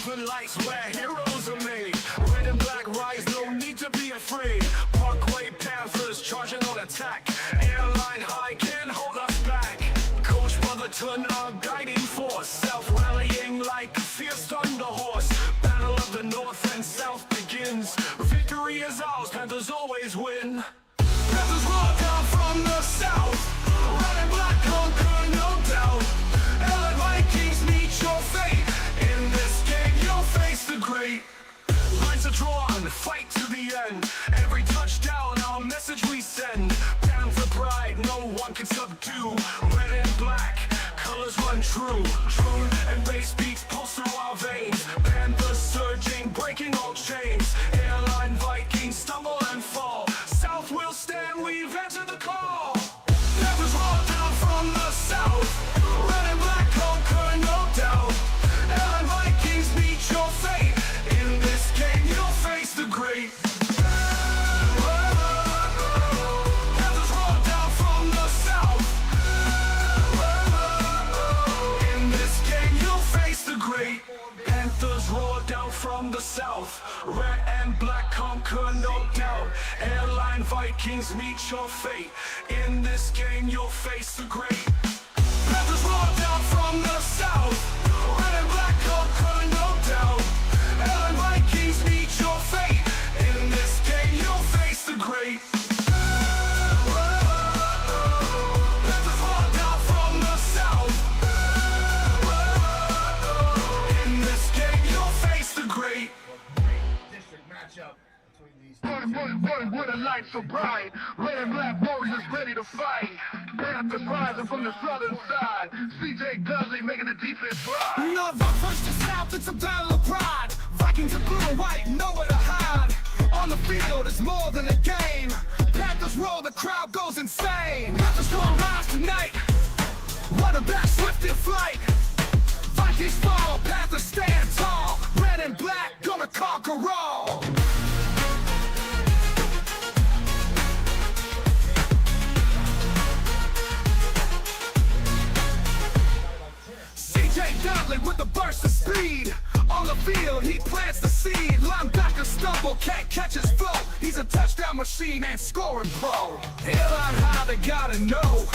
open lights where heroes are made. Red and black rise, no need to be afraid. Parkway Panthers charging on attack. Airline high can't hold us back. Coach Brotherton, our guiding force. South rallying like a fierce thunder horse. Battle of the North and South begins. Victory is ours, Panthers always win. Panthers roll down from the South. Red and black conquer, no doubt. Airline Vikings meet your fate. In this game you'll face the great. Lines are drawn, fight to the end. Every touchdown, our message we send. Panther pride, no one can subdue. Red and black, colors run true. Truth and base beats pulse through our veins. Panthers surging, breaking all chains. Airline Vikings stumble and fall. South will stand, we've answered the call. Panthers roll down from the South. Red and black conquer, no doubt. Airline Vikings meet your fate. In this game you'll face the great. Panthers roll down from the South. In this game you'll face the great. Panthers roar down from the South. Red and black conquer, no doubt. Airline Vikings meet your fate. In this game you'll face the great. Panthers roar down from the South. Red and black conquer, no doubt. Airline Vikings meet your fate. In this game you'll face the great. Panthers roar down from the South. In this game you'll face the great. District matchup between these Run, where the lights so bright. Red and black warriors ready to fight. Panthers rising from the southern side. CJ Dudley making the defense fly. North first to south, it's a battle of pride. Vikings in blue and white, nowhere to hide. On the field, it's more than a game. Panthers roll, the crowd goes insane. Panthers gonna rise tonight. Running back, swift in flight. Vikings fall, Panthers stand tall. Red and black, gonna conquer all. CJ Dudley with a burst of speed. On the field, he plants the seed. Linebacker stumble, can't catch his flow. He's a touchdown machine and scoring pro. Airline high, they gotta know.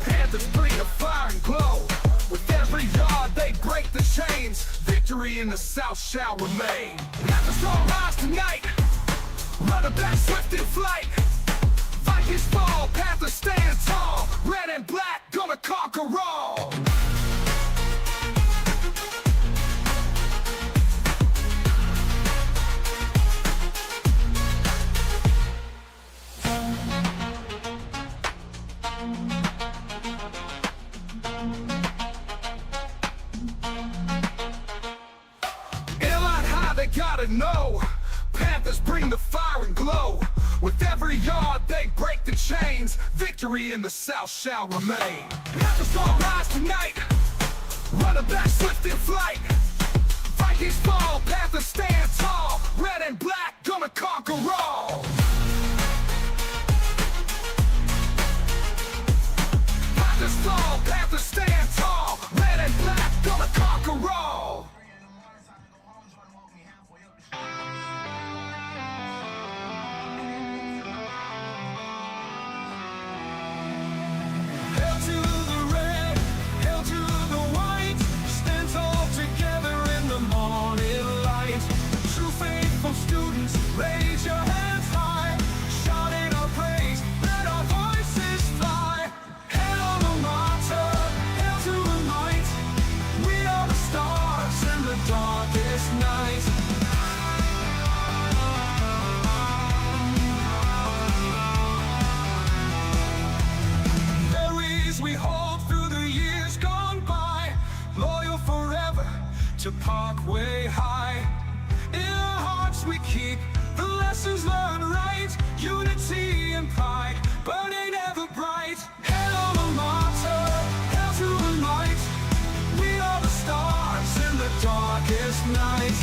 Panthers bring the fire and glow. With every yard, they break the chains. Victory in the South shall remain. Panthers gonna rise tonight. Running back, swift in flight. Vikings fall, Panthers stand tall. Red and black, gonna conquer all. Gotta know, Panthers bring the fire and glow. With every yard they break the chains. Victory in the South shall remain. Panthers gonna rise tonight. Running back, swift in flight. Vikings fall, Panthers stand tall. Red and black, gonna conquer all. Panthers fall, Panthers stand tall. Red and black, gonna conquer all. Raise your hands high, shouting our praise, let our voices fly. Hail alma mater, hail to the light. We are the stars in the darkest night. Memories we hold through the years gone by, loyal forever to Parkway High. In our hearts we keep the lessons learned right, unity and pride, burning ever bright. Hail alma mater, hail to the light. We are the stars in the darkest night.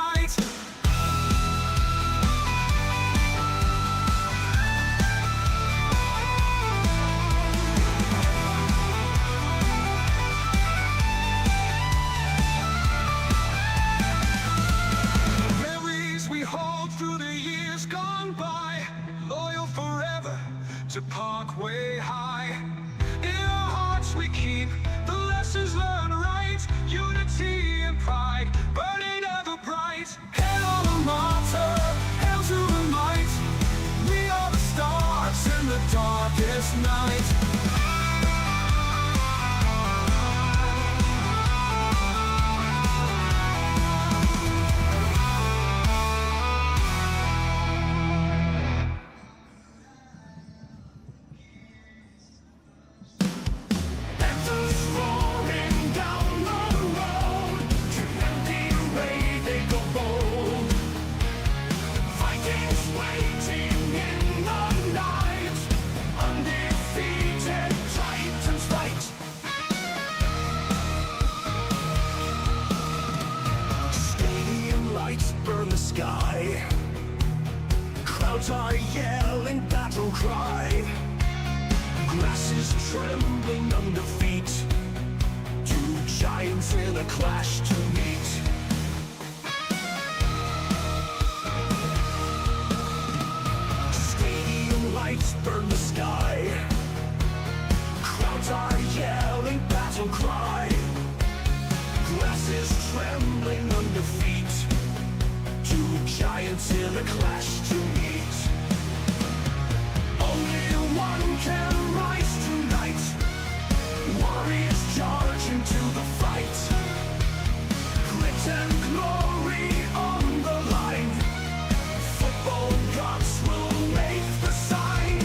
night. Memories we hold through the years gone by, loyal forever to Parkway High. In our hearts we keep the lessons learned right, unity and pride, burning ever bright. Hail alma mater, hail to the might. We are the stars in the darkest night. Panthers roaring down the road, to empty way they go bold. Vikings waiting in the night, undefeated Titans fight. Stadium lights burn the sky, crowds are yelling battle cry. Grass is trembling under feet, two giants in a clash to meet. Stadium lights burn the sky, crowds are yelling battle cry. Grass is trembling under feet, two giants in a clash to meet. Only one can rise tonight, warriors charge into the fight. Grit and glory on the line, football gods will make the sign.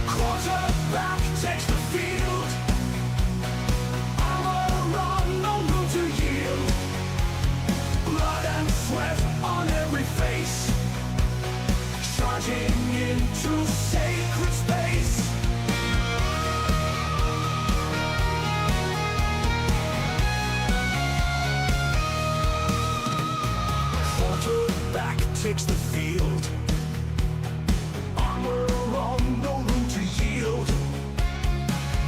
Quarterback takes the field, armor on, no room to yield. Blood and sweat on every face, charging into sacred space. Quarterback takes the field, armor on, no room to yield.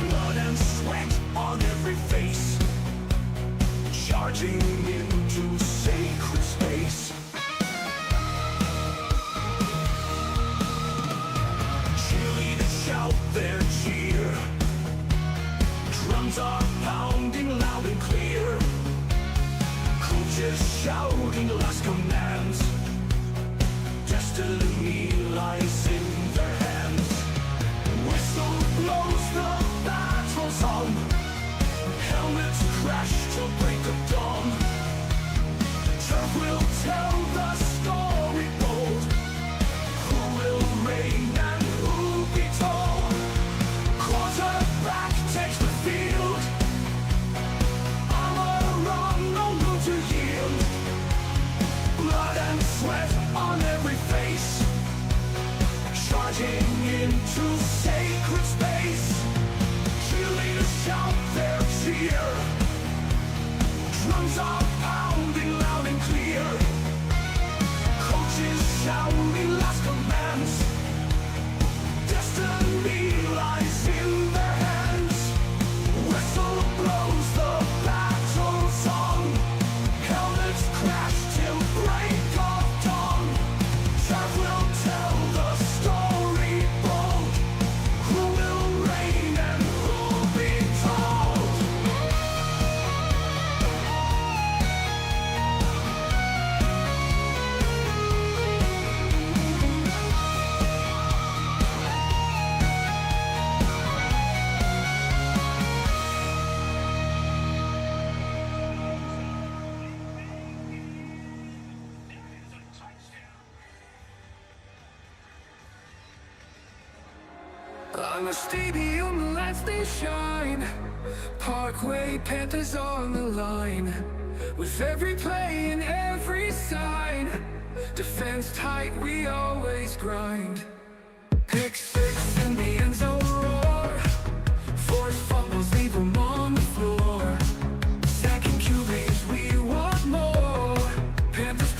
Blood and sweat on every face, charging into sacred space. Cheerleaders shout their cheer, drums are pounding loud and clear. Coaches shouting last commands, destiny lies in their hands. Whistle blows the battle song, helmets crash till break of dawn. Turf will tell the story bold, who will reign and who be told. Quarterback takes the field, armor on, no room to yield. Blood and sweat on every face, charging into sacred space. Cheerleaders shout their cheer, drums are pounding loud and clear. Coaches shouting last commands, destiny lies in their hands. Whistle blows the battle song, helmets crash till break of dawn. Turf will tell the story bold, who will reign and who'll be told. On the stadium lights they shine, Parkway Panthers on the line. With every play and every sign, defense tight, we always grind. Pick six in the end zone roar, forced fumbles leave them on the floor. Sacking QBs, we want more. Panthers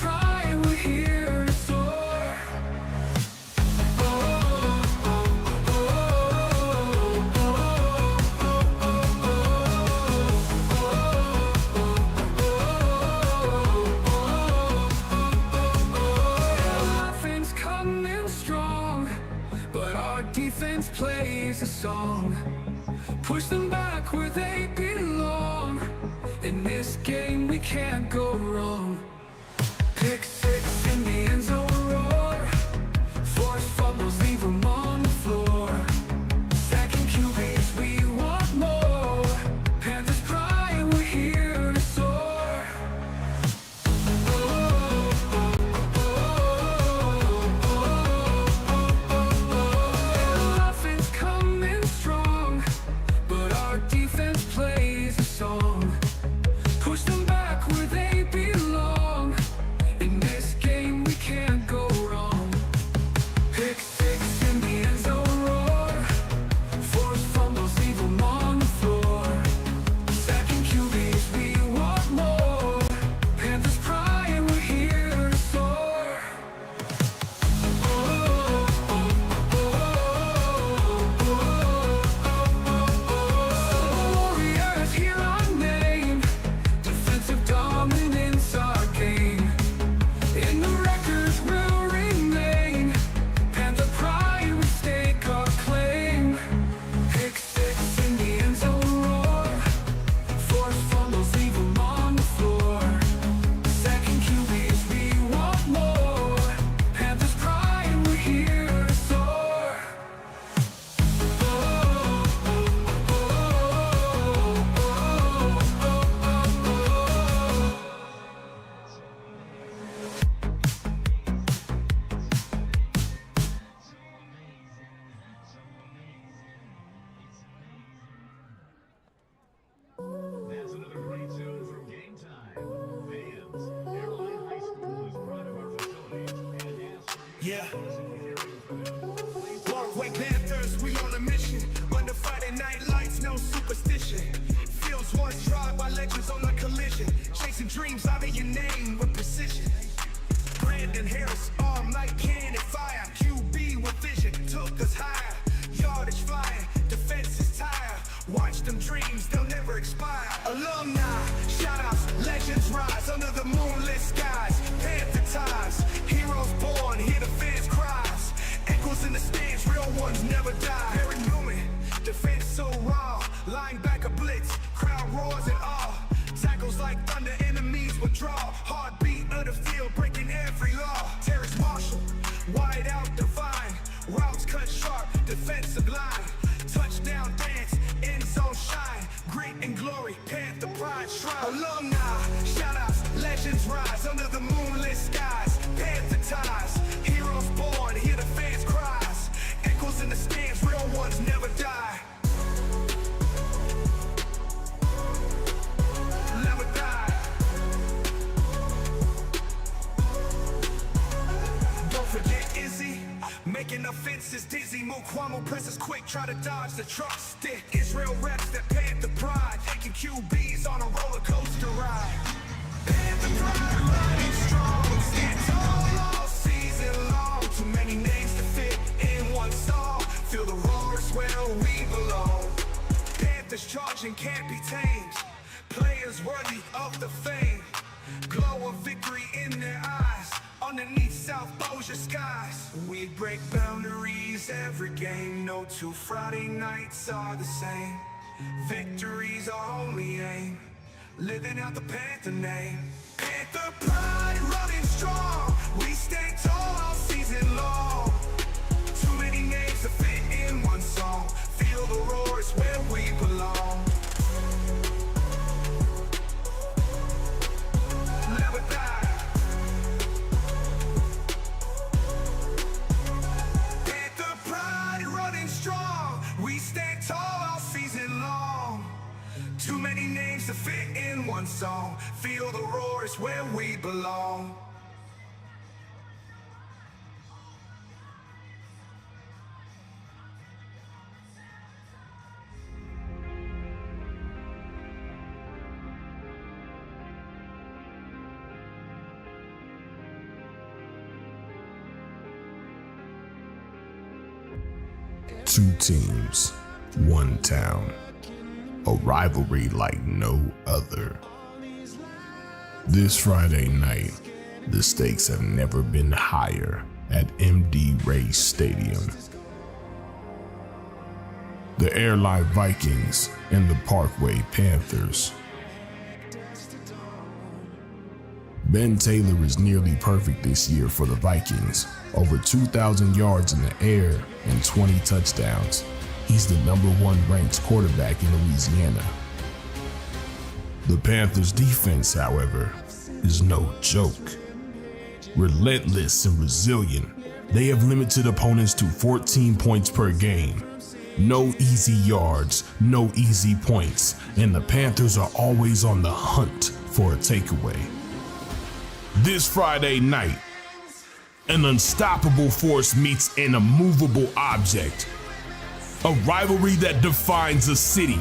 defense plays a song. Push them back where they belong. In this game we can't go wrong. Pick six in the end zone roar. Forced fumbles leave them on the floor. Second QBs, we want more. Panthers pride, we're here to soar. Offense coming strong, but our defense plays a song. Push them back where they belong. In this game we can't go wrong. Pick six in the end zone roar. Forced fumbles leave them on the floor. Second QBs, we want more. Panthers pride, we're here to soar. Warriors, hear our name. Defensive dominance our game. In the records will remain. Panther pride, we stake our claim. Pick six in the end zone roar. Forced fumbles leave them on the floor. Second QBs, we want more. Panthers pride, we're here to soar. That's another great tune from Game Time. Fans, Airline High School is proud of our facilities and asks for Yeah. you. Parkway Panthers, we on a mission. Under Friday night lights, no superstition. Fields once tried by legends on a collision. Chasing dreams out of your name with precision. Brandon Harris, arm like cannon fire. QB with vision, took us higher. Yardage flying, defense is tired. Watch them dreams, they'll never expire. Alumni, shoutouts, legends rise under the moonlit skies. Panther ties, heroes born, hear the fans' cries. Echoes in the stands, real ones never die. Barry Bowman, defense so raw. Linebacker blitz, crowd roars in awe. Tackles like thunder, enemies withdraw. Heartbeat of the field, breaking every law. Terrace Marshall, wide out divine. Routes cut sharp, defensive line. Touchdown dance, end zone shine. Grit and glory, Panther pride shrine. Alumni, shoutouts, legends rise under the moonlit skies. Panther ties, heroes born, hear the fans' cries. Echoes in the stands, real ones never die. Never die. Don't forget Izzy, making offenses dizzy. Mukwamo presses quick, try to dodge the truck stick. Israel reps that Panther pride, taking QBs on a roller coaster ride. Panther pride riding strong, stand tall all season long. Too many names to fit in one song. Feel the roar is where we belong. Panthers charging can't be tamed. Players worthy of the fame. Glow of victory in their eyes. Underneath South Bossier skies. We break boundaries every game. No two Friday nights are the same. Victory's our only aim. Living out the Panther name. Panther pride running strong. We stay tall all season long. Too many names to fit in one song. Feel the roar is where we belong. Never die. Panther pride running strong. We stand tall all season long. Too many names to fit in one song. Feel the roar is where we belong. Two teams, one town, a rivalry like no other. This Friday night, the stakes have never been higher at MD Ray Stadium. the Airline Vikings and the Parkway Panthers. Ben Taylor is nearly perfect this year for the Vikings, over 2,000 yards in the air and 20 touchdowns. He's the #1 ranked quarterback in Louisiana. The Panthers' defense, however, is no joke. Relentless and resilient, they have limited opponents to 14 points per game. No easy yards, no easy points, and the Panthers are always on the hunt for a takeaway. This Friday night, an unstoppable force meets an immovable object. A rivalry that defines a city.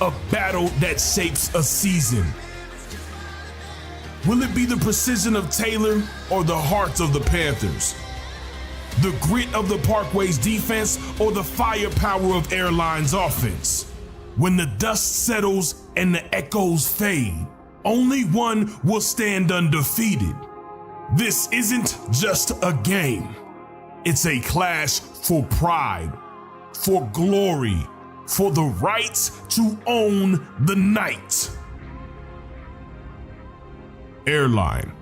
A battle that shapes a season. Will it be the precision of Taylor or the heart of the Panthers? The grit of the Parkway's defense or the firepower of Airline's offense? When the dust settles and the echoes fade, only one will stand undefeated. This isn't just a game. It's a clash for pride, for glory, for the right to own the night. Airline,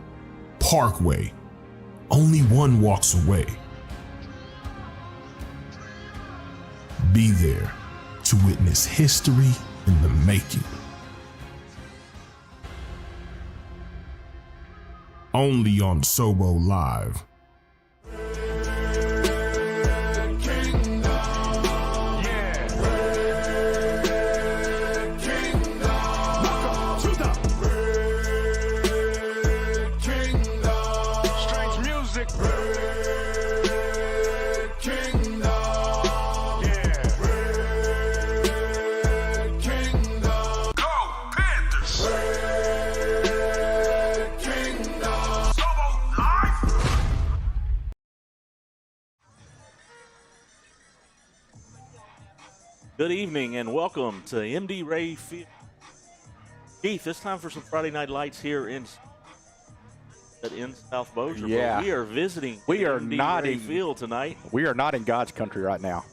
Parkway, only one walks away. Be there to witness history in the making. Only on sobo.live. Good evening and welcome to MD Ray Field. Keith, it's time for some Friday Night Lights here in South Bossier. Yeah. We are visiting MD Ray Field tonight. We are not in God's country right now.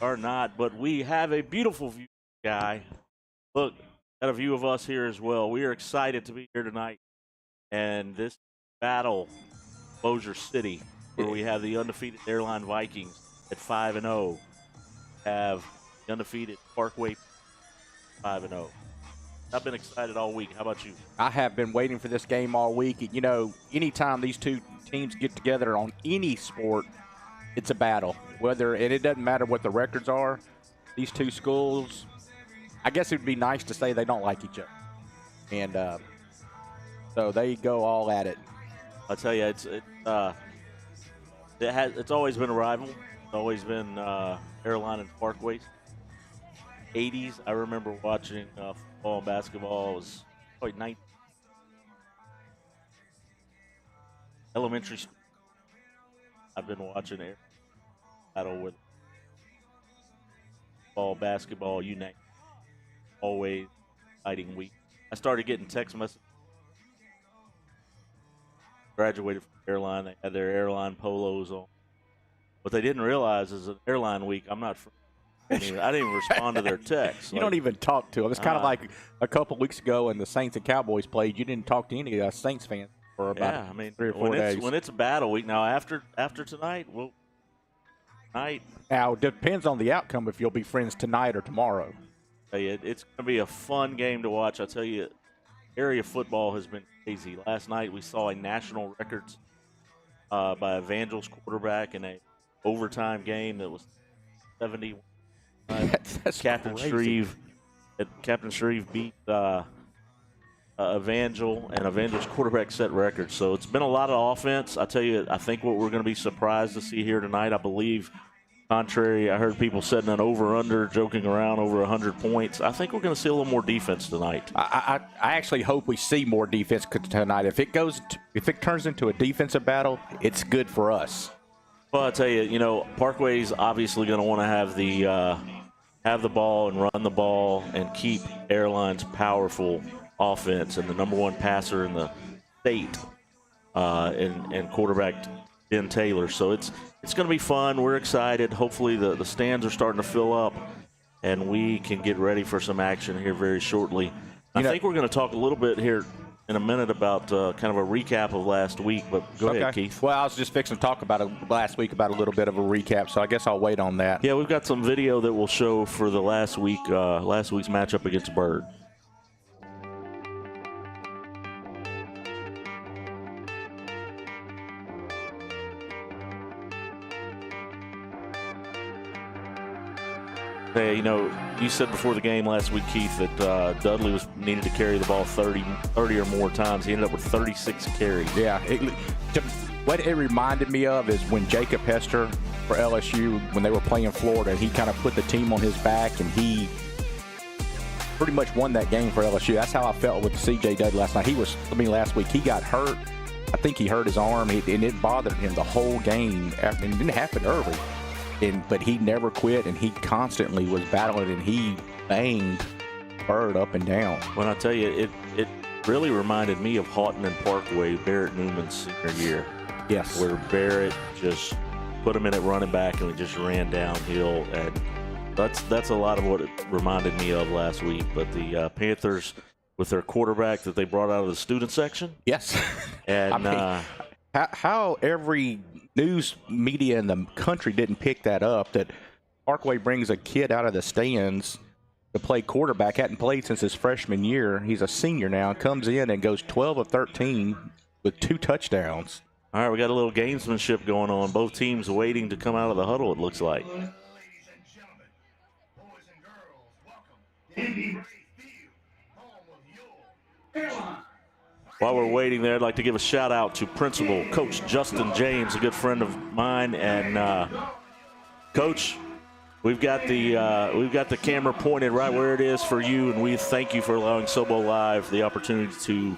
Are not, but we have a beautiful view, guy. Look, got a view of us here as well. We are excited to be here tonight. And this battle, Bossier City, where we have the undefeated Airline Vikings at 5-0, have the undefeated Parkway 5-0. I've been excited all week. How about you? I have been waiting for this game all week. You know, anytime these two teams get together on any sport, it's a battle. And it doesn't matter what the records are. These two schools, I guess it would be nice to say they don't like each other. And so they go all at it. I'll tell you, it's always been a rival. It's always been Airline and Parkway. 80s, I remember watching football and basketball. It was probably 19. Elementary school. I've been watching Air battle with football, basketball, you name it. Always exciting week. I started getting text messages. Graduated from Airline. They had their Airline polos on. What they didn't realize is an Airline week, I'm not from. I didn't even respond to their texts. You don't even talk to them. It's kind of like a couple weeks ago when the Saints and Cowboys played. You didn't talk to any Saints fans for about 3 or 4 days. When it's a battle week, now after tonight, Now, it depends on the outcome if you'll be friends tonight or tomorrow. It's going to be a fun game to watch. I tell you, area football has been crazy. Last night we saw a national records by Evangel's quarterback in a overtime game that was 70. That's Captain crazy. Shreve beat Evangel, and Evangel's quarterback set records. So it's been a lot of offense. I tell you, I think what we're going to be surprised to see here tonight, I believe, contrary, I heard people setting an over-under, joking around over 100 points. I think we're going to see a little more defense tonight. I actually hope we see more defense tonight. If it turns into a defensive battle, it's good for us. Well, I tell you, Parkway's obviously going to want to have the ball and run the ball and keep Airline's powerful offense and the #1 passer in the state and quarterback Ben Taylor. So it's going to be fun. We're excited. Hopefully the stands are starting to fill up. and we can get ready for some action here very shortly. I think we're going to talk a little bit here in a minute about kind of a recap of last week, but go ahead, Keith. Well, I was just fixing to talk about it last week, about a little bit of a recap, so I guess I'll wait on that. Yeah, we've got some video that we'll show for the last week's matchup against Bird. Hey, you said before the game last week, Keith, that Dudley needed to carry the ball 30 or more times. He ended up with 36 carries. Yeah. What it reminded me of is when Jacob Hester for LSU, when they were playing Florida, he kind of put the team on his back, and he pretty much won that game for LSU. That's how I felt with C.J. Dudley last night. Last week he got hurt. I think he hurt his arm, and it bothered him the whole game. And it didn't happen early. But he never quit, and he constantly was battling, and he banged Bird up and down. When I tell you, it really reminded me of Houghton and Parkway, Barrett Newman's senior year. Yes. Where Barrett just put him in at running back, and we just ran downhill. And that's a lot of what it reminded me of last week. But the Panthers, with their quarterback that they brought out of the student section. Yes. And how every news media in the country didn't pick that up, that Parkway brings a kid out of the stands to play quarterback, hadn't played since his freshman year. He's a senior now, comes in and goes 12 of 13 with 2 touchdowns. All right, we got a little gamesmanship going on. Both teams waiting to come out of the huddle, it looks like. Ladies and gentlemen, boys and girls, welcome to Indy Field, home of your Airline. While we're waiting there, I'd like to give a shout out to Principal Coach Justin James, a good friend of mine. And Coach, we've got the camera pointed right where it is for you, and we thank you for allowing sobo.live the opportunity to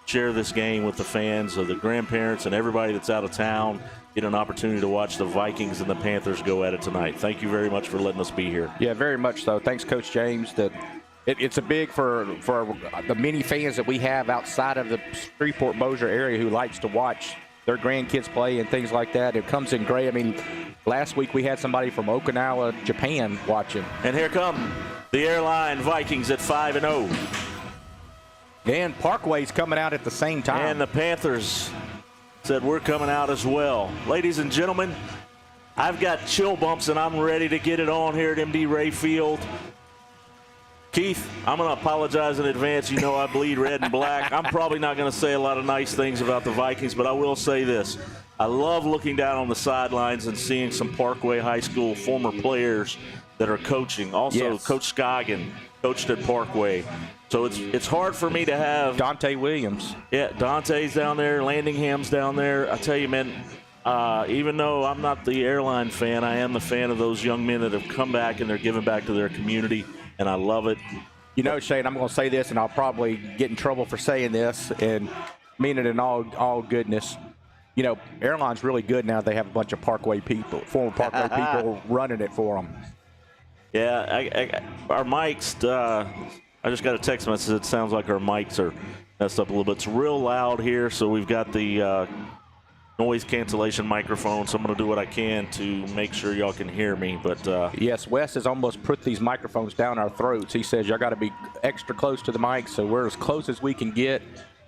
share this game with the fans, of the grandparents, and everybody that's out of town. Get an opportunity to watch the Vikings and the Panthers go at it tonight. Thank you very much for letting us be here. Yeah, very much so. Thanks, Coach James. It's a big for the many fans that we have outside of the Shreveport-Bossier area who likes to watch their grandkids play and things like that. It comes in great. I mean, last week we had somebody from Okinawa, Japan watching. And here come the Airline Vikings at 5-0. And Parkway's coming out at the same time. And the Panthers said we're coming out as well. Ladies and gentlemen, I've got chill bumps and I'm ready to get it on here at MD Ray Field. Keith, I'm going to apologize in advance. You know I bleed red and black. I'm probably not going to say a lot of nice things about the Vikings, but I will say this. I love looking down on the sidelines and seeing some Parkway High School former players that are coaching. Also, yes. Coach Scoggin coached at Parkway. So it's hard for me to have Dante Williams. Yeah, Dante's down there. Landingham's down there. I tell you, man, even though I'm not the Airline fan, I am the fan of those young men that have come back and they're giving back to their community. And I love it. You know, Shane, I'm going to say this, and I'll probably get in trouble for saying this, and mean it in all goodness. You know, Airline's really good now. They have a bunch of Parkway people, former Parkway people running it for them. Yeah, our mics, I just got a text message that sounds like our mics are messed up a little bit. It's real loud here, so we've got the noise cancellation microphone, so I'm going to do what I can to make sure y'all can hear me. But yes, Wes has almost put these microphones down our throats. He says y'all got to be extra close to the mic, so we're as close as we can get.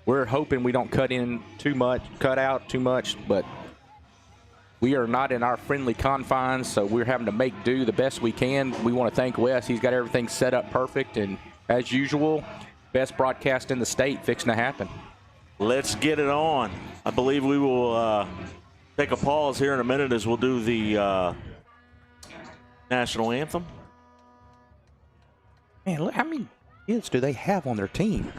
We're hoping we don't cut out too much, but we are not in our friendly confines, so we're having to make do the best we can. We want to thank Wes. He's got everything set up perfect, and as usual, best broadcast in the state fixing to happen. Let's get it on. I believe we will take a pause here in a minute as we'll do the national anthem. Man, look, how many kids do they have on their team?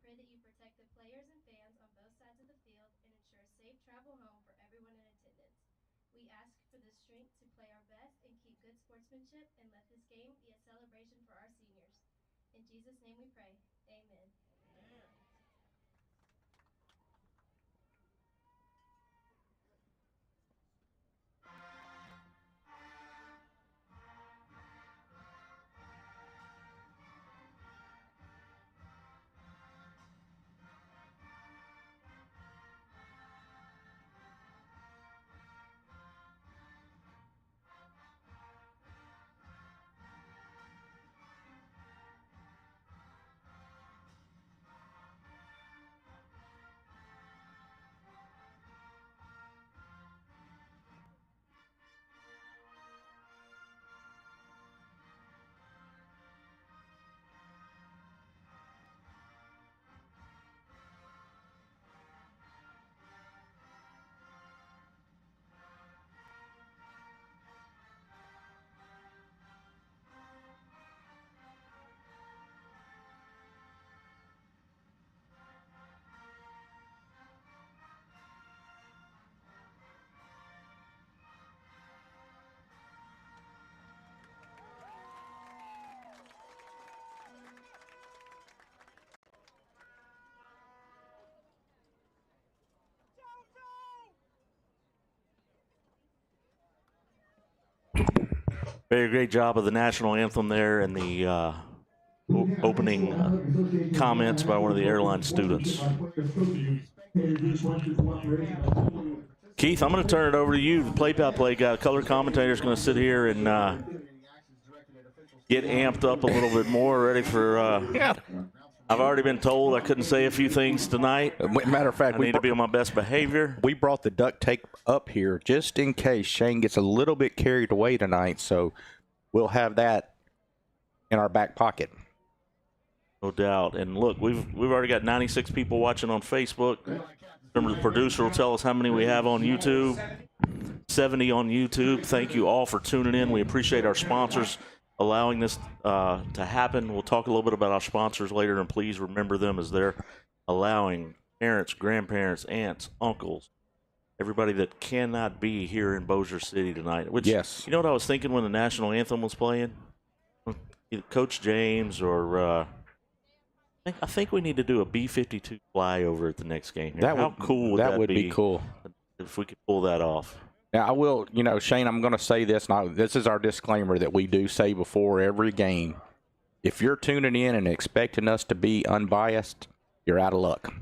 pray that you protect the players and fans on both sides of the field and ensure safe travel home for everyone in attendance. We ask for the strength to play our best and keep good sportsmanship, and let this game be a celebration for our seniors. In Jesus' name we pray. Amen. Very great job of the national anthem there and the opening comments by one of the airline students. Keith, I'm going to turn it over to you. The play-by-play guy, color commentator, is going to sit here and get amped up a little bit more, ready for. I've already been told I couldn't say a few things tonight. Matter of fact, I need to be on my best behavior. We brought the duct tape up here just in case Shane gets a little bit carried away tonight, so we'll have that in our back pocket. No doubt. And look, we've already got 96 people watching on Facebook. Remember, the producer will tell us how many we have on YouTube. 70 on YouTube. Thank you all for tuning in. We appreciate our sponsors allowing this to happen. We'll talk a little bit about our sponsors later, and please remember them as they're allowing parents, grandparents, aunts, uncles, everybody that cannot be here in Bossier City tonight. Which, yes. You know what I was thinking when the national anthem was playing? Either Coach James or I think we need to do a B-52 flyover at the next game here. How cool would that be? That would be cool if we could pull that off. Now, I will, Shane, I'm going to say this. Now, this is our disclaimer that we do say before every game. If you're tuning in and expecting us to be unbiased, you're out of luck.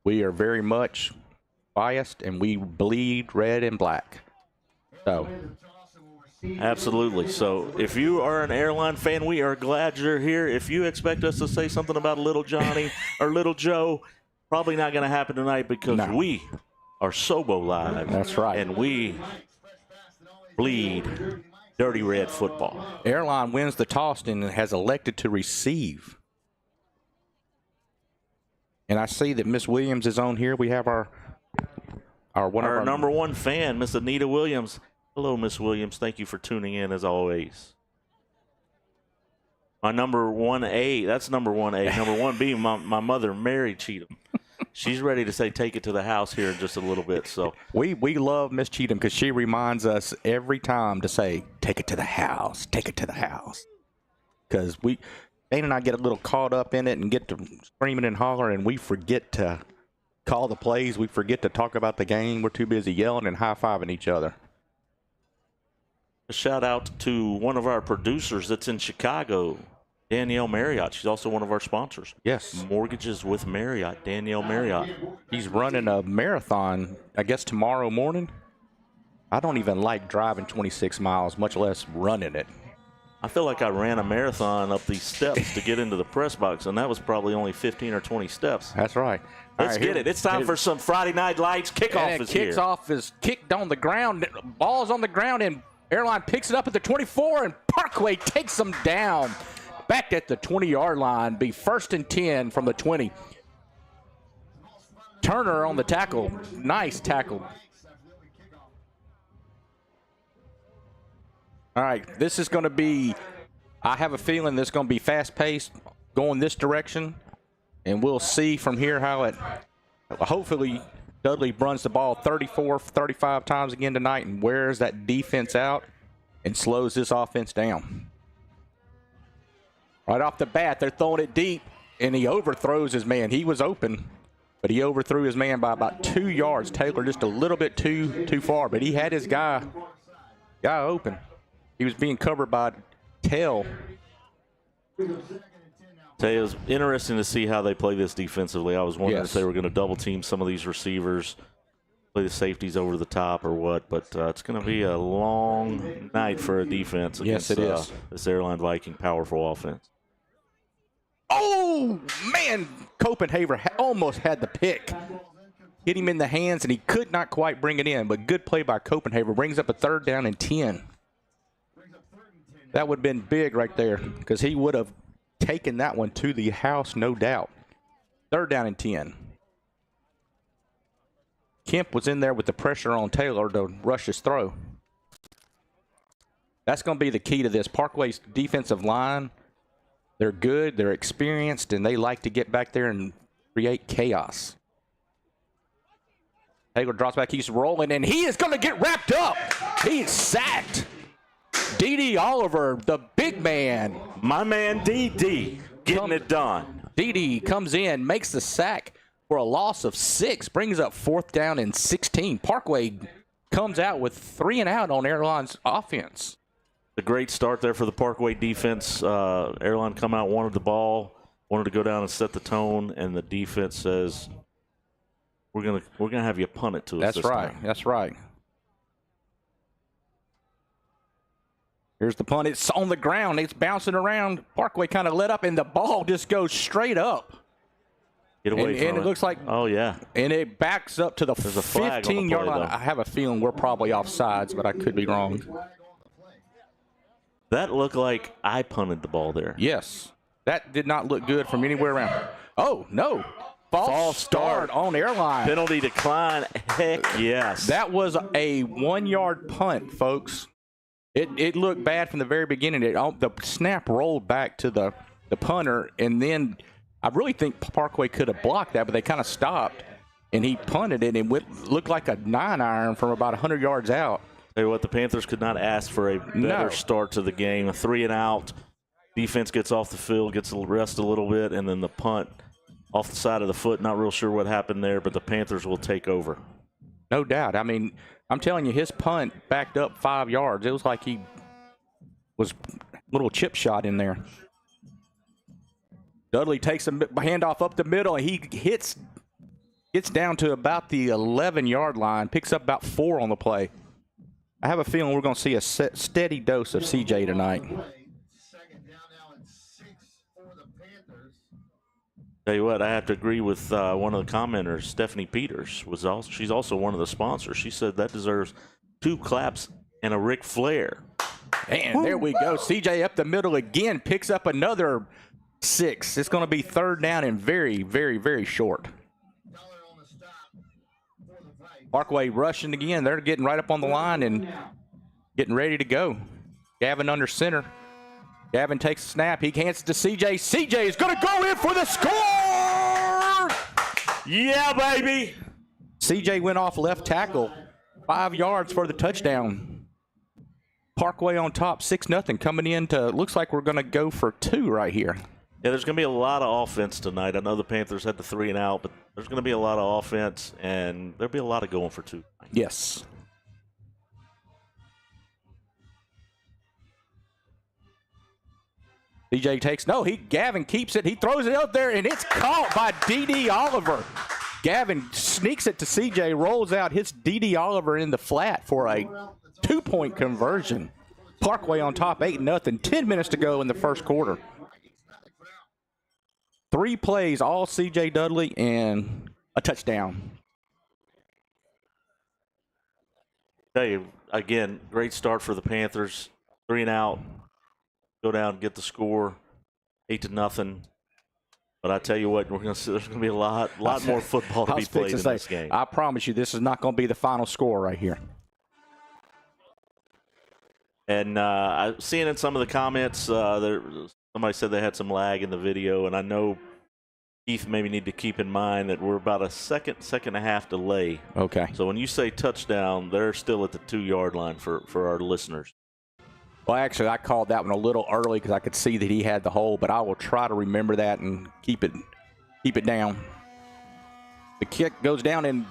We are very much biased, and we bleed red and black. So, absolutely. So, if you are an airline fan, we are glad you're here. If you expect us to say something about Little Johnny or Little Joe, probably not going to happen tonight because we are sobo.live. That's right. And we bleed dirty red football. Airline wins the toss and has elected to receive. And I see that Miss Williams is on here. We have our number one fan, Miss Anita Williams. Hello, Miss Williams. Thank you for tuning in as always. My number 1A, that's number 1A. Number 1B, my mother, Mary Cheatham. She's ready to say take it to the house here in just a little bit. So we love Miss Cheatham because she reminds us every time to say take it to the house, take it to the house. Because Dane and I get a little caught up in it and get to screaming and hollering, and we forget to call the plays. We forget to talk about the game. We're too busy yelling and high-fiving each other. A shout out to one of our producers that's in Chicago, Danielle Marriott. She's also one of our sponsors. Yes. Mortgages with Marriott, Danielle Marriott. He's running a marathon, I guess, tomorrow morning. I don't even like driving 26 miles, much less running it. I feel like I ran a marathon up these steps to get into the press box, and that was probably only 15 or 20 steps. That's right. Let's get it. It's time for some Friday Night Lights. Kickoff is here. Kickoff is kicked on the ground. Ball's on the ground, and Airline picks it up at the 24, and Parkway takes them down. Back at the 20-yard line, be 1st and 10 from the 20. Turner on the tackle. Nice tackle. All right, this is going to be, I have a feeling this is going to be fast-paced, going this direction. And we'll see from here how it, hopefully Dudley runs the ball 34, 35 times again tonight and wears that defense out and slows this offense down. Right off the bat, they're throwing it deep, and he overthrows his man. He was open, but he overthrew his man by about 2 yards. Taylor just a little bit too far, but he had his guy open. He was being covered by Tail. It was interesting to see how they play this defensively. I was wondering Yes. if they were going to double team some of these receivers, play the safeties over the top or what, but it's going to be a long night for a defense against Yes, it is. This Airline Viking powerful offense. Oh, man, Copenhagen almost had the pick. Hit him in the hands, and he could not quite bring it in, but good play by Copenhagen. Brings up a 3rd down and 10. That would have been big right there because he would have taken that one to the house, no doubt. 3rd down and 10. Kemp was in there with the pressure on Taylor to rush his throw. That's going to be the key to this. Parkway's defensive line, they're good, they're experienced, and they like to get back there and create chaos. Taylor drops back, he's rolling, and he is going to get wrapped up. He's sacked. D.D. Oliver, the big man. My man D.D. getting it done. D.D. comes in, makes the sack for a loss of 6, brings up 4th down and 16. Parkway comes out with 3 and out on Airline's offense. A great start there for the Parkway defense. Airline come out, wanted the ball, wanted to go down and set the tone, and the defense says, we're gonna have you punt it to us. That's this right. time. That's right. Here's the punt. It's on the ground. It's bouncing around. Parkway kind of let up, and the ball just goes straight up. Get away from and it looks like, oh yeah, and it backs up to the There's a flag on the 15-yard play, line. though. I have a feeling we're probably offsides, but I could be wrong. that looked like I punted the ball there. Yes, that did not look good from anywhere around. Oh no, false start on Airline. Penalty decline. Heck yes. That was a 1-yard punt, folks. It looked bad from the very beginning. The snap rolled back to the punter, and then I really think Parkway could have blocked that, but they kind of stopped, and he punted it, and it looked like a 9-iron from about 100 yards out. Tell you what, the Panthers could not ask for a better start to the game. A 3 and out. Defense gets off the field, gets to rest a little bit, and then the punt off the side of the foot. Not real sure what happened there, but the Panthers will take over. No doubt. I mean, I'm telling you, his punt backed up 5 yards. It was like he was a little chip shot in there. Dudley takes a handoff up the middle, and he gets down to about the 11-yard line, picks up about 4 on the play. I have a feeling we're going to see a steady dose of CJ tonight. 2nd down now and 6 for the Panthers. Tell you what, I have to agree with one of the commenters, Stephanie Peters. She's also one of the sponsors. She said that deserves 2 claps and a Ric Flair. And there we go. CJ up the middle again, picks up another 6. It's going to be 3rd down and very, very, very short. Parkway rushing again. They're getting right up on the line and getting ready to go. Gavin under center. Gavin takes a snap. He hands it to CJ. CJ is going to go in for the score! Yeah, baby! CJ went off left tackle. 5 yards for the touchdown. Parkway on top, 6-0. Coming in to, looks like we're going to go for 2 right here. Yeah, there's going to be a lot of offense tonight. I know the Panthers had the 3 and out, but there's going to be a lot of offense, and there'll be a lot of going for 2. Yes. DJ takes, Gavin keeps it. He throws it out there, and it's caught by D.D. Oliver. Gavin sneaks it to CJ, rolls out, hits D.D. Oliver in the flat for a 2-point conversion. Parkway on top, 8-0. 10 minutes to go in the first quarter. 3 plays, all C.J. Dudley, and a touchdown. Tell you, again, great start for the Panthers. 3 and out. Go down, get the score, 8-0. But I tell you what, there's going to be a lot more football to be played in this game. I promise you, this is not going to be the final score right here. And I've seen in some of the comments, somebody said they had some lag in the video, and I know Keith maybe need to keep in mind that we're about a second and a half delay. Okay. So when you say touchdown, they're still at the 2-yard line for our listeners. Well, actually, I called that one a little early because I could see that he had the hole, but I will try to remember that and keep it down. The kick goes down, and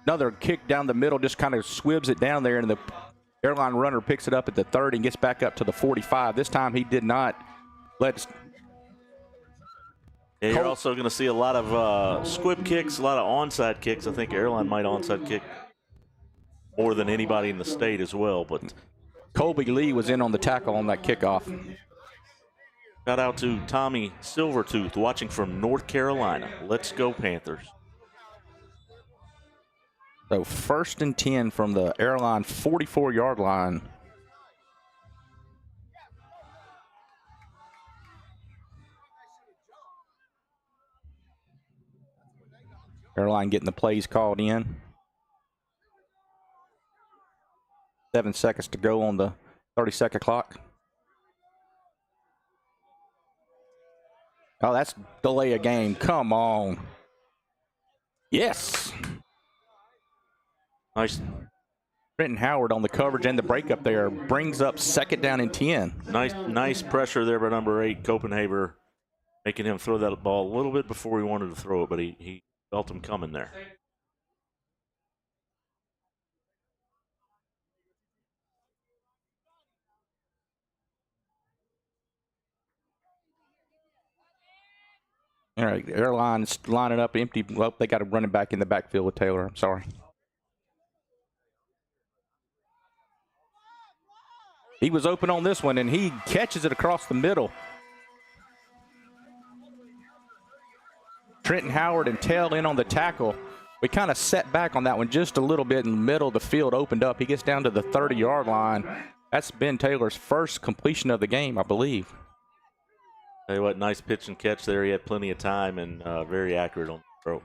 another kick down the middle just kind of swibs it down there, and the Airline runner picks it up at the 30 and gets back up to the 45. This time he did not let. Yeah, you're also going to see a lot of squib kicks, a lot of onside kicks. I think Airline might onside kick more than anybody in the state as well. But Colby Lee was in on the tackle on that kickoff. shout out to Tommy Silvertooth watching from North Carolina. Let's go Panthers. So 1st and 10 from the Airline 44-yard line. Airline getting the plays called in. 7 seconds to go on the 30-second clock. Oh, that's delay a game. Come on. Yes. Nice. Trenton Howard on the coverage and the breakup there brings up 2nd down and 10. Nice pressure there by number 8, Copenhaver, making him throw that ball a little bit before he wanted to throw it, but he felt him coming there. All right, Airline's lining up empty. Well, they got a running back in the backfield with Taylor. I'm sorry. He was open on this one, and he catches it across the middle. Trenton Howard and tail in on the tackle. We kind of set back on that one just a little bit in the middle. The field opened up. He gets down to the 30-yard line. That's Ben Taylor's first completion of the game, I believe. Tell you what, nice pitch and catch there. He had plenty of time and very accurate on the throw.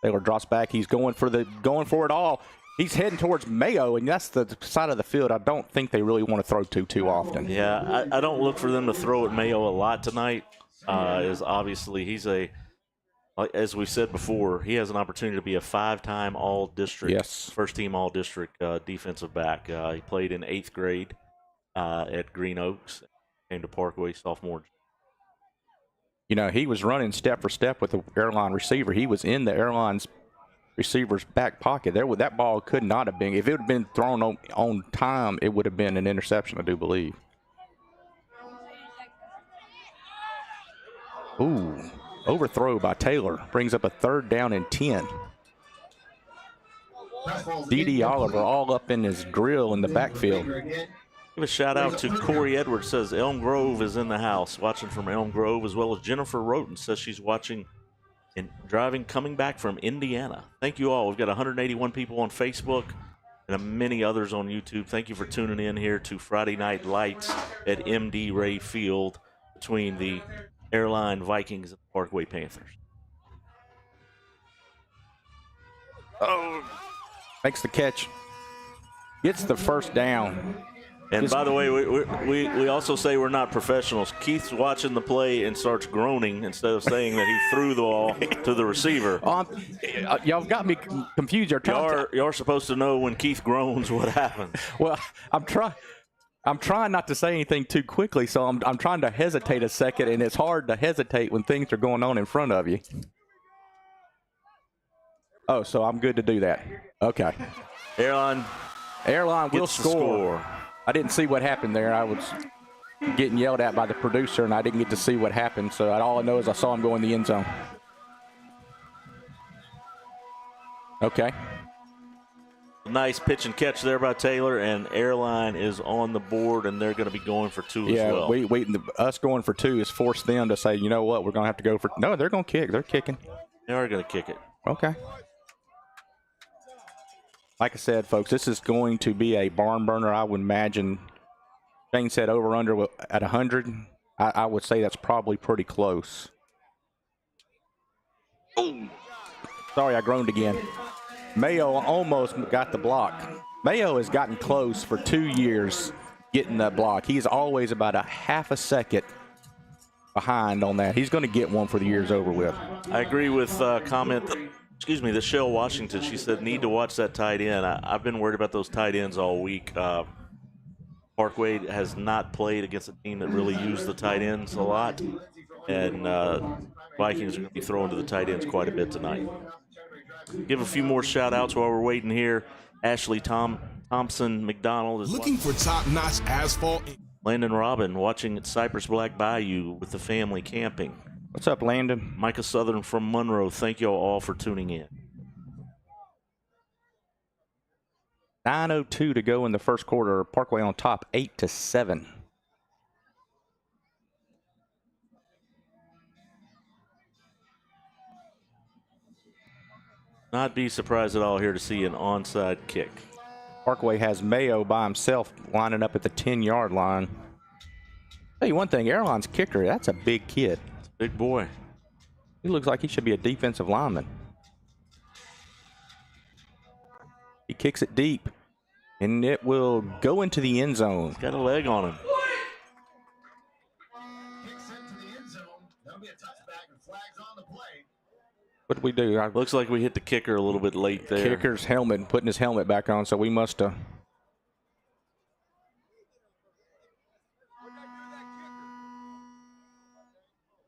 Taylor drops back. He's going for it all. He's heading towards Mayo, and that's the side of the field I don't think they really want to throw to too often. Yeah, I don't look for them to throw at Mayo a lot tonight. Is obviously he's as we said before, he has an opportunity to be a 5-time All-District, yes, first-team All-District defensive back. He played in 8th grade at Green Oaks, came to Parkway sophomore. You know, he was running step for step with the Airline receiver. He was in the Airline's receiver's back pocket. That ball could not have been. If it had been thrown on time, it would have been an interception, I do believe. Ooh, overthrow by Taylor brings up a 3rd down and 10. D.D. Oliver all up in his grill in the backfield. Give a shout out to Corey Edwards, says Elm Grove is in the house, watching from Elm Grove, as well as Jennifer Roten says she's watching and driving, coming back from Indiana. Thank you all. We've got 181 people on Facebook and many others on YouTube. Thank you for tuning in here to Friday Night Lights at MD Ray Field between the Airline Vikings and Parkway Panthers. Oh, makes the catch. Gets the 1st down. And by the way, we also say we're not professionals. Keith's watching the play and starts groaning instead of saying that he threw the ball to the receiver. Y'all got me confused. Y'all supposed to know when Keith groans what happens. Well, I'm trying not to say anything too quickly, so I'm trying to hesitate a second, and it's hard to hesitate when things are going on in front of you. Oh, so I'm good to do that. Okay. Airline will score. I didn't see what happened there. I was getting yelled at by the producer, and I didn't get to see what happened. So all I know is I saw him go in the end zone. Okay. Nice pitch and catch there by Taylor, and Airline is on the board, and they're going to be going for 2 as well. Yeah, us going for 2 is forced them to say, you know what, we're going to have to go for – no, they're going to kick. They're kicking. They are going to kick it. Okay. Like I said, folks, this is going to be a barn burner. I would imagine. Shane said over-under at 100. I would say that's probably pretty close. Ooh. Sorry, I groaned again. Mayo almost got the block. Mayo has gotten close for 2 years getting that block. He's always about a half a second behind on that. He's going to get one for the year's over with. I agree with comment. Excuse me, the Shell Washington. She said need to watch that tight end. I've been worried about those tight ends all week. Parkway has not played against a team that really used the tight ends a lot, and Vikings are going to be throwing to the tight ends quite a bit tonight. Give a few more shout-outs while we're waiting here. Ashley Thompson McDonald is Looking for top-notch asphalt. Landon Robin watching at Cypress Black Bayou with the family camping. What's up, Landon? Micah Southern from Monroe. Thank you all for tuning in. 9:02 to go in the first quarter. Parkway on top, 8-7. Not be surprised at all here to see an onside kick. Parkway has Mayo by himself lining up at the 10-yard line. Tell you one thing, Airline's kicker, that's a big kid. Big boy. He looks like he should be a defensive lineman. He kicks it deep, and it will go into the end zone. He's got a leg on him. What did we do? Looks like we hit the kicker a little bit late there. Kicker's helmet, putting his helmet back on, so we must have.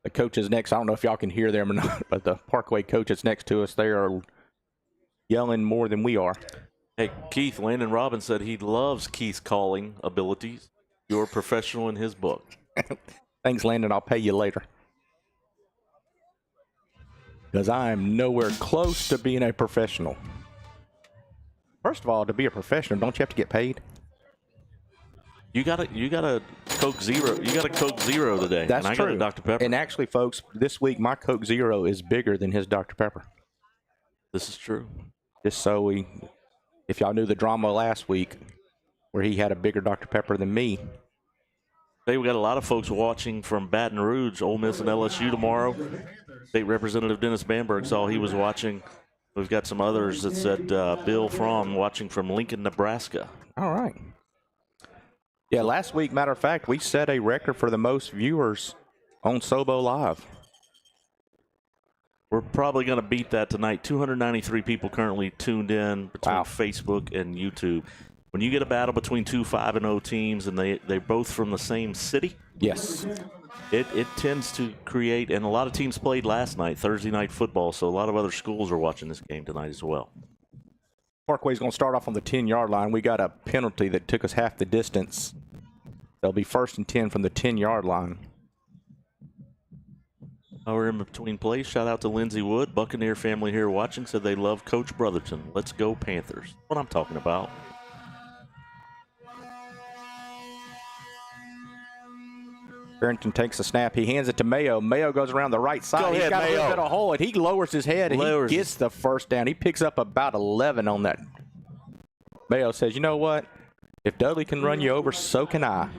The coach is next. I don't know if y'all can hear them or not, but the Parkway coach is next to us. They are yelling more than we are. Hey, Keith, Landon Robbins said he loves Keith's calling abilities. You're a professional in his book. Thanks, Landon. I'll pay you later. Because I am nowhere close to being a professional. First of all, to be a professional, don't you have to get paid? You got a Coke Zero. You got a Coke Zero today. That's and I true. got a Dr. Pepper. And actually, folks, this week my Coke Zero is bigger than his Dr. Pepper. This is true. Just so if y'all knew the drama last week where he had a bigger Dr. Pepper than me. Today we got a lot of folks watching from Baton Rouge, Ole Miss and LSU tomorrow. State Representative Dennis Bamberg saw he was watching. We've got some others that said Bill Fromm watching from Lincoln, Nebraska. All right. Yeah, last week, matter of fact, we set a record for the most viewers on sobo.live. We're probably going to beat that tonight. 293 people currently tuned in between Facebook and YouTube. When you get a battle between two 5-0 teams and they're both from the same city, yes, it tends to create, and a lot of teams played last night, Thursday night football, so a lot of other schools are watching this game tonight as well. Parkway's going to start off on the 10-yard line. We got a penalty that took us half the distance. They'll be 1st and 10 from the 10-yard line. We're in between plays. Shout out to Lindsey Wood. Buccaneer family here watching said they love Coach Brotherton. Let's go Panthers. That's what I'm talking about. Barrington takes a snap. He hands it to Mayo. Mayo goes around the right side. He's got a little bit of hole, and he lowers his head, and he gets the first down. He picks up about 11 on that. Mayo says, you know what? If Dudley can run you over, so can I.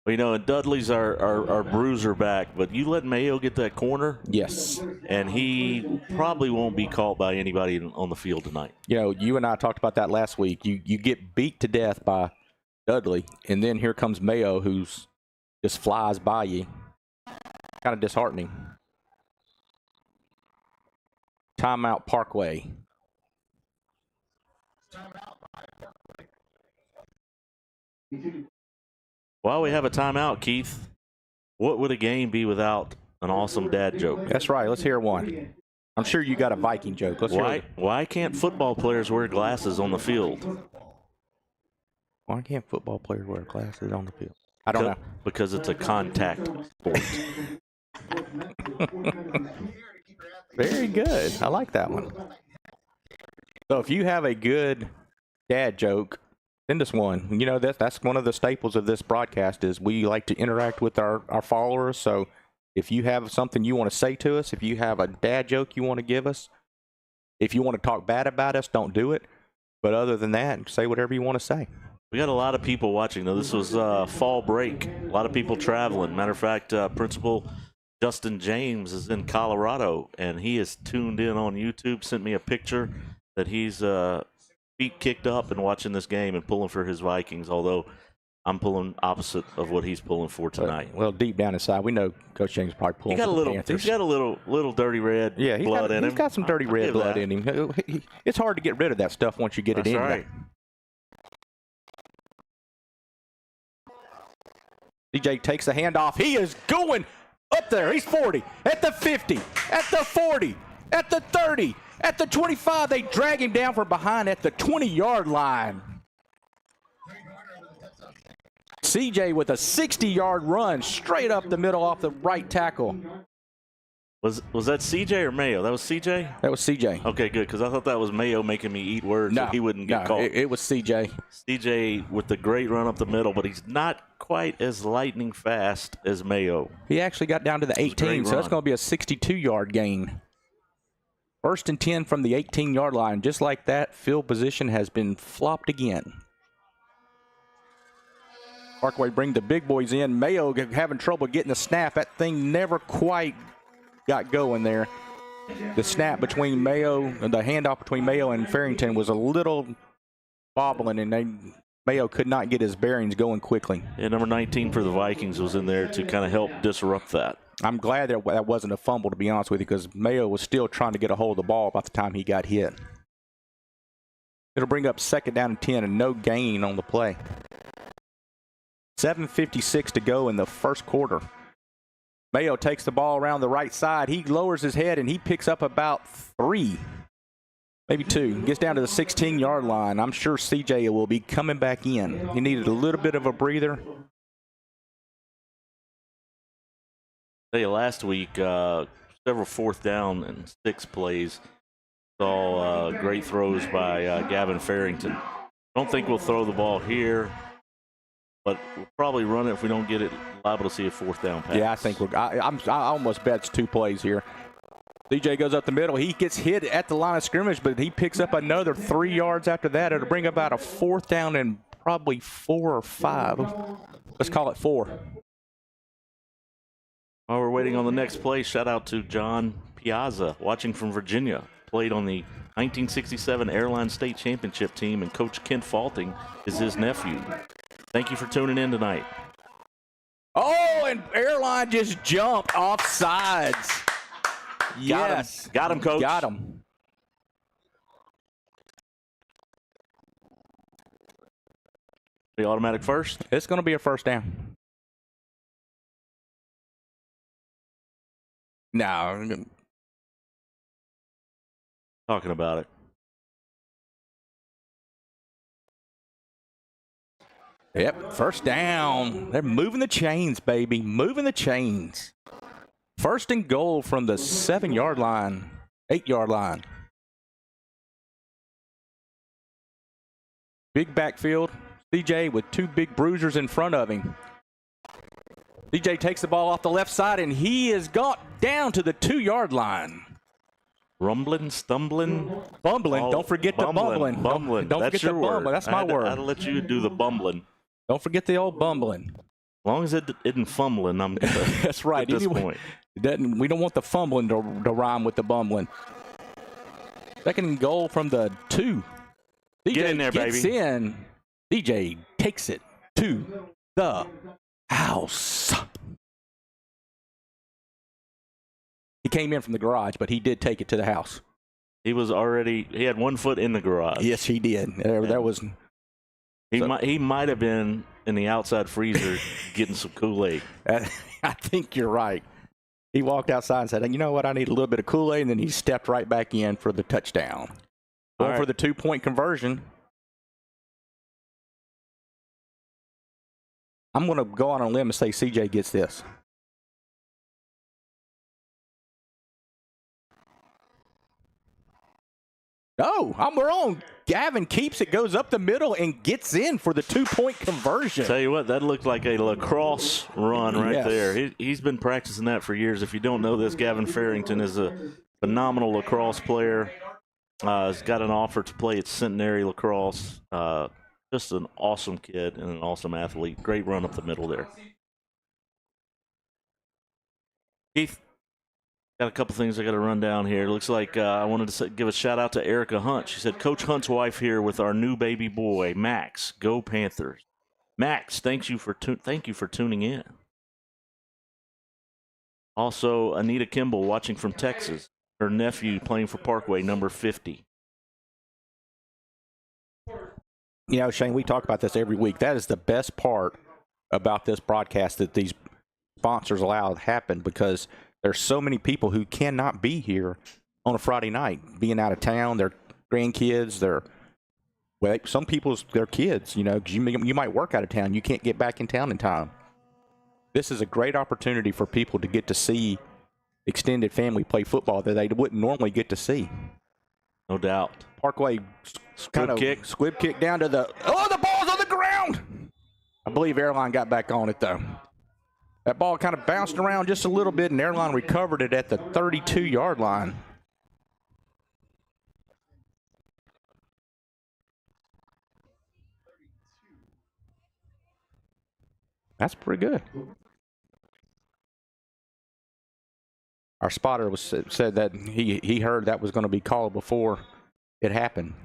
Well, you know, and Dudley's our bruiser back, but you let Mayo get that corner. Yes. And he probably won't be caught by anybody on the field tonight. You know, you and I talked about that last week. You get beat to death by Dudley, and then here comes Mayo, who's just flies by you. Kind of disheartening. Timeout Parkway. While we have a timeout, Keith, what would a game be without an awesome dad joke? That's right. Let's hear one. I'm sure you got a Viking joke. Let's hear it. Why can't football players wear glasses on the field? Why can't football players wear glasses on the field? I don't know. Because it's a contact sport. Very good. I like that one. So if you have a good dad joke, send us one. You know, that's one of the staples of this broadcast is we like to interact with our followers. So if you have something you want to say to us, if you have a dad joke you want to give us, if you want to talk bad about us, don't do it. But other than that, say whatever you want to say. We got a lot of people watching, though. This was fall break. A lot of people traveling. Matter of fact, Principal Justin James is in Colorado, and he is tuned in on YouTube, sent me a picture that he's feet kicked up and watching this game and pulling for his Vikings, although I'm pulling opposite of what he's pulling for tonight. Well, deep down inside, we know Coach James probably pulling for the Panthers. He's got a little dirty red blood in him. He's got some dirty red blood in him. It's hard to get rid of that stuff once you get it in. That's right. DJ takes the handoff. He is going up there. He's 40, at the 50, at the 40, at the 30, at the 25. They drag him down from behind at the 20-yard line. CJ with a 60-yard run straight up the middle off the right tackle. Was that CJ or Mayo? That was CJ? That was CJ. Okay, good, because I thought that was Mayo making me eat words so he wouldn't get caught. It was CJ. CJ with the great run up the middle, but he's not quite as lightning fast as Mayo. He actually got down to the 18, so that's going to be a 62-yard gain. 1st and 10 from the 18-yard line. Just like that, field position has been flopped again. Parkway bring the big boys in. Mayo having trouble getting the snap. That thing never quite got going there. The snap between Mayo, the handoff between Mayo and Farrington was a little bobbling, and Mayo could not get his bearings going quickly. Yeah, number 19 for the Vikings was in there to kind of help disrupt that. I'm glad that wasn't a fumble, to be honest with you, because Mayo was still trying to get a hold of the ball by the time he got hit. It'll bring up 2nd down and 10 and no gain on the play. 7:56 to go in the first quarter. Mayo takes the ball around the right side. He lowers his head and he picks up about 3, maybe 2. Gets down to the 16-yard line. I'm sure CJ will be coming back in. He needed a little bit of a breather. Tell you, last week, several 4th down and 6 plays. Saw great throws by Gavin Farrington. Don't think we'll throw the ball here, but we'll probably run it if we don't get it liable to see a 4th down pass. Yeah, I think I almost bet it's 2 plays here. CJ goes up the middle. He gets hit at the line of scrimmage, but he picks up another 3 yards after that. It'll bring about a 4th down and probably 4 or 5. Let's call it 4. While we're waiting on the next play, shout out to John Piazza, watching from Virginia. Played on the 1967 Airline State Championship team, and Coach Kent Faulting is his nephew. Thank you for tuning in tonight. Oh, and Airline just jumped off sides. Yes. Got him, Coach. Got him. The automatic first? It's going to be a 1st down. No. Talking about it. Yep, 1st down. They're moving the chains, baby. Moving the chains. 1st and goal from the 7-yard line, 8-yard line. Big backfield. CJ with 2 big bruisers in front of him. CJ takes the ball off the left side, and he is got down to the 2-yard line. Rumbling, stumbling. Bumbling. Oh, don't forget the bumbling. Bumbling. Don't That's forget the your bumbling. word. That's my word. I'd let you do the bumbling. Don't forget the old bumbling. As long as it isn't fumbling, I'm good. That's right. At this Anyway, point. We don't want the fumbling to rhyme with the bumbling. 2nd and goal from the 2. DJ Get in there, gets baby. in. DJ takes it to the house. He came in from the garage, but he did take it to the house. He had 1 foot in the garage. Yes, he did. There was. He might have been in the outside freezer getting some Kool-Aid. I think you're right. He walked outside and said, "You know what? I need a little bit of Kool-Aid," and then he stepped right back in for the touchdown. Going for the 2-point conversion. I'm going to go on a limb and say CJ gets this. No, I'm wrong. Gavin keeps it, goes up the middle, and gets in for the 2-point conversion. Tell you what, that looked like a lacrosse run right Yes. there. He's been practicing that for years. If you don't know this, Gavin Farrington is a phenomenal lacrosse player. He's got an offer to play at Centenary Lacrosse. Just an awesome kid and an awesome athlete. Great run up the middle there. Keith, got a couple things I got to run down here. Looks like I wanted to give a shout out to Erica Hunt. She said, Coach Hunt's wife here with our new baby boy, Max. Go Panthers. Max, thank you for tuning in. Also, Anita Kimball watching from Texas. Her nephew playing for Parkway, number 50. You know, Shane, we talk about this every week. That is the best part about this broadcast, that these sponsors allow to happen, because there's so many people who cannot be here on a Friday night, being out of town, their grandkids, some people's their kids, you know, 'cause you might work out of town. You can't get back in town in time. This is a great opportunity for people to get to see extended family play football that they wouldn't normally get to see. No doubt. Parkway kind of squib kick down to the ball's on the ground. I believe Airline got back on it, though. That ball kind of bounced around just a little bit, and Airline recovered it at the 32-yard line. That's pretty good. Our spotter said that he heard that was going to be called before it happened.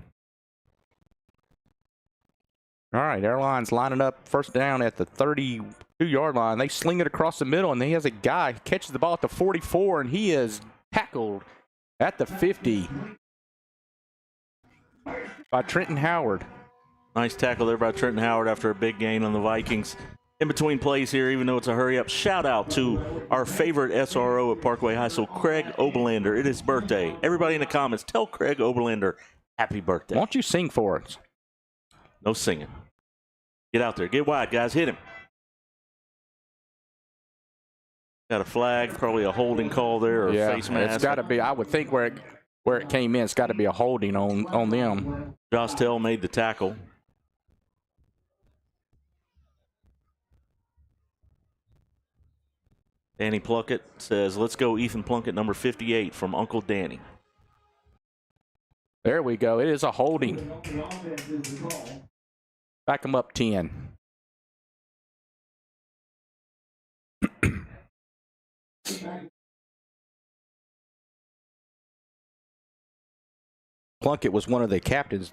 All right, Airline's lining up first down at the 32-yard line. They sling it across the middle, and he has a guy catches the ball at the 44, and he is tackled at the 50 by Trenton Howard. Nice tackle there by Trenton Howard after a big gain on the Vikings. In between plays here, even though it's a hurry up, shout out to our favorite SRO at Parkway High School, Craig Oberlander. It is his birthday. Everybody in the comments, tell Craig Oberlander happy birthday. Why don't you sing for us? No singing. Get out there. Get wide, guys. Hit him. Got a flag, probably a holding call there, or face mask. It's got to be. I would think where it came in, it's got to be a holding on them. Josh Tell made the tackle. Danny Plunkett says, let's go Ethan Plunkett, number 58, from Uncle Danny. There we go. It is a holding. Back him up 10. Plunkett was one of the captains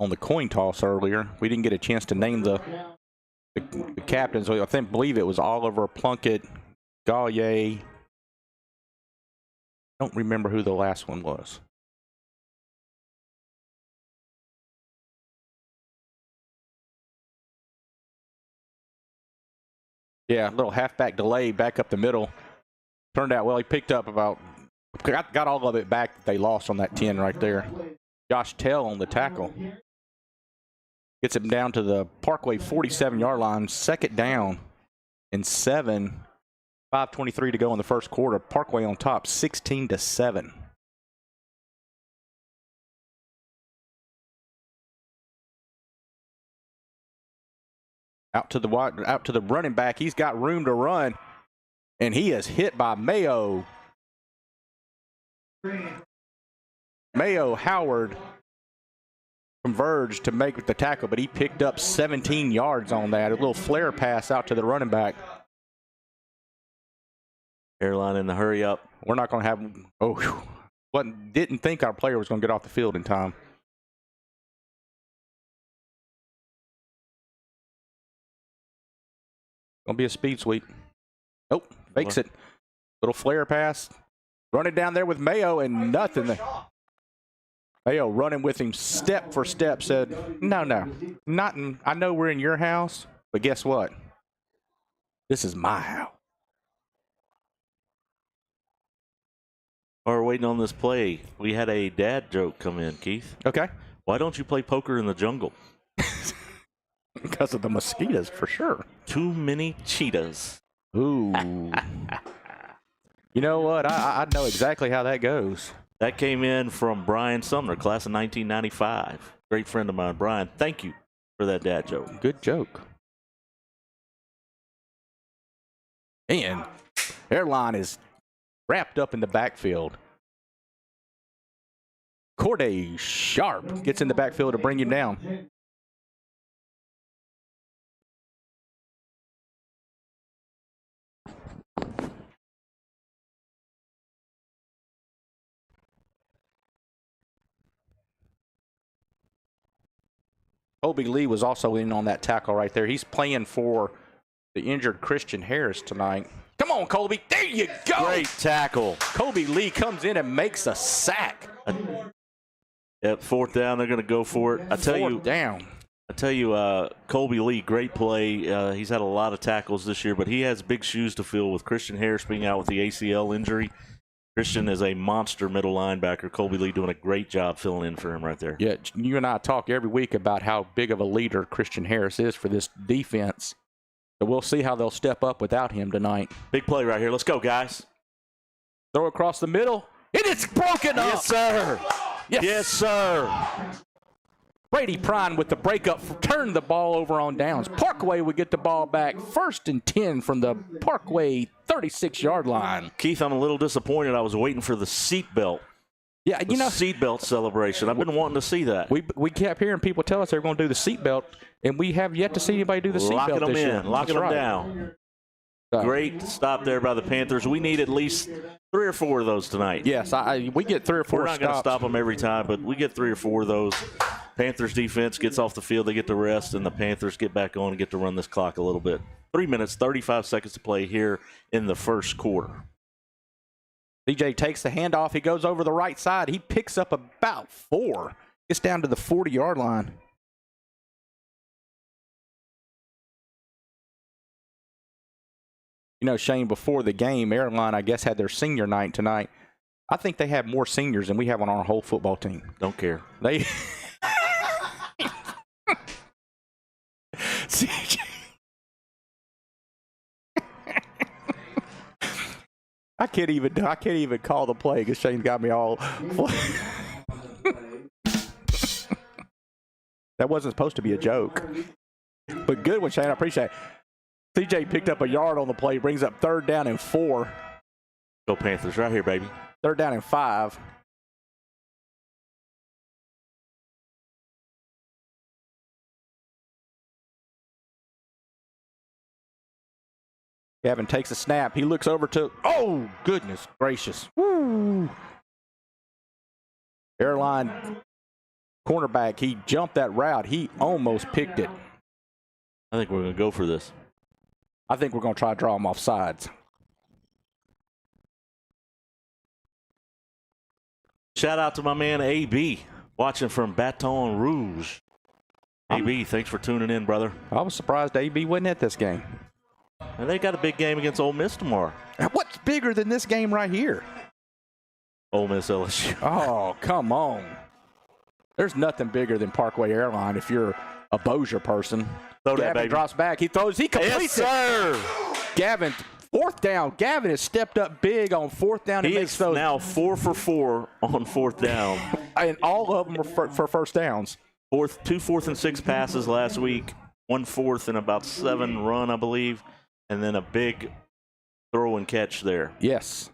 on the coin toss earlier. We didn't get a chance to name the captains. I believe it was Oliver, Plunkett, Gallier. Don't remember who the last one was. Yeah, little halfback delay back up the middle. Turned out well. He picked up got all of it back that they lost on that 10 right there. Josh Tell on the tackle. Gets him down to the Parkway 47-yard line. Second down and 7. 5:23 to go in the first quarter. Parkway on top, 16-7. Out to the running back. He's got room to run, and he is hit by Mayo. Howard converged to make the tackle, but he picked up 17 yards on that. A little flare pass out to the running back. Airline in the hurry up. We're not going to have. Didn't think our player was going to get off the field in time. Going to be a speed sweep. Nope. Fakes it. Little flare pass. Running down there with Mayo and nothing. Mayo running with him step for step said, no, I know we're in your house, but guess what? This is my house. While we're waiting on this play, we had a dad joke come in, Keith. Okay. Why don't you play poker in the jungle? Because of the mosquitoes, for sure. Too many cheetahs. Ooh. You know what? I know exactly how that goes. That came in from Brian Sumner, class of 1995. Great friend of mine. Brian, thank you for that dad joke. Good joke. And Airline is wrapped up in the backfield. Corday Sharp gets in the backfield to bring him down. Kobe Lee was also in on that tackle right there. He's playing for the injured Christian Harris tonight. Come on, Kobe. There you go. Great tackle. Kobe Lee comes in and makes a sack. At 4th down, they're going to go for it. Fourth down. I tell you, Colby Lee, great play. He's had a lot of tackles this year, but he has big shoes to fill with Christian Harris being out with the ACL injury. Christian is a monster middle linebacker. Colby Lee doing a great job filling in for him right there. Yeah, you and I talk every week about how big of a leader Christian Harris is for this defense. So we'll see how they'll step up without him tonight. Big play right here. Let's go, guys. Throw across the middle, and it's broken up. Yes, sir. Yes, sir. Brady Prine with the breakup, turned the ball over on downs. Parkway would get the ball back, 1st and 10 from the Parkway 36-yard line. Keith, I'm a little disappointed. I was waiting for the seatbelt. Yeah, you know, Seatbelt celebration. I've been wanting to see that. we kept hearing people tell us they were going to do the seatbelt, and we have yet to see anybody do the seatbelt Locking them this year. in, locking them down. Great stop there by the Panthers. We need at least 3 or 4 of those tonight. Yes, we get 3 or 4 We're not going to stop them every time, but we get 3 or 4 of those. Panthers defense gets off the field, they get to rest, and the Panthers get back on and get to run this clock a little bit. 3 minutes, 35 seconds to play here in the first quarter. CJ takes the handoff. He goes over the right side. He picks up about 4. Gets down to the 40-yard line. You know, Shane, before the game, Airline, I guess, had their senior night tonight. I think they have more seniors than we have on our whole football team. Don't care. They CJ. I can't even call the play because Shane's got me all. That wasn't supposed to be a joke, but good one, Shane. I appreciate it. CJ picked up a yard on the play, brings up 3rd down and 4. Go Panthers right here, baby. 3rd down and 5. Gavin takes a snap. He looks over to, oh, goodness gracious. Woo. Airline cornerback, he jumped that route. He almost picked it. I think we're going to go for this. I think we're going to try to draw him off sides. Shout out to my man AB, watching from Baton Rouge. AB, thanks for tuning in, brother. I was surprised AB wasn't at this game. And they got a big game against Ole Miss tomorrow. What's bigger than this game right here? Ole Miss LSU. Oh, come on. There's nothing bigger than Parkway Airline if you're a Bossier person. Throw that, Gavin baby. drops back. He throws. He completes Yes, sir. Gavin, 4th down. Gavin has stepped up big on 4th down. He makes is those, now 4 for 4 on 4th down. and all of them are for 1st downs. 2 4th and 6 passes last week. 1 4th and about 7 run, I believe. And then a big throw and catch there. Yes.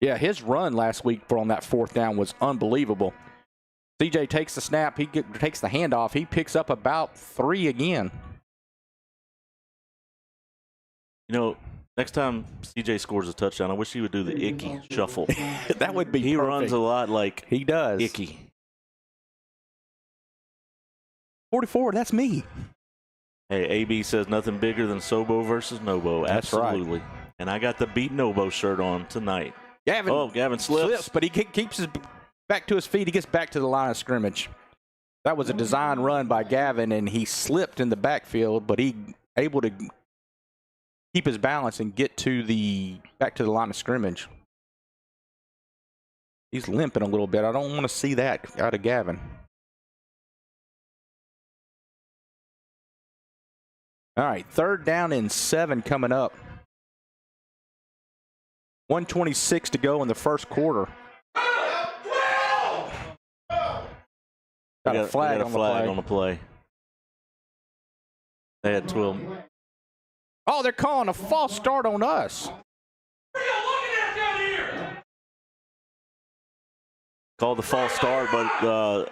Yeah, his run last week on that 4th down was unbelievable. CJ takes the snap. He takes the handoff. He picks up about 3 again. You know, next time CJ scores a touchdown, I wish he would do the Icky shuffle. That would be He perfect. runs a lot like He does. Icky. 44, that's me. Hey, AB says nothing bigger than Sobo versus NOBO. That's right. Absolutely. And I got the Beat NOBO shirt on tonight. Gavin slips. but he keeps his back to his feet. He gets back to the line of scrimmage. That was a design run by Gavin, and he slipped in the backfield, but he able to keep his balance and get to back to the line of scrimmage. He's limping a little bit. I don't want to see that out of Gavin. All right, 3rd down and 7 coming up. 1:26 to go in the first quarter. Got a flag on the play. They had 12. Oh, they're calling a false start on us. Called the false start, but it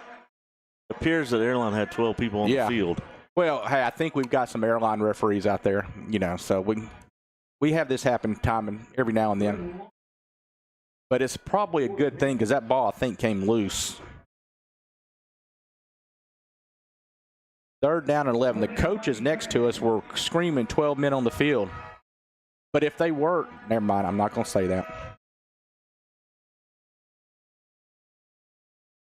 appears that Airline had 12 people on the field. Well, hey, I think we've got some Airline referees out there, so we have this happen every now and then. But it's probably a good thing because that ball, I think, came loose. 3rd down and 11. The coaches next to us were screaming 12 men on the field. But if they were, never mind, I'm not going to say that.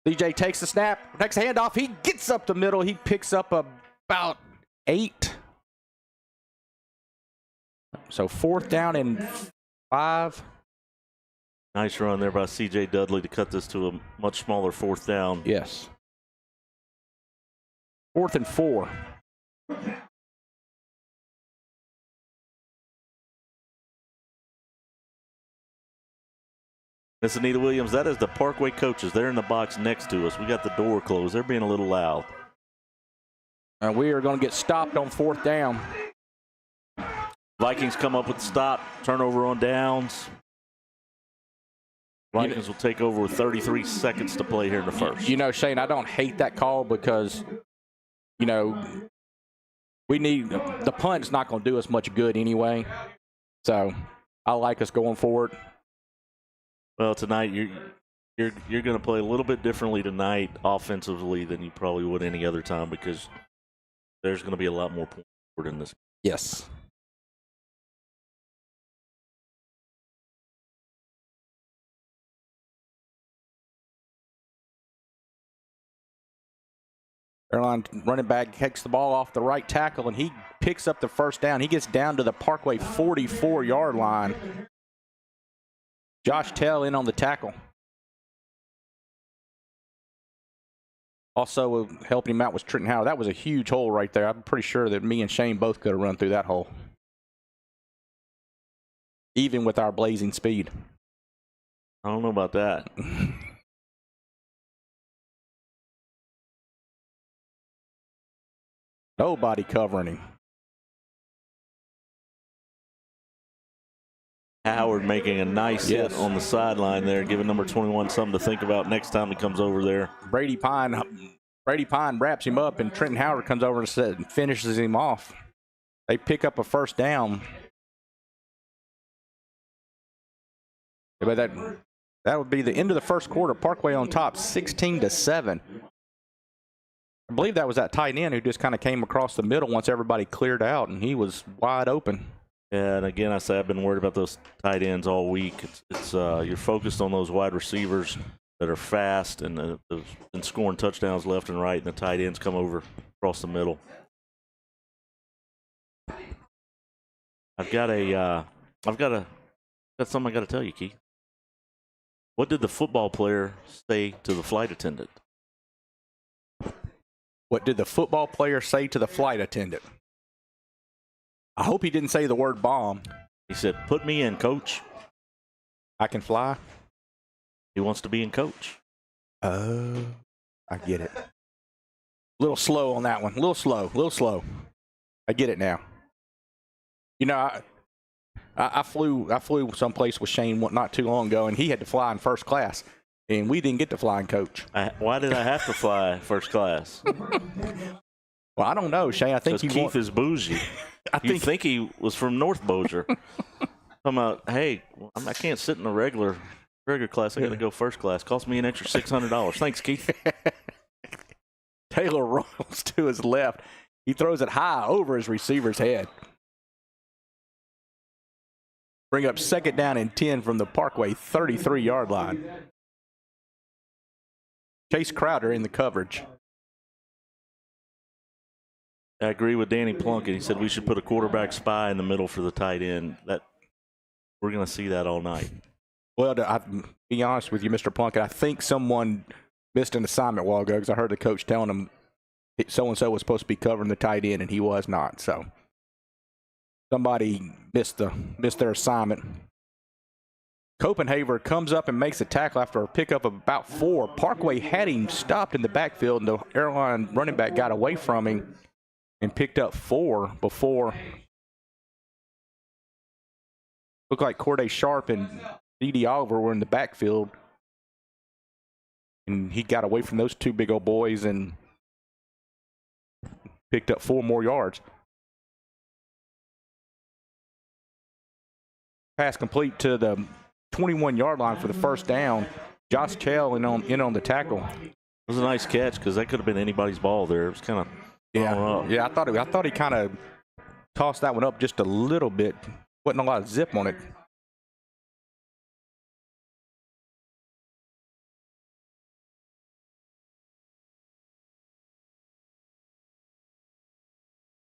DJ takes the snap, next handoff, he gets up the middle, he picks up about 8. So 4th down and 5. Nice run there by C.J. Dudley to cut this to a much smaller 4th down. Yes. 4th and 4. Miss Anita Williams, that is the Parkway coaches. They're in the box next to us. We got the door closed. They're being a little loud. And we are going to get stopped on 4th down. Vikings come up with the stop. Turnover on downs. Vikings will take over with 33 seconds to play here in the first. You know, Shane, I don't hate that call because, you know, we need the punt's not going to do us much good anyway. So I like us going forward. Well, tonight you're going to play a little bit differently tonight offensively than you probably would any other time because there's going to be a lot more points forward in this. Yes. Airline running back kicks the ball off the right tackle, and he picks up the 1st down. He gets down to the Parkway 44-yard line. Josh Tell in on the tackle. Also helping him out was Trenton Howard. That was a huge hole right there. I'm pretty sure that me and Shane both could have run through that hole, even with our blazing speed. I don't know about that. Nobody covering him. Howard making a nice hit on the sideline there, giving number 21 something to think about next time he comes over there. Brady Pine wraps him up, and Trenton Howard comes over and finishes him off. They pick up a 1st down. But that would be the end of the 1st quarter. Parkway on top, 16-7. I believe that was that tight end who just kind of came across the middle once everybody cleared out, and he was wide open. Yeah, and again, I say I've been worried about those tight ends all week. It's you're focused on those wide receivers that are fast and scoring touchdowns left and right, and the tight ends come over across the middle. I've got something I got to tell you, Keith. What did the football player say to the flight attendant? What did the football player say to the flight attendant? I hope he didn't say the word bomb. He said, "Put me in, coach. I can fly." He wants to be in, coach. Oh, I get it. A little slow on that one. A little slow. I get it now. You know, I flew someplace with Shane not too long ago, and he had to fly in 1st class, and we didn't get to fly in coach. Why did I have to fly 1st class? Well, I don't know, Shane. I think Keith is bougie. You think he was from North Bossier. I'm out, hey, I can't sit in a regular class. I got to go 1st class. Cost me an extra $600. Thanks, Keith. Taylor rolls to his left. He throws it high over his receiver's head. Bring up 2nd down and 10 from the Parkway 33-yard line. Chase Crowder in the coverage. I agree with Danny Plunkett. He said we should put a quarterback spy in the middle for the tight end. That we're going to see that all night. Well, I'll be honest with you, Mr. Plunkett, I think someone missed an assignment a while ago because I heard the coach telling him so-and-so was supposed to be covering the tight end, and he was not. So somebody missed their assignment. Copenhaver comes up and makes a tackle after a pickup of about 4. Parkway had him stopped in the backfield, and the Airline running back got away from him and picked up 4 before. Looked like Corday Sharp and D.D. Oliver were in the backfield, and he got away from those 2 big old boys and picked up 4 more yards. Pass complete to the 21-yard line for the 1st down. Josh Chell in on the tackle. It was a nice catch because that could have been anybody's ball there. It was kind of Yeah, I thought he kind of tossed that one up just a little bit. Wasn't a lot of zip on it.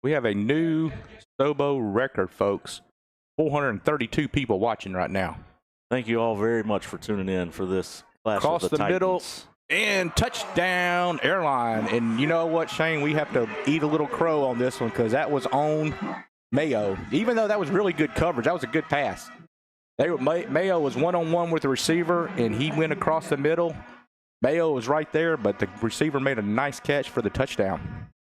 We have a new Sobo record, folks. 432 people watching right now. Thank you all very much for tuning in for this Clash Across of the the middle. Titans. And touchdown, Airline. And you know what, Shane? We have to eat a little crow on this one because that was on Mayo. Even though that was really good coverage, that was a good pass. Mayo was one-on-one with the receiver, and he went across the middle. Mayo was right there, but the receiver made a nice catch for the touchdown.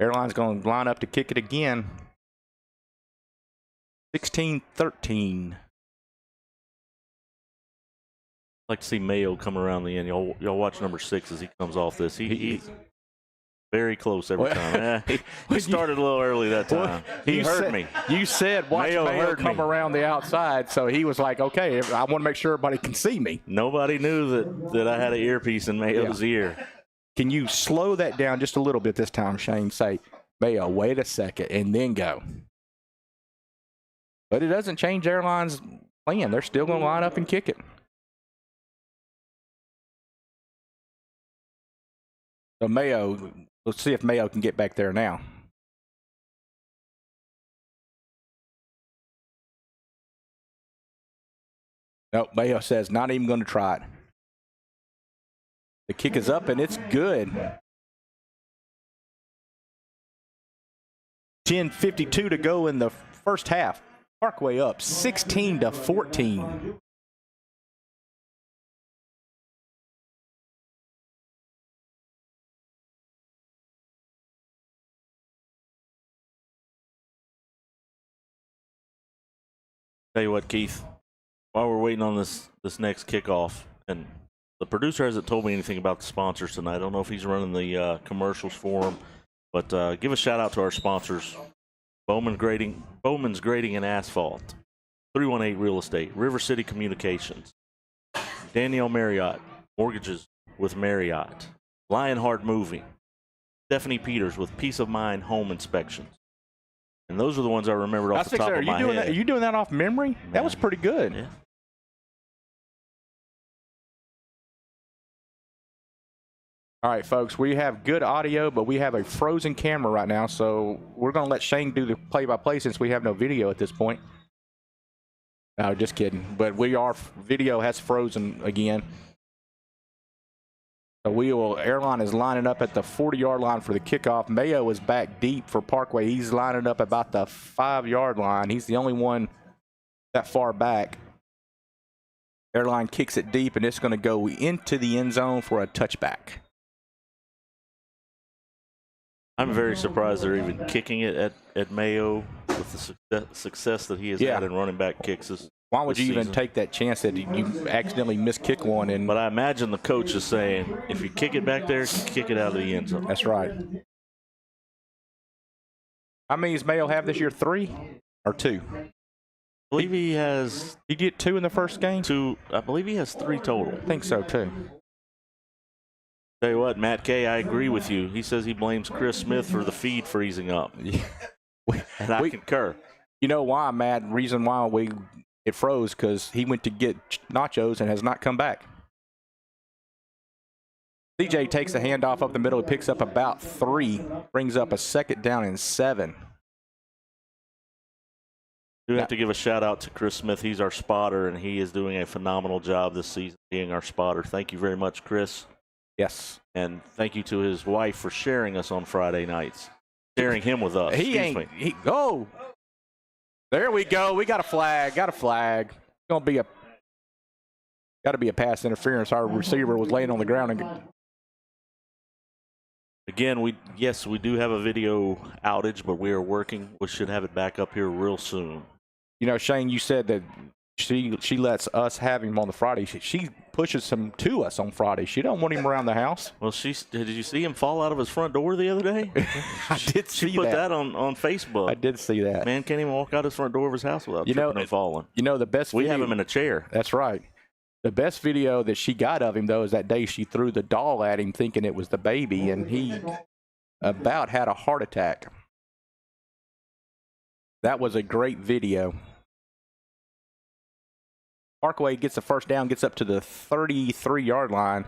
Airline's going to line up to kick it again. 16-13. I'd like to see Mayo come around the end. Y'all watch number 6 as he comes off this. He's very close every time. He started a little early that time. He heard me. You said watch Mayo come around the outside, so he was like, okay, I want to make sure everybody can see me. Nobody knew that I had an earpiece in Mayo's ear. Can you slow that down just a little bit this time, Shane? Say, Mayo, wait a second, and then go. But it doesn't change Airline's plan. They're still going to line up and kick it. So Mayo, let's see if Mayo can get back there now. Nope, Mayo says not even going to try it. The kick is up, and it's good. 10:52 to go in the first half. Parkway up 16-14. Tell you what, Keith, while we're waiting on this next kickoff, and the producer hasn't told me anything about the sponsors tonight. I don't know if he's running the commercials for them, but give a shout out to our sponsors: Bowman's Grading and Asphalt, 318 Real Estate, River City Communications, Danielle Marriott, Mortgages with Marriott, Lionheart Moving, Stephanie Peters with Peace of Mind Home Inspections. And those are the ones I remembered off the top of my head. Are you doing that off memory? Man. That was pretty good. Yeah. All right, folks, we have good audio, but we have a frozen camera right now, so we're going to let Shane do the play-by-play since we have no video at this point. No, just kidding. But video has frozen again. So Airline is lining up at the 40-yard line for the kickoff. Mayo is back deep for Parkway. He's lining up about the 5-yard line. He's the only one that far back. Airline kicks it deep, and it's going to go into the end zone for a touchback. I'm very surprised they're even kicking it at Mayo with the success that he has had in running back kicks. Why would you even take that chance that you accidentally miskick one? But I imagine the coach is saying, if you kick it back there, kick it out of the end zone. That's right. How many does Mayo have this year? 3 or 2? I believe he has. He get 2 in the first game? 2. I believe he has 3 total. I think so, too. Tell you what, Matt Kay, I agree with you. He says he blames Chris Smith for the feed freezing up. And I concur. You know why, Matt? Reason why it froze, because he went to get nachos and has not come back. CJ takes the handoff up the middle. He picks up about 3, brings up a 2nd down and 7. We have to give a shout out to Chris Smith. He's our spotter, and he is doing a phenomenal job this season being our spotter. Thank you very much, Chris. Yes. And thank you to his wife for sharing us on Friday nights. Sharing him with us. Oh, there we go. We got a flag. Got to be a pass interference. Our receiver was laying on the ground. Again, we do have a video outage, but we are working. We should have it back up here real soon. You know, Shane, you said that she lets us have him on the Friday. pushes him to us on Friday. She don't want him around the house. Well, did you see him fall out of his front door the other day? I did see She put that on Facebook. I did see that. Man can't even walk out his front door of his house without tripping and falling. You know, the best We video, have him in a chair. That's right. The best video that she got of him, though, is that day she threw the doll at him thinking it was the baby, and he about had a heart attack. That was a great video. Parkway gets the first down, gets up to the 33-yard line.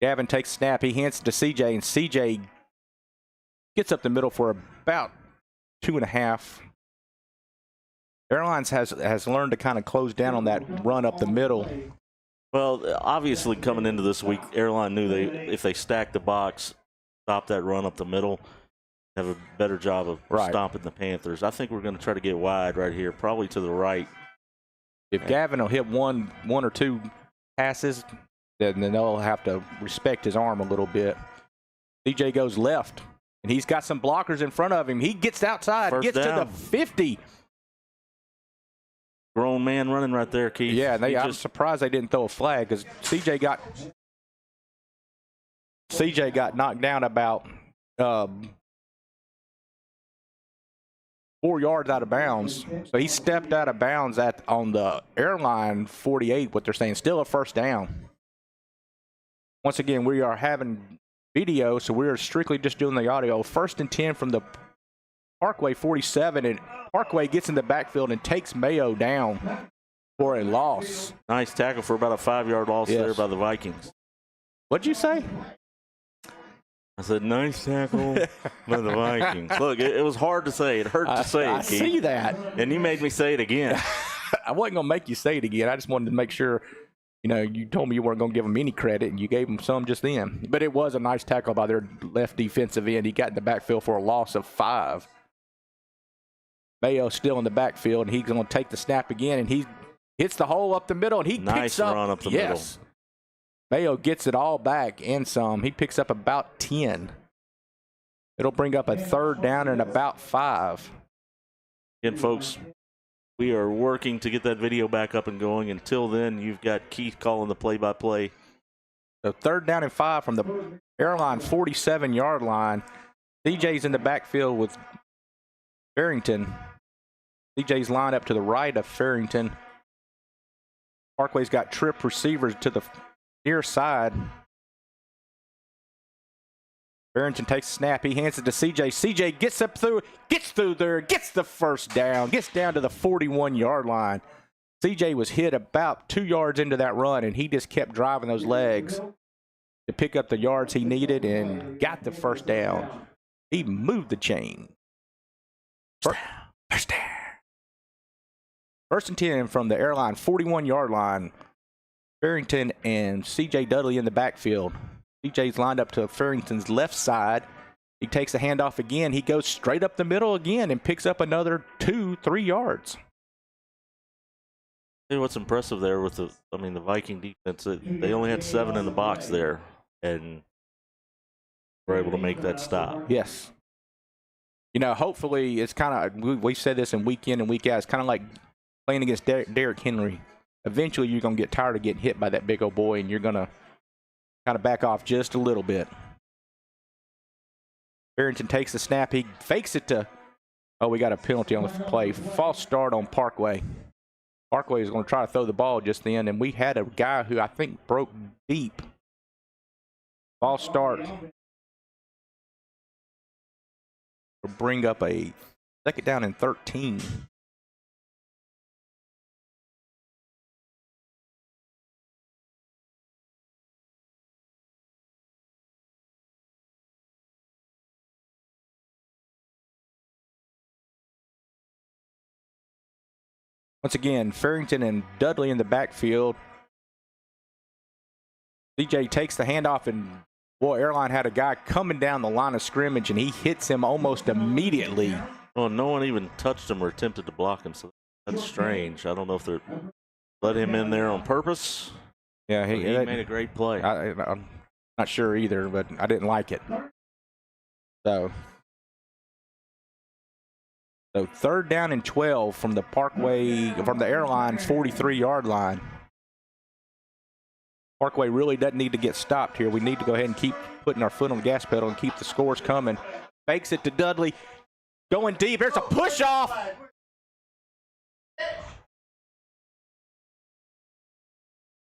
Gavin takes a snap. He hands it to CJ, and CJ gets up the middle for about 2.5. Airlines has learned to kind of close down on that run up the middle. Well, obviously, coming into this week, Airline knew if they stacked the box, stop that run up the middle, have a better job of stomping the Panthers. I think we're going to try to get wide right here, probably to the right. If Gavin will hit one or two passes, then they'll have to respect his arm a little bit. CJ goes left, and he's got some blockers in front of him. He gets outside, gets to the 50. Grown man running right there, Keith. Yeah, I'm surprised they didn't throw a flag because CJ got knocked down about 4 yards out of bounds. So he stepped out of bounds on the Airline 48, what they're saying, still a first down. Once again, we are having video, so we are strictly just doing the audio. 1st and 10 from the Parkway 47, and Parkway gets in the backfield and takes Mayo down for a loss. Nice tackle for about a 5-yard loss there by the Vikings. What'd you say? I said, nice tackle by the Vikings. Look, it was hard to say. It hurt to say it, Keith. I see that. And you made me say it again. I wasn't going to make you say it again. I just wanted to make sure, you told me you weren't going to give them any credit, and you gave them some just then. But it was a nice tackle by their left defensive end. He got in the backfield for a loss of 5. Mayo still in the backfield, and he's going to take the snap again, and he hits the hole up the middle, and he picks up. Nice run up the middle. Mayo gets it all back and some. He picks up about 10. It'll bring up a 3rd down and about 5. Again, folks, we are working to get that video back up and going. Until then, you've got Keith calling the play-by-play. So 3rd down and 5 from the Airline 47-yard line. CJ's in the backfield with Farrington. CJ's lined up to the right of Farrington. Parkway's got trip receivers to the near side. Farrington takes a snap. He hands it to CJ. CJ gets through there, gets the first down, gets down to the 41-yard line. CJ was hit about 2 yards into that run, and he just kept driving those legs to pick up the yards he needed and got the first down. He moved the chain. First down. 1st and 10 from the Airline 41-yard line. Farrington and C.J. Dudley in the backfield. C.J.'s lined up to Farrington's left side. He takes the handoff again. He goes straight up the middle again and picks up another 2-3 yards. Hey, what's impressive there with the Viking defense, they only had 7 in the box there, and were able to make that stop. Yes. Hopefully it's kind of, we said this in week in and week out, it's kind of like playing against Derrick Henry. Eventually you're going to get tired of getting hit by that big old boy, and you're going to kind of back off just a little bit. Farrington takes the snap. He fakes it to, we got a penalty on the play. False start on Parkway. Parkway is going to try to throw the ball just then, and we had a guy who I think broke deep. False start. Will bring up a 2nd down and 13. Once again, Farrington and Dudley in the backfield. DJ takes the handoff, and Airline had a guy coming down the line of scrimmage, and he hits him almost immediately. Well, no one even touched him or attempted to block him, so that's strange. I don't know if they're let him in there on purpose. Yeah, he made a great play. I'm not sure either, but I didn't like it. So 3rd down and 12 from the Airline 43-yard line. Parkway really doesn't need to get stopped here. We need to go ahead and keep putting our foot on the gas pedal and keep the scores coming. Fakes it to Dudley. Going deep. There's a push off.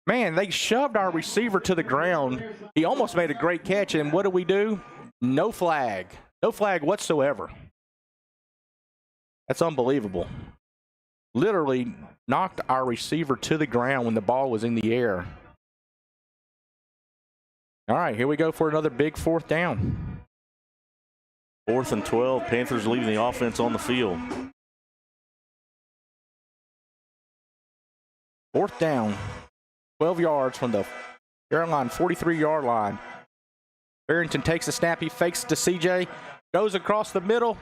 Man, they shoved our receiver to the ground. He almost made a great catch, and what do? No flag. No flag whatsoever. That's unbelievable. Literally knocked our receiver to the ground when the ball was in the air. All right, here we go for another big 4th down. 4th and 12. Panthers leaving the offense on the field. 4th down. 12 yards from the Airline 43-yard line. Barrington takes a snap. He fakes it to CJ. Goes across the middle.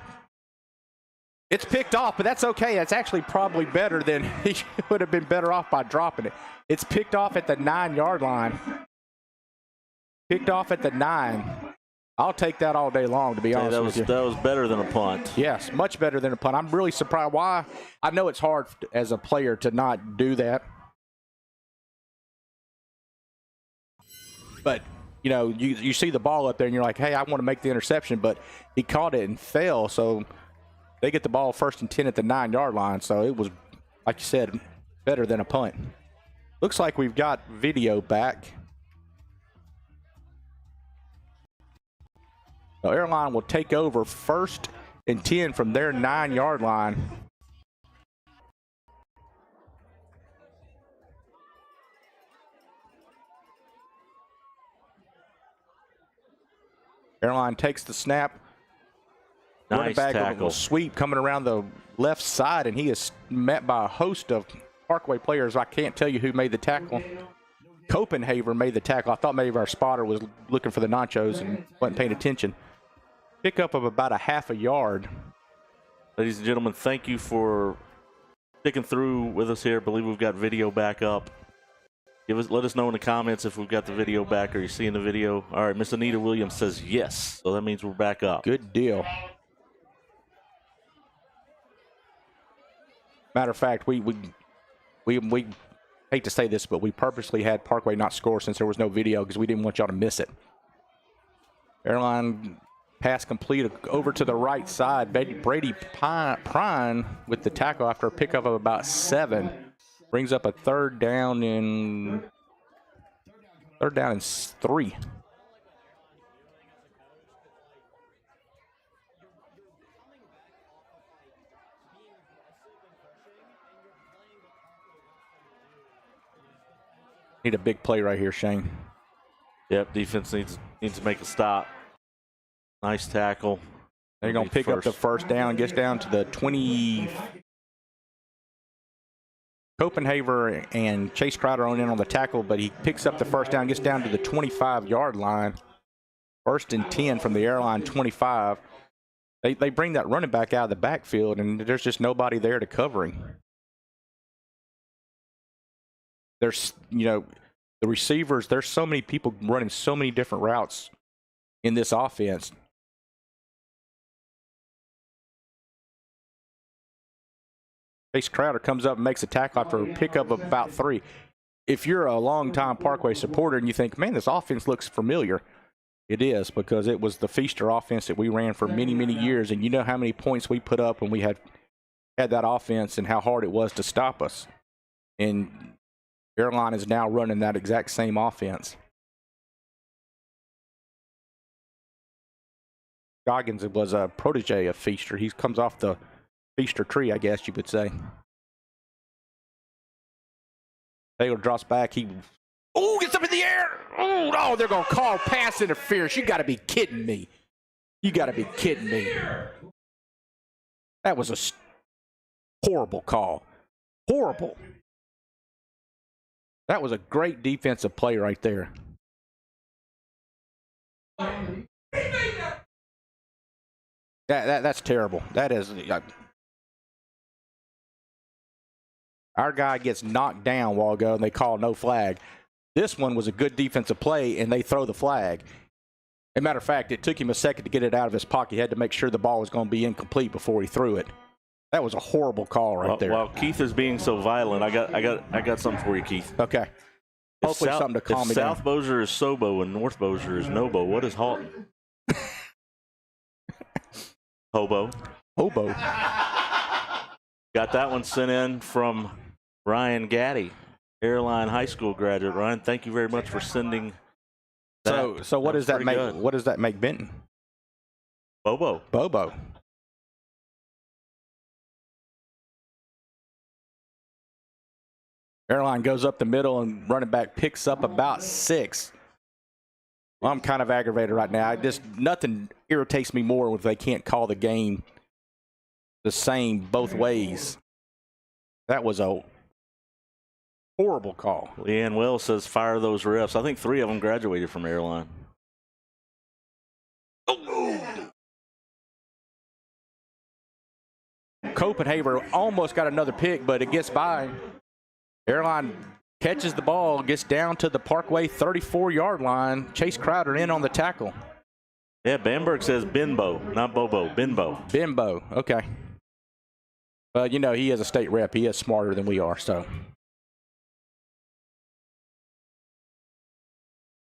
It's picked off, but that's okay. That's actually probably better than he would have been better off by dropping it. It's picked off at the 9-yard line. Picked off at the 9. I'll take that all day long, to be honest with you. That was better than a punt. Yes, much better than a punt. I'm really surprised why. I know it's hard as a player to not do that. But, you know, you see the ball up there and you're like, hey, I want to make the interception, but he caught it and fell, so they get the ball 1st and 10 at the 9-yard line. So it was, like you said, better than a punt. Looks like we've got video back. So Airline will take over 1st and 10 from their 9-yard line. Airline takes the snap. Nice tackle. Sweep coming around the left side, and he is met by a host of Parkway players. I can't tell you who made the tackle. Copenhagen made the tackle. I thought maybe our spotter was looking for the nachos and wasn't paying attention. Pickup of about a half a yard. Ladies and gentlemen, thank you for sticking through with us here. I believe we've got video back up. Let us know in the comments if we've got the video back. Are you seeing the video? All right, Miss Anita Williams says yes, so that means we're back up. Good deal. Matter of fact, we hate to say this, but we purposely had Parkway not score since there was no video because we didn't want y'all to miss it. Airline pass complete over to the right side. Brady Prine with the tackle after a pickup of about 7. Brings up a 3rd down and 3. Need a big play right here, Shane. Yep, defense needs to make a stop. Nice tackle. They're going to pick up the 1st down, gets down to the 20. Copenhagen and Chase Crowder on in on the tackle, but he picks up the 1st down, gets down to the 25-yard line. 1st and 10 from the Airline 25. They bring that running back out of the backfield, and there's just nobody there to cover him. There's, you know, the receivers, there's so many people running so many different routes in this offense. Chase Crowder comes up and makes a tackle after a pickup of about 3. If you're a longtime Parkway supporter and you think, man, this offense looks familiar, it is, because it was the Feaster offense that we ran for many, many years, and you know how many points we put up when we had that offense and how hard it was to stop us. And Airline is now running that exact same offense. Goggins was a protege of Feaster. He comes off the Feaster tree, I guess you would say. Taylor drops back. He gets up in the air. Oh, they're going to call pass interference. You got to be kidding me. You got to be kidding me. That was a horrible call. Horrible. That was a great defensive play right there. That's terrible. That is. Our guy gets knocked down a while ago, and they call no flag. This one was a good defensive play, and they throw the flag. As a matter of fact, it took him a second to get it out of his pocket. He had to make sure the ball was going to be incomplete before he threw it. That was a horrible call right there. While Keith is being so violent, I got something for you, Keith. Okay. Hopefully something to calm me down. South Bossier is Sobo and North Bossier is NOBO. What is Halton? Hobo. Hobo. Got that one sent in from Ryan Gaddy, Airline High School graduate. Ryan, thank you very much for sending that. So what does that make? Good. What does that make Benton? Bobo. Bobo. Airline goes up the middle and running back picks up about 6. Well, I'm kind of aggravated right now. Nothing irritates me more if they can't call the game the same both ways. That was a horrible call. Leanne Wells says fire those refs. I think 3 of them graduated from Airline. Copenhagen almost got another pick, but it gets by. Airline catches the ball, gets down to the Parkway 34-yard line. Chase Crowder in on the tackle. Yeah, Bamberg says Binbo, not Bobo. Binbo. Bimbo, okay. You know, he is a state rep. He is smarter than we are, so.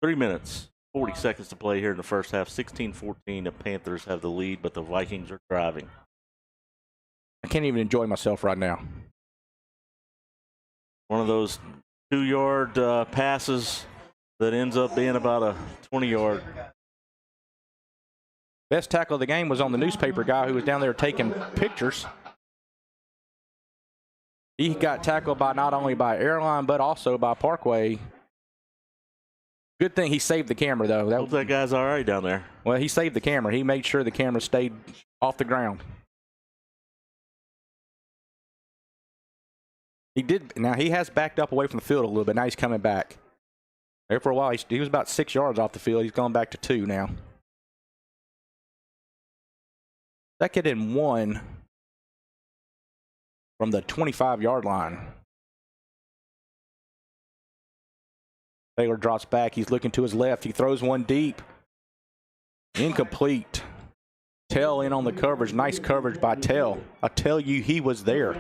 3 minutes, 40 seconds to play here in the first half. 16-14, the Panthers have the lead, but the Vikings are driving. I can't even enjoy myself right now. One of those 2-yard passes that ends up being about a 20-yard. Best tackle of the game was on the newspaper guy who was down there taking pictures. He got tackled by not only by Airline, but also by Parkway. Good thing he saved the camera, though. Hope that guy's all right down there. Well, he saved the camera. He made sure the camera stayed off the ground. He did. Now, he has backed up away from the field a little bit. Now he's coming back. There for a while, he was about 6 yards off the field. He's gone back to 2 now. Second and 1 from the 25-yard line. Taylor drops back. He's looking to his left. He throws one deep. Incomplete. Tell in on the coverage. Nice coverage by Tell. I tell you, he was there.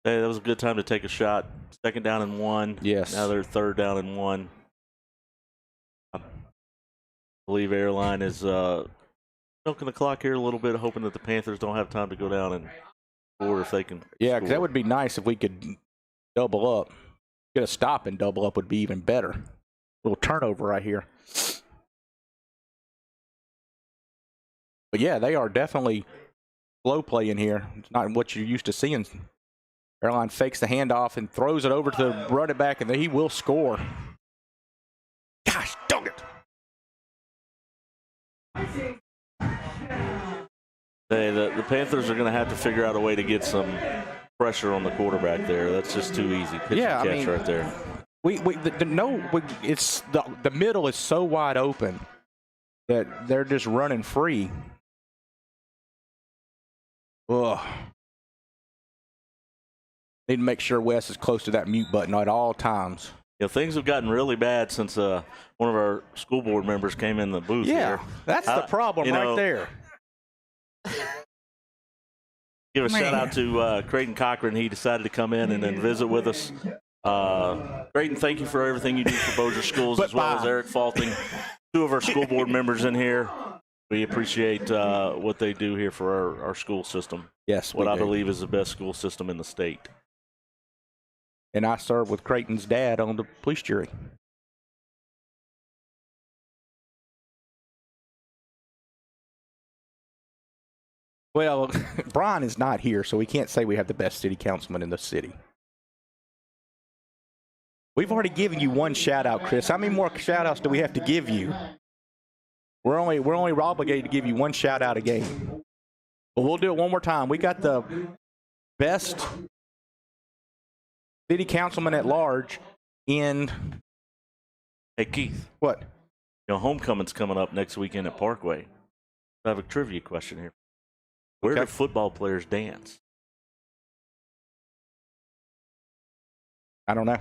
Hey, that was a good time to take a shot. 2nd down and 1. Yes. Now they're 3rd down and 1. I believe Airline is milking the clock here a little bit, hoping that the Panthers don't have time to go down and score if they can. Yeah, because that would be nice if we could double up. Get a stop and double up would be even better. Little turnover right here. But yeah, they are definitely slow play in here. It's not what you're used to seeing. Airline fakes the handoff and throws it over to the running back, and then he will score. Gosh, dog it. Hey, the Panthers are going to have to figure out a way to get some pressure on the quarterback there. That's just too easy. Pitch and catch right there. It's the middle is so wide open that they're just running free. Ugh. Need to make sure Wes is close to that mute button at all times. Yeah, things have gotten really bad since one of our school board members came in the booth. Yeah, here. that's the problem right there. Give a shout out to Creighton Cochran. He decided to come in and then visit with us. Creighton, thank you for everything you do for Bossier Schools, as well as Eric Faulting, 2 of our school board members in here. We appreciate what they do here for our school system. Yes, what I believe is the best school system in the state. And I serve with Creighton's dad on the police jury. Well, Brian is not here, so we can't say we have the best city councilman in the city. We've already given you one shout out, Chris. How many more shout outs do we have to give you? We're only obligated to give you one shout out a game. But we'll do it one more time. We got the best city councilman at large in. Hey, Keith. What? You know, homecoming's coming up next weekend at Parkway. I have a trivia question here. Where do football players dance? I don't know.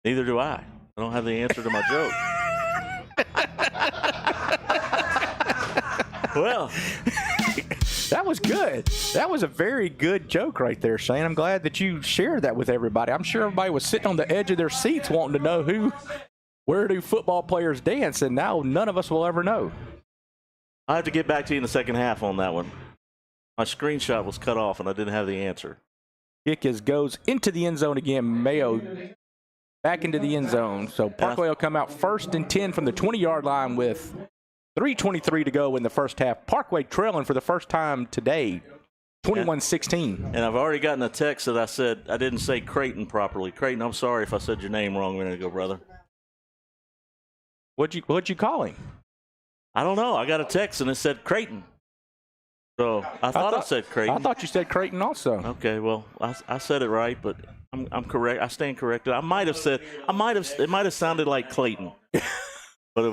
Neither do I. I don't have the answer to my joke. Well, That was good. That was a very good joke right there, Shane. I'm glad that you shared that with everybody. I'm sure everybody was sitting on the edge of their seats wanting to know where do football players dance, and now none of us will ever know. I have to get back to you in the second half on that one. My screenshot was cut off, and I didn't have the answer. Kick goes into the end zone again. Mayo back into the end zone. So Parkway will come out 1st and 10 from the 20-yard line with 3:23 to go in the first half. Parkway trailing for the first time today, 21-16. And I've already gotten a text that I said I didn't say Creighton properly. Creighton, I'm sorry if I said your name wrong a minute ago, brother. What'd you call him? I don't know. I got a text and it said Creighton. So I thought I said Creighton. I thought you said Creighton also. Okay, well, I said it right, but I'm correct. I stand corrected. It might have sounded like Clayton. But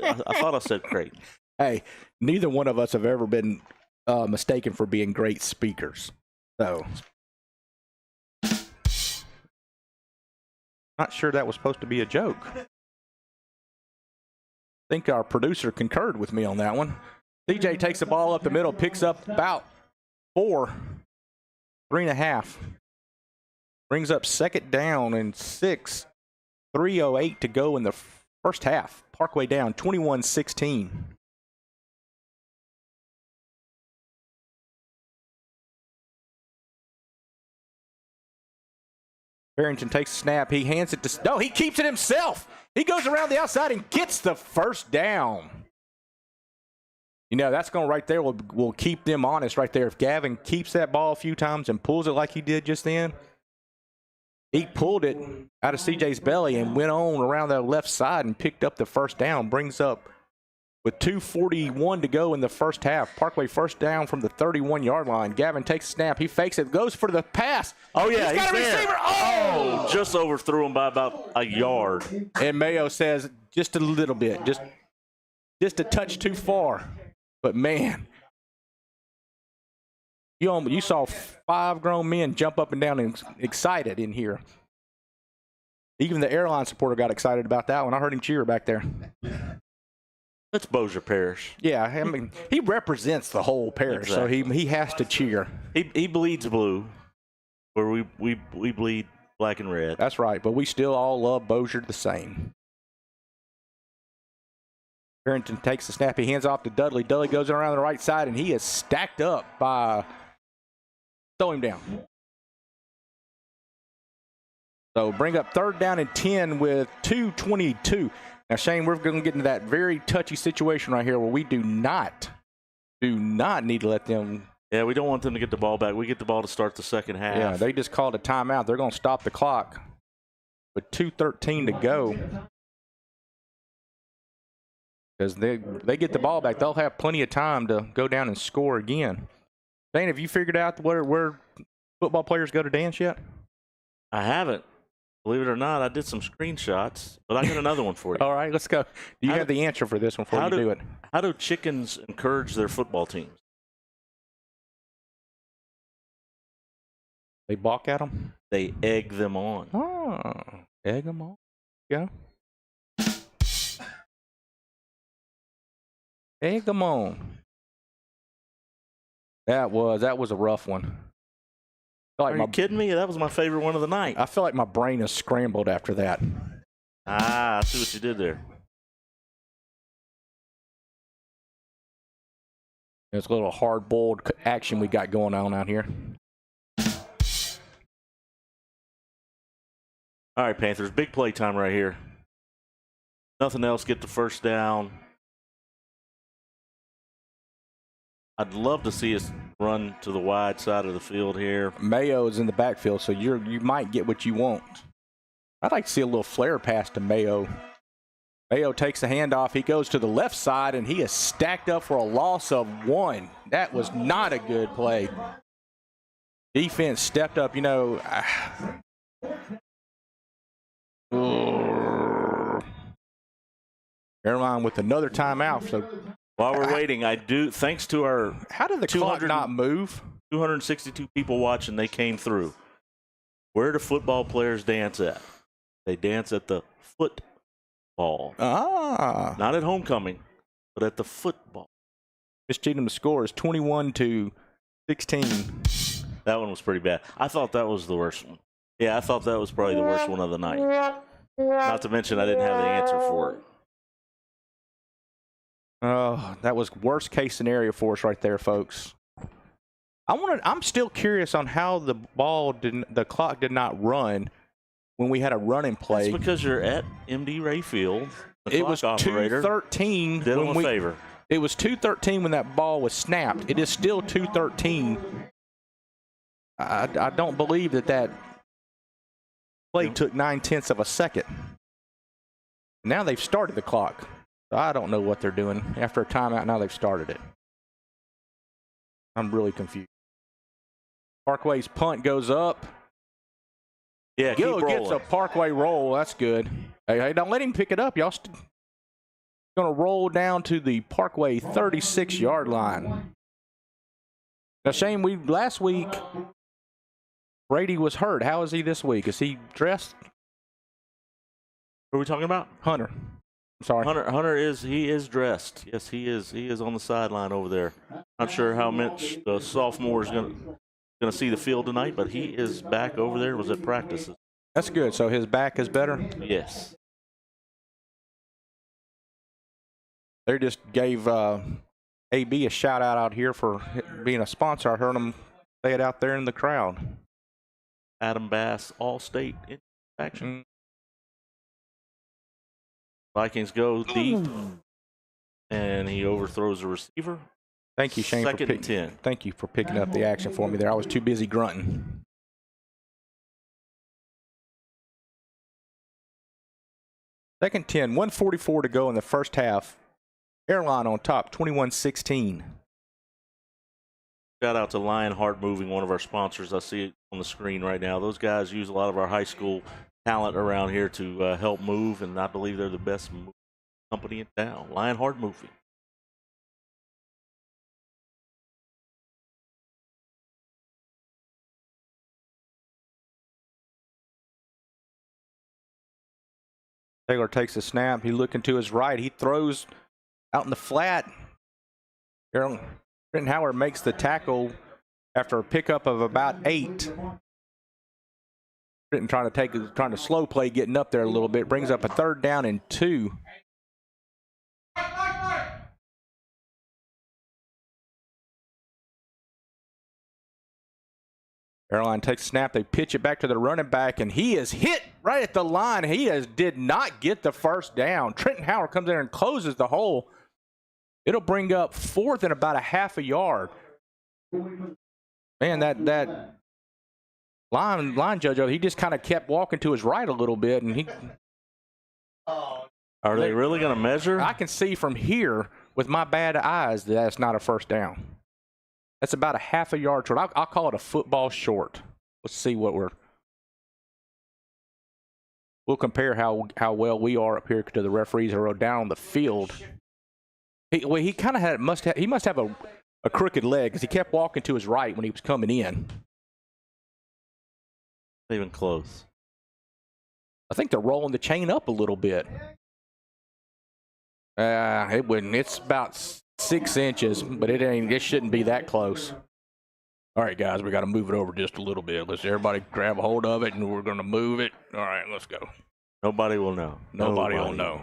I thought I said Creighton. Hey, neither one of us have ever been mistaken for being great speakers. So, not sure that was supposed to be a joke. I think our producer concurred with me on that one. CJ takes the ball up the middle, picks up about 3.5. Brings up 2nd down and 6. 3:08 to go in the first half. Parkway down 21-16. Barrington takes the snap. He hands it to... No, he keeps it himself. He goes around the outside and gets the first down. You know, that's going right there will keep them honest right there. If Gavin keeps that ball a few times and pulls it like he did just then, he pulled it out of CJ's belly and went on around the left side and picked up the first down. Brings up with 2:41 to go in the first half. Parkway first down from the 31-yard line. Gavin takes a snap. He fakes it. Goes for the pass. Oh, yeah. He's got a there. receiver. Oh! Just overthrew him by about a yard. And Mayo says just a little bit. Just a touch too far. But, man, you saw 5 grown men jump up and down and excited in here. Even the Airline supporter got excited about that one. I heard him cheer back there. That's Bossier Parish. Yeah, I mean, he represents the whole parish, exactly. So he has to cheer. He bleeds blue, where we bleed black and red. That's right, but we still all love Bossier the same. Barrington takes the snap. He hands off to Dudley. Dudley goes around the right side, and he is stacked up by... Throw him down. So bring up 3rd down and 10 with 2:22. Now, Shane, we're going to get into that very touchy situation right here where we do not need to let them... Yeah, we don't want them to get the ball back. We get the ball to start the second half. Yeah, they just called a timeout. They're going to stop the clock with 2:13 to go. Because they get the ball back, they'll have plenty of time to go down and score again. Shane, have you figured out where football players go to dance yet? I haven't. Believe it or not, I did some screenshots, but I got another one for you. All right, let's go. Do you have the answer for this one before you do it? How do chickens encourage their football teams? They balk at them? They egg them on. Oh, egg them on. Yeah. Egg them on. That was a rough one. Are you kidding me? That was my favorite one of the night. I feel like my brain is scrambled after that. I see what you did there. There's a little hard-boiled action we got going on out here. All right, Panthers, big play time right here. Nothing else, get the first down. I'd love to see us run to the wide side of the field here. Mayo is in the backfield, so you might get what you want. I'd like to see a little flare pass to Mayo. Mayo takes the handoff. He goes to the left side, and he is stacked up for a loss of 1. That was not a good play. Defense stepped up, you know. Airline with another timeout. So while we're waiting, thanks to our... How did the clock not move? 262 people watching, they came through. Where do football players dance at? They dance at the football. Ah. Not at homecoming, but at the football. Miss Cheatham's score is 21-16. That one was pretty bad. I thought that was the worst one. Yeah, I thought that was probably the worst one of the night. Not to mention I didn't have the answer for it. Oh, that was worst case scenario for us right there, folks. I'm still curious on how the clock did not run when we had a running play. That's because you're at MD Rayfield. It was 2:13. Did them a favor. It was 2:13 when that ball was snapped. It is still 2:13. I don't believe that play took 9/10 of a second. Now they've started the clock. I don't know what they're doing. After a timeout, now they've started it. I'm really confused. Parkway's punt goes up. Yeah, keep rolling. Gets a Parkway roll. That's good. Hey, don't let him pick it up. Y'all going to roll down to the Parkway 36-yard line. Now, Shane, last week, Brady was hurt. How is he this week? Is he dressed? What are we talking about? Hunter. I'm sorry. Hunter is dressed. Yes, he is. He is on the sideline over there. Not sure how much the sophomore is going to see the field tonight, but he is back over there. Was at practices. That's good. So his back is better? Yes. They just gave AB a shout out here for being a sponsor. I heard him say it out there in the crowd. Adam Bass, All-State action. Vikings go deep, and he overthrows the receiver. Thank you, Shane. Second and 10. Thank you for picking up the action for me there. I was too busy grunting. Second 10, 1:44 to go in the first half. Airline on top, 21-16. Shout out to Lionheart Moving, one of our sponsors. I see it on the screen right now. Those guys use a lot of our high school talent around here to help move, and I believe they're the best company in town. Lionheart Moving. Taylor takes a snap. He looking to his right. He throws out in the flat. Trenton Howard makes the tackle after a pickup of about 8. Trenton trying to slow play, getting up there a little bit. Brings up a 3rd down and 2. Airline takes a snap. They pitch it back to the running back, and he is hit right at the line. He did not get the first down. Trenton Howard comes in and closes the hole. It'll bring up 4th and about a half a yard. Man, that line judge, he just kind of kept walking to his right a little bit, and he. Are they really going to measure? I can see from here with my bad eyes that that's not a first down. That's about a half a yard short. I'll call it a football short. Let's see what we'll compare how well we are up here to the referees who are down on the field. He kind of he must have a crooked leg because he kept walking to his right when he was coming in. Not even close. I think they're rolling the chain up a little bit. It wouldn't. It's about 6 inches, but it shouldn't be that close. All right, guys, we got to move it over just a little bit. Let's everybody grab a hold of it, and we're going to move it. All right, let's go. Nobody will know. Nobody will know.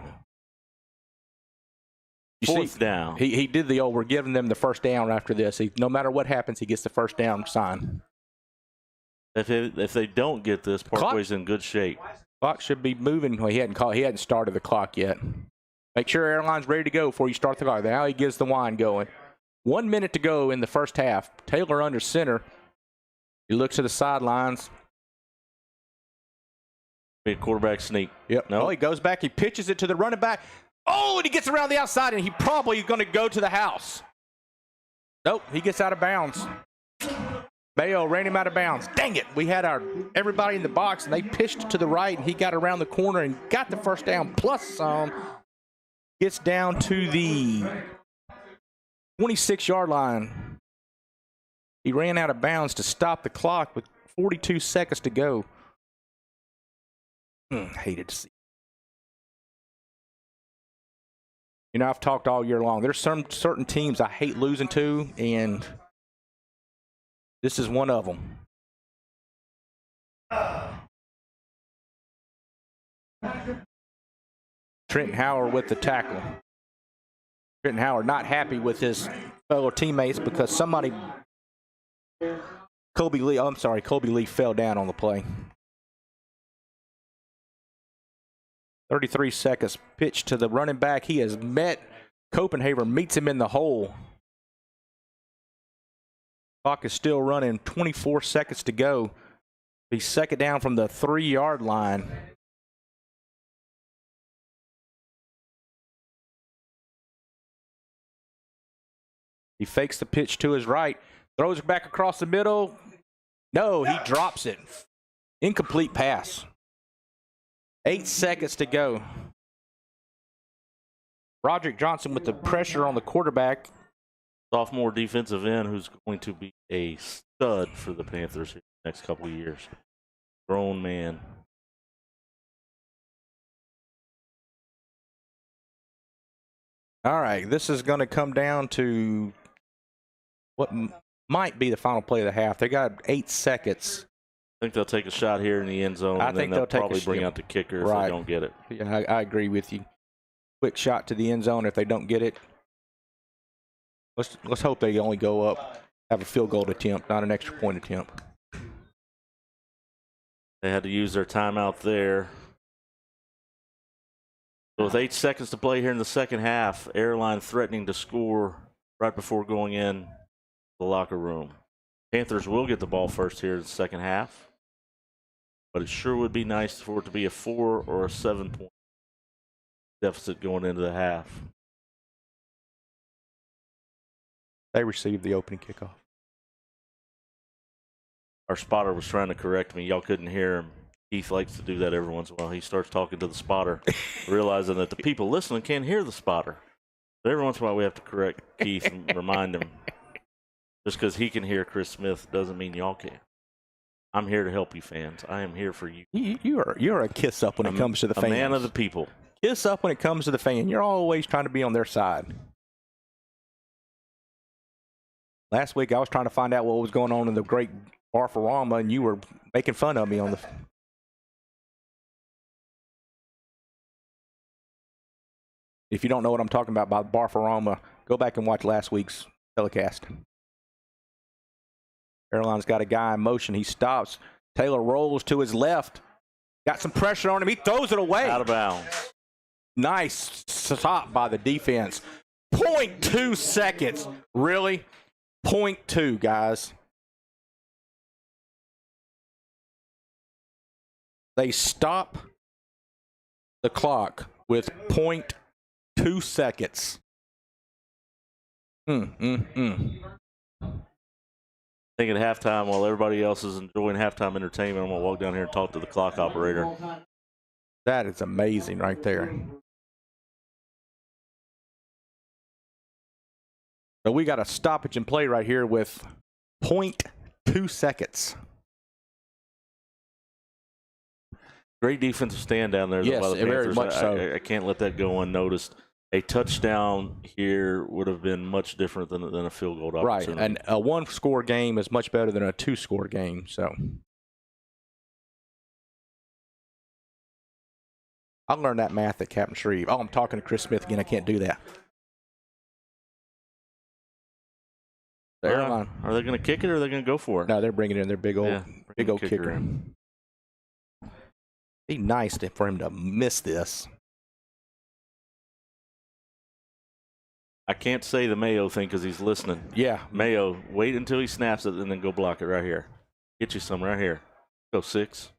You 4th down. He did the old, we're giving them the first down after this. No matter what happens, he gets the first down sign. If they don't get this, Parkway's in good shape. Clock should be moving. Well, he hadn't started the clock yet. Make sure Airline's ready to go before you start the clock. Now he gets the wine going. 1 minute to go in the first half. Taylor under center. He looks to the sidelines. Be a quarterback sneak. Yep. No, he goes back. He pitches it to the running back. Oh, and he gets around the outside, and he probably is going to go to the house. Nope, he gets out of bounds. Bayo ran him out of bounds. Dang it. We had everybody in the box, and they pitched it to the right, and he got around the corner and got the first down plus some. Gets down to the 26-yard line. He ran out of bounds to stop the clock with 42 seconds to go. Hated to see. You know, I've talked all year long. There's some certain teams I hate losing to, and this is one of them. Trenton Howard with the tackle. Trenton Howard not happy with his fellow teammates because somebody, Kobe Lee fell down on the play. 33 seconds, pitch to the running back. He has met Copenhagen, meets him in the hole. Clock is still running, 24 seconds to go. He's second down from the 3-yard line. He fakes the pitch to his right, throws it back across the middle. No, he drops it. Incomplete pass. 8 seconds to go. Roderick Johnson with the pressure on the quarterback. Sophomore defensive end who's going to be a stud for the Panthers here the next couple of years. Grown man. All right, this is going to come down to what might be the final play of the half. They got 8 seconds. I think they'll take a shot here in the end zone, and then they'll probably bring out the kicker if they don't get it. Yeah, I agree with you. Quick shot to the end zone if they don't get it. Let's hope they only go up, have a field goal attempt, not an extra point attempt. They had to use their timeout there. So with 8 seconds to play here in the second half, Airline threatening to score right before going in the locker room. Panthers will get the ball first here in the second half, but it sure would be nice for it to be a 4 or a 7-point deficit going into the half. They received the opening kickoff. Our spotter was trying to correct me. Y'all couldn't hear him. Keith likes to do that every once in a while. He starts talking to the spotter, realizing that the people listening can't hear the spotter. So every once in a while we have to correct Keith and remind him. Just because he can hear Chris Smith doesn't mean y'all can. I'm here to help you, fans. I am here for you. You're a kiss up when it comes to the fans. A man of the people. Kiss up when it comes to the fan. You're always trying to be on their side. Last week I was trying to find out what was going on in the great Barfarama, and you were making fun of me on the. If you don't know what I'm talking about Barfarama, go back and watch last week's telecast. Airline's got a guy in motion. He stops. Taylor rolls to his left. Got some pressure on him. He throws it away. Out of bounds. Nice stop by the defense. 0.2 seconds. Really? 0.2, guys. They stop the clock with 0.2 seconds. I think at halftime, while everybody else is enjoying halftime entertainment, I'm going to walk down here and talk to the clock operator. That is amazing right there. So we got a stoppage and play right here with 0.2 seconds. Great defensive stand down there. Yes, by the Panthers. very much so. I can't let that go unnoticed. A touchdown here would have been much different than a field goal opportunity. Right, and a one-score game is much better than a two-score game. So I learned that math at Captain Shreve. Oh, I'm talking to Chris Smith again. I can't do that. The Airline. Are they going to kick it or are they going to go for it? No, they're bringing in their big old kicker. In. Be nice for him to miss this. I can't say the Mayo thing because he's listening. Yeah. Mayo, wait until he snaps it and then go block it right here. Get you some right here. Go 6.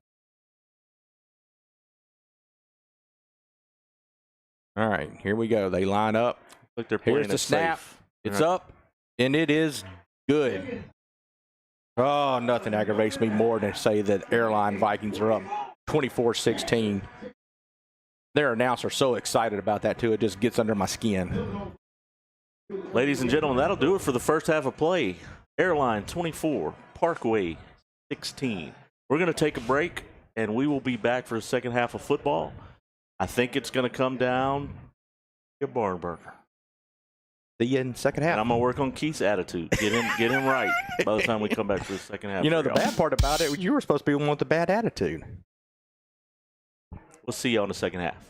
All right, here we go. They line up. Look, they're playing Here's the snap. safe. It's up, and it is good. Oh, nothing aggravates me more than to say that Airline Vikings are up 24-16. Their announcer's so excited about that, too. It just gets under my skin. Ladies and gentlemen, that'll do it for the first half of play. Airline 24, Parkway 16. We're going to take a break, and we will be back for the second half of football. I think it's going to come down Get barn burger. See you in the second half. And I'm gonna work on Keith's attitude. Get him right by the time we come back to the second half. You know, for the y'all. bad part about it, you were supposed to be the one with the bad attitude. We'll see you on the second half.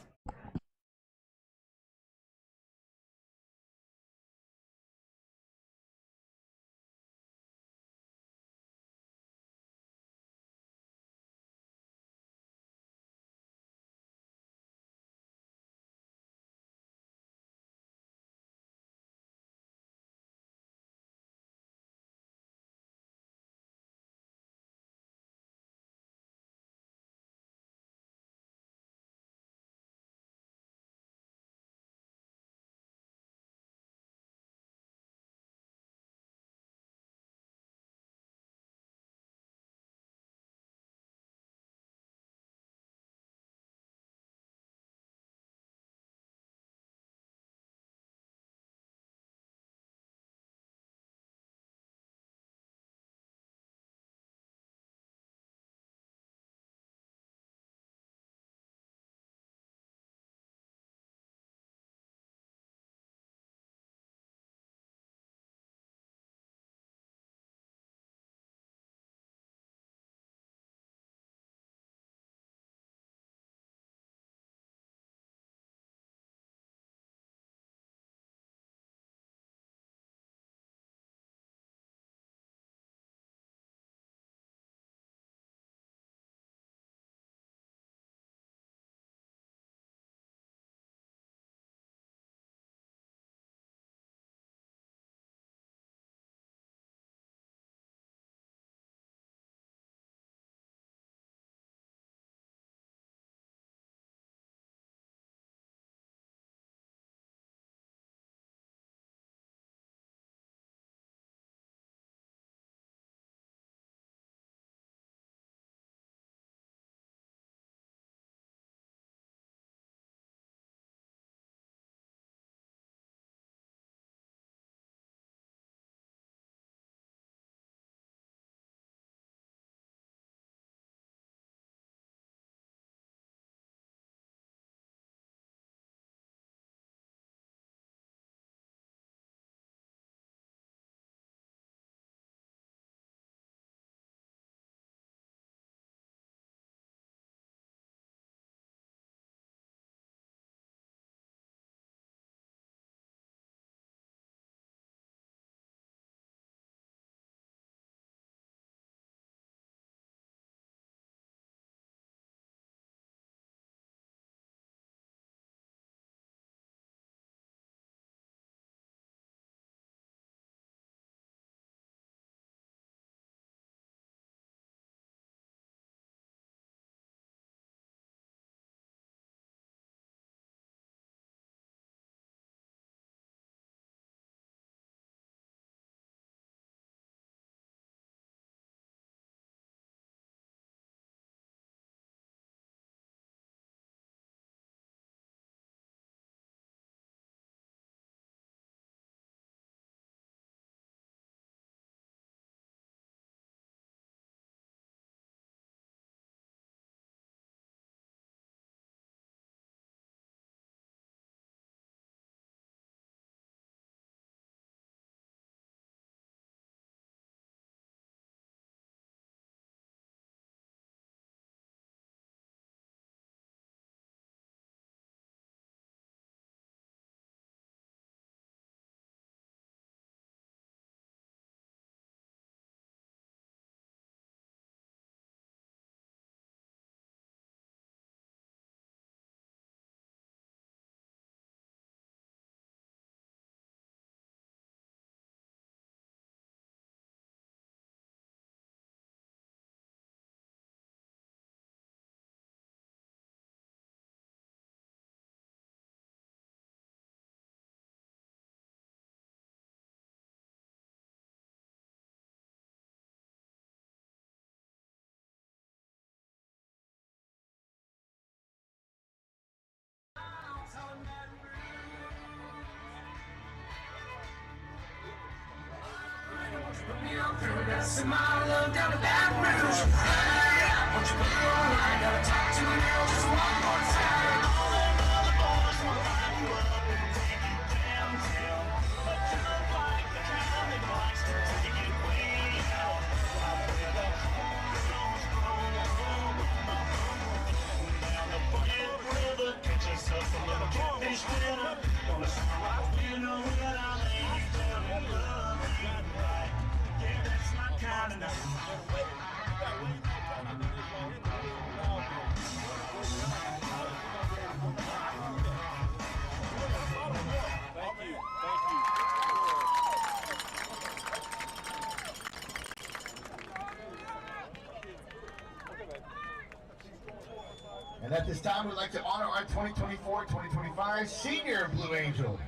And at this time, we'd like to honor our 2024-2025 Senior Blue Angels.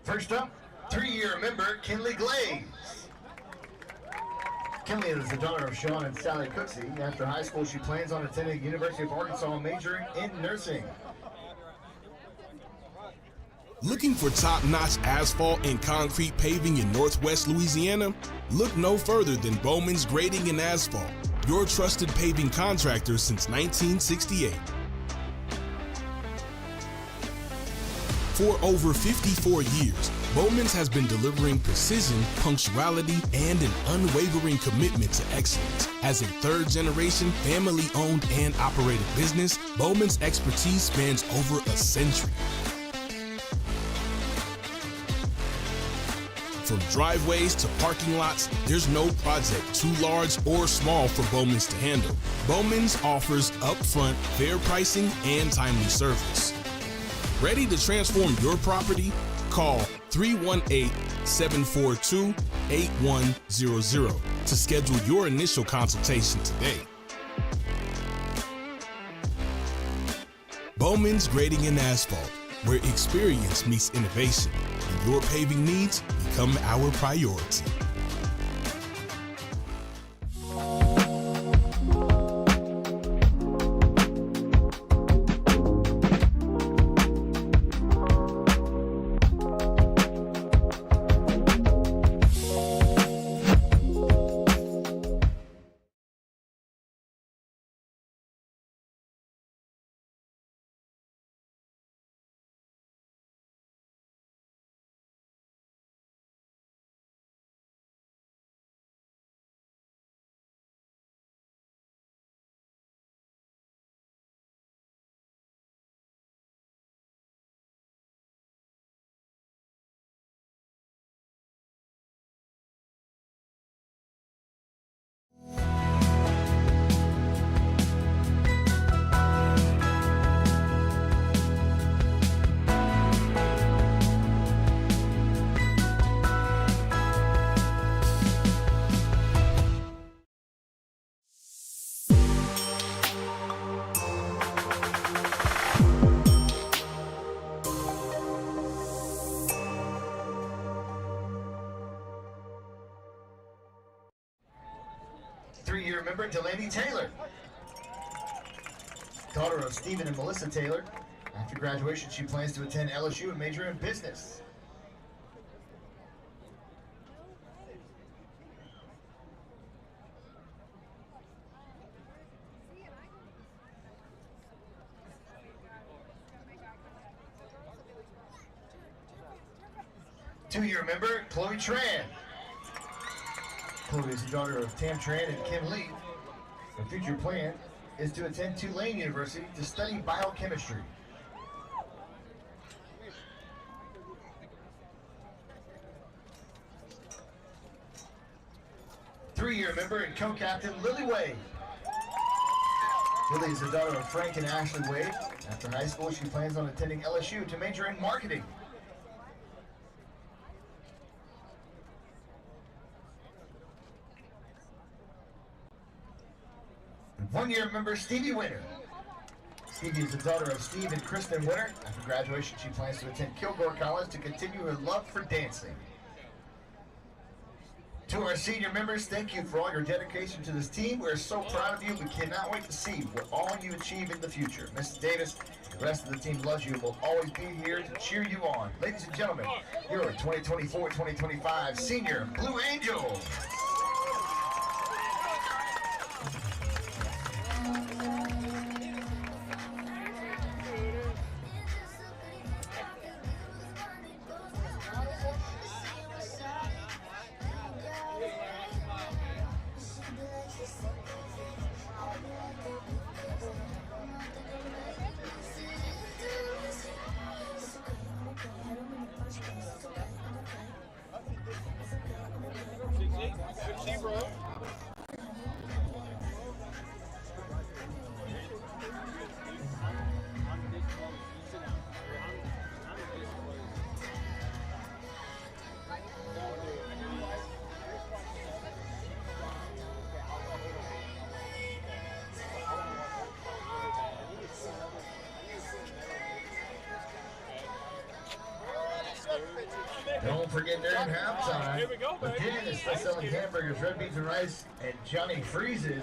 First up, 3-year member Kinley Glaze. Kinley is the daughter of Sean and Sally Cooksey. After high school, she plans on attending University of Arkansas, majoring in nursing. Looking for top-notch asphalt and concrete paving in Northwest Louisiana? Look no further than Bowman's Grading and Asphalt, your trusted paving contractor since 1968. For over 54 years, Bowman's has been delivering precision, punctuality, and an unwavering commitment to excellence. As a third-generation, family-owned and operated business, Bowman's expertise spans over a century. From driveways to parking lots, there's no project too large or small for Bowman's to handle. Bowman's offers upfront, fair pricing and timely service. Ready to transform your property? Call 318-742-8100 to schedule your initial consultation today. Bowman's Grading and Asphalt, where experience meets innovation and your paving needs become our priority. Three-year member Delaney Taylor, daughter of Stephen and Melissa Taylor. After graduation, she plans to attend LSU and major in business. Two-year member Chloe Tran. Chloe is the daughter of Tam Tran and Kim Lee. Her future plan is to attend Tulane University to study biochemistry. Three-year member and co-captain Lily Wade. Lily is the daughter of Frank and Ashley Wade. After high school, she plans on attending LSU to major in marketing. One-year member Stevie Winter. Stevie is the daughter of Steve and Kristen Winter. After graduation, she plans to attend Kilgore College to continue her love for dancing. To our senior members, thank you for all your dedication to this team. We're so proud of you. We cannot wait to see what all you achieve in the future. Mrs. Davis, the rest of the team loves you and will always be here to cheer you on. Ladies and gentlemen, your 2024-2025 Senior Blue Angels. Don't forget during halftime, here we go, again, is still selling hamburgers, red beans and rice, and Johnny Freezes,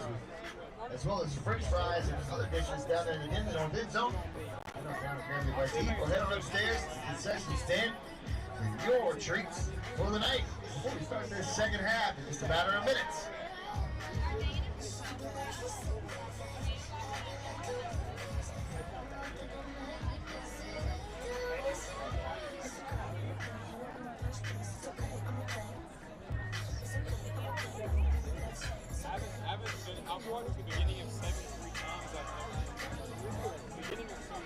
as well as French fries and other dishes down there in the north end zone. I know down at Family Place to eat. We'll head on upstairs to the concession stand for your treats for the night. Before we start this second half in just a matter of minutes. I've watched the beginning of 7 3 times. The beginning of 7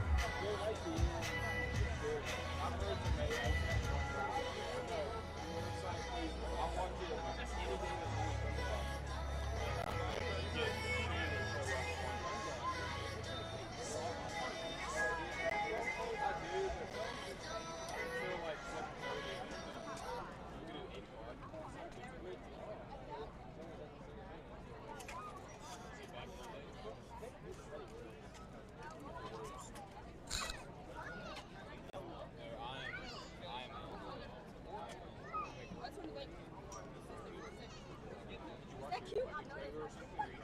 I really like the end. It's good. I've heard from it. I'll watch it any day of the week. I do, but I feel like 7:30.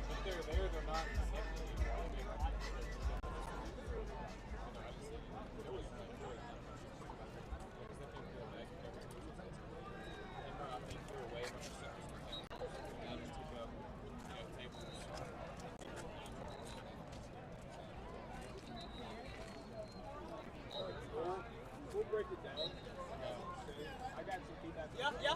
You can do 8 o'clock. We'll break it down. I got some feedback. Yeah.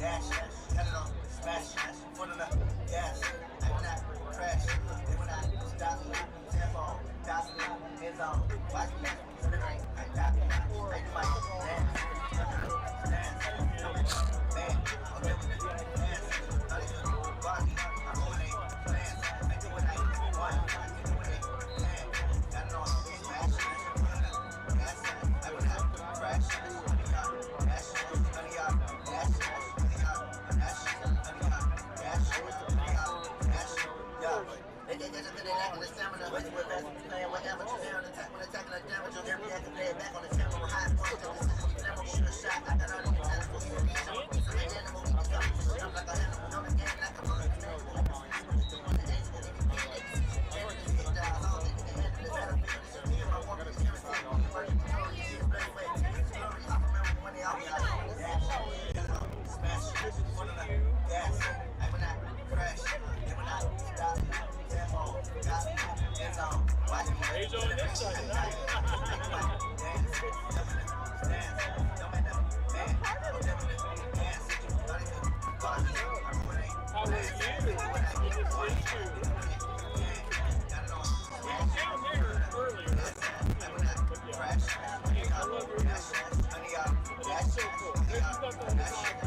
dash, cut it off, smash, foot on the gas. I will not crash, they will not stop me. Tempo, gospel, hands on, watch me, turn it right, I got me. I do my dance, man, I'm doing it, dance, not even body, I'm doing it, dance, I do what I want, I do what I can, got it on, smash, foot on the gas. I will not crash, honey, dash, honey, dash, honey, dash, honey, dash, dash, yeah. They just been acting the stamina, with playing whatever, you down, attack when attacking the damage, on every act, play it back on the tempo, high point, take the system, you never shoot a shot, I got all these times, for you, so they animal, we become, jump like a animal, on the game, like a monkey, He's on this side tonight. How are you? Down there earlier. But yeah. I love your that's so cool. There's stuff on the side.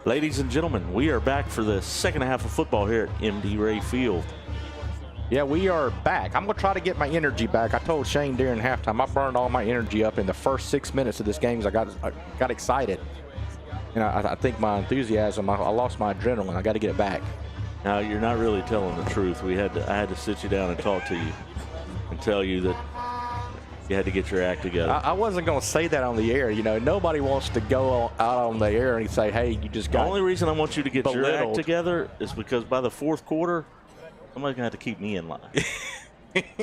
Ladies and gentlemen, we are back for the second half of football here at MD Ray Field. Yeah, we are back. I'm going to try to get my energy back. I told Shane during halftime, I burned all my energy up in the first 6 minutes of this game because I got excited. And I think my enthusiasm, I lost my adrenaline. I got to get it back. Now, you're not really telling the truth. I had to sit you down and talk to you and tell you that you had to get your act together. I wasn't going to say that on the air. You know, nobody wants to go out on the air and say, hey, you just got The only reason I want you to get your act belittled. together is because by the fourth quarter, somebody's going to have to keep me in line.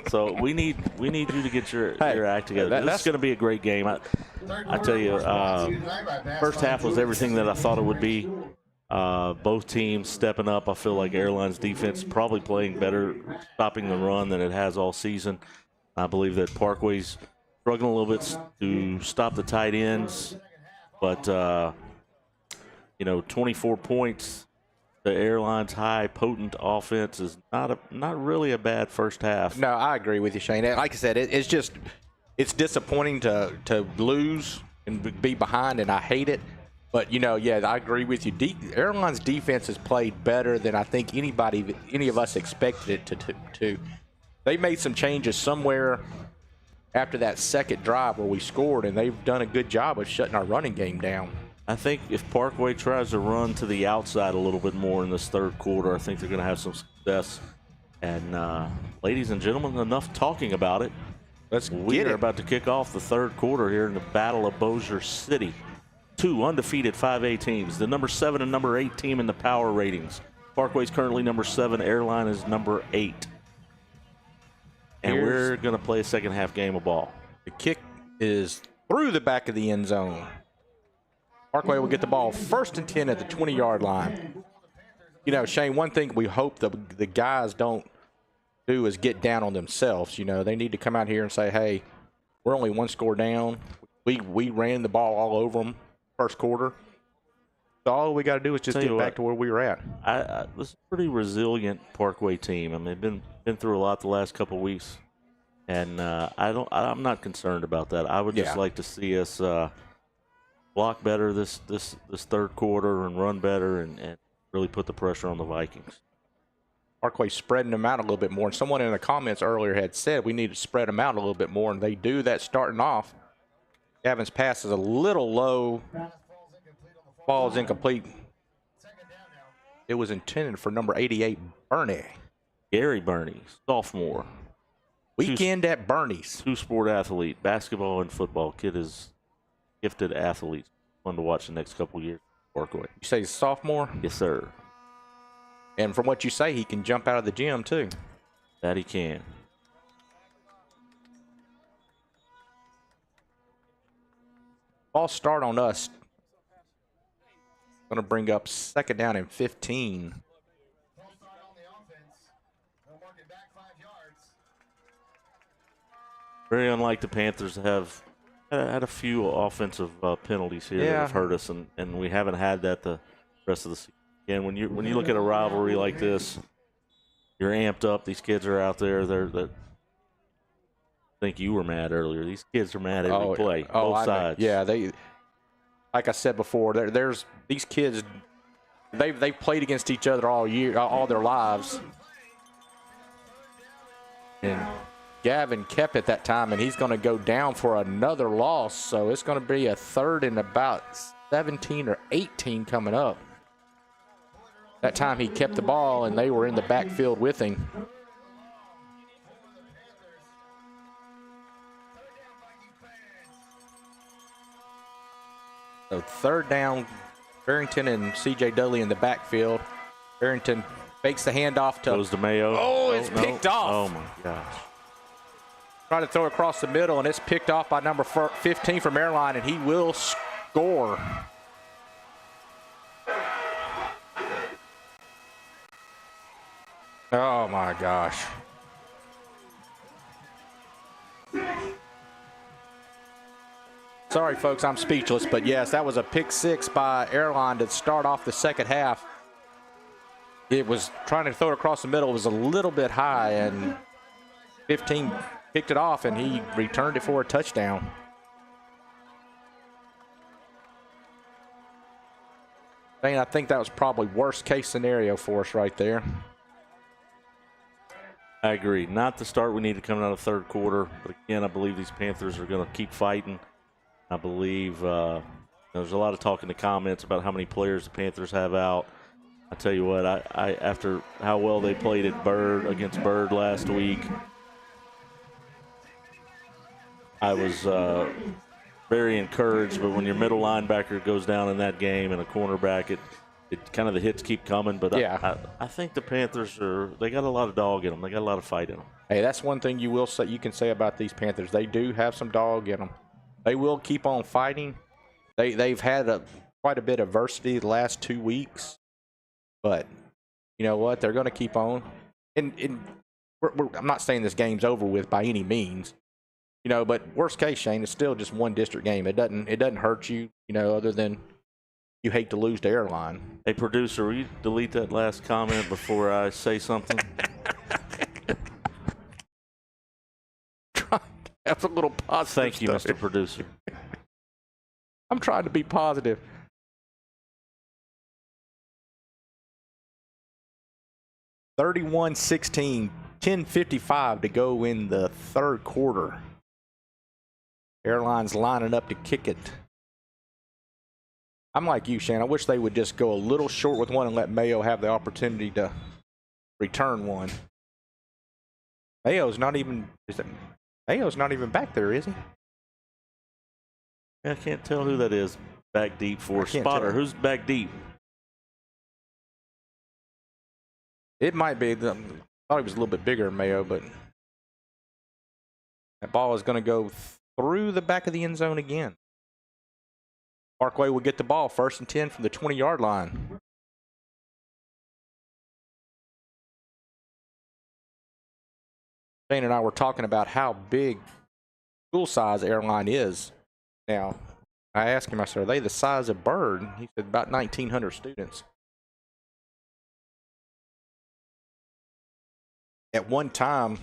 So we need you to get your act together. This is going to be a great game. I tell you, first half was everything that I thought it would be. Both teams stepping up. I feel like Airline's defense probably playing better, stopping the run than it has all season. I believe that Parkway's struggling a little bit to stop the tight ends, but 24 points. The Airline's high, potent offense is not really a bad first half. No, I agree with you, Shane. Like I said, it's disappointing to lose and be behind, and I hate it. But I agree with you. Airline's defense has played better than I think any of us expected it to. They made some changes somewhere after that second drive where we scored, and they've done a good job of shutting our running game down. I think if Parkway tries to run to the outside a little bit more in this third quarter, I think they're going to have some success. And ladies and gentlemen, enough talking about it. We are about to kick off the third quarter here in the Battle of Bossier City. Two undefeated 5A teams, the number 7 and number 8 team in the power ratings. Parkway's currently number 7, Airline is number 8. And we're going to play a second half game of ball. The kick is through the back of the end zone. Parkway will get the ball 1st and 10 at the 20-yard line. Shane, one thing we hope the guys don't do is get down on themselves. They need to come out here and say, hey, we're only one score down. We ran the ball all over them first quarter. So all we got to do is just get back to where we were at. This is a pretty resilient Parkway team. I mean, they've been through a lot the last couple of weeks, and I'm not concerned about that. I would just like to see us block better this third quarter and run better and really put the pressure on the Vikings. Parkway spreading them out a little bit more. And someone in the comments earlier had said we need to spread them out a little bit more, and they do that starting off. Gavin's pass is a little low. Ball is incomplete. it was intended for number 88, Bernie. Gary Burney, sophomore. Weekend at Bernie's. Two-sport athlete, basketball and football. Kid is gifted athlete. Fun to watch the next couple years. Parkway. You say he's a sophomore? Yes, sir. And from what you say, he can jump out of the gym, too. That he can. Ball start on us. Going to bring up 2nd down and 15. False start on the offense. They'll mark it back 5 yards. Very unlike the Panthers to have had a few offensive penalties here that have hurt us, and we haven't had that the rest of the season. And when you look at a rivalry like this, you're amped up. These kids are out there. I think you were mad earlier. These kids are mad every play, both sides. Yeah, they. Like I said before, there's these kids. They've played against each other all year, all their lives. And Gavin kept at that time, and he's going to go down for another loss. So it's going to be a 3rd and about 17 or 18 coming up. That time he kept the ball, and they were in the backfield with him. So 3rd down, Barrington and C.J. Dudley in the backfield. Barrington fakes the handoff to. Goes to Mayo. Oh, it's picked off. Oh, my gosh. Try to throw it across the middle, and it's picked off by number 15 from Airline, and he will score. Oh, my gosh. Sorry, folks, I'm speechless, but yes, that was a pick 6 by Airline to start off the 2nd half. It was trying to throw it across the middle. It was a little bit high, and 15 picked it off, and he returned it for a touchdown. I think that was probably worst case scenario for us right there. I agree. Not the start we needed coming out of 3rd quarter, but again, I believe these Panthers are going to keep fighting. I believe there's a lot of talk in the comments about how many players the Panthers have out. I tell you what, I after how well they played at against Bird last week, I was very encouraged. But when your middle linebacker goes down in that game and a cornerback, it kind of the hits keep coming. But yeah. I think the Panthers they got a lot of dog in them. They got a lot of fight in them. Hey, that's one thing you can say about these Panthers. They do have some dog in them. They will keep on fighting. They've had quite a bit of adversity the last 2 weeks, but you know what? They're going to keep on. And I'm not saying this game's over with by any means, but worst case, Shane, it's still just one district game. It doesn't hurt you, other than you hate to lose to Airline. Hey, producer, will you delete that last comment before I say something? That's a little positive. Thank you, stuff. Mr. Producer. I'm trying to be positive. (31-16), 10:55 to go in the 3rd quarter. Airline's lining up to kick it. I'm like you, Shane. I wish they would just go a little short with one and let Mayo have the opportunity to return one. Mayo's not even back there, is he? I can't tell who that is back deep for. Spotter, who's back deep? It might be. I thought he was a little bit bigger than Mayo, but that ball is going to go through the back of the end zone again. Parkway will get the ball 1st and 10 from the 20-yard line. Shane and I were talking about how big school size Airline is. Now, I asked him, I said, are they the size of Bird? He said about 1,900 students. At one time,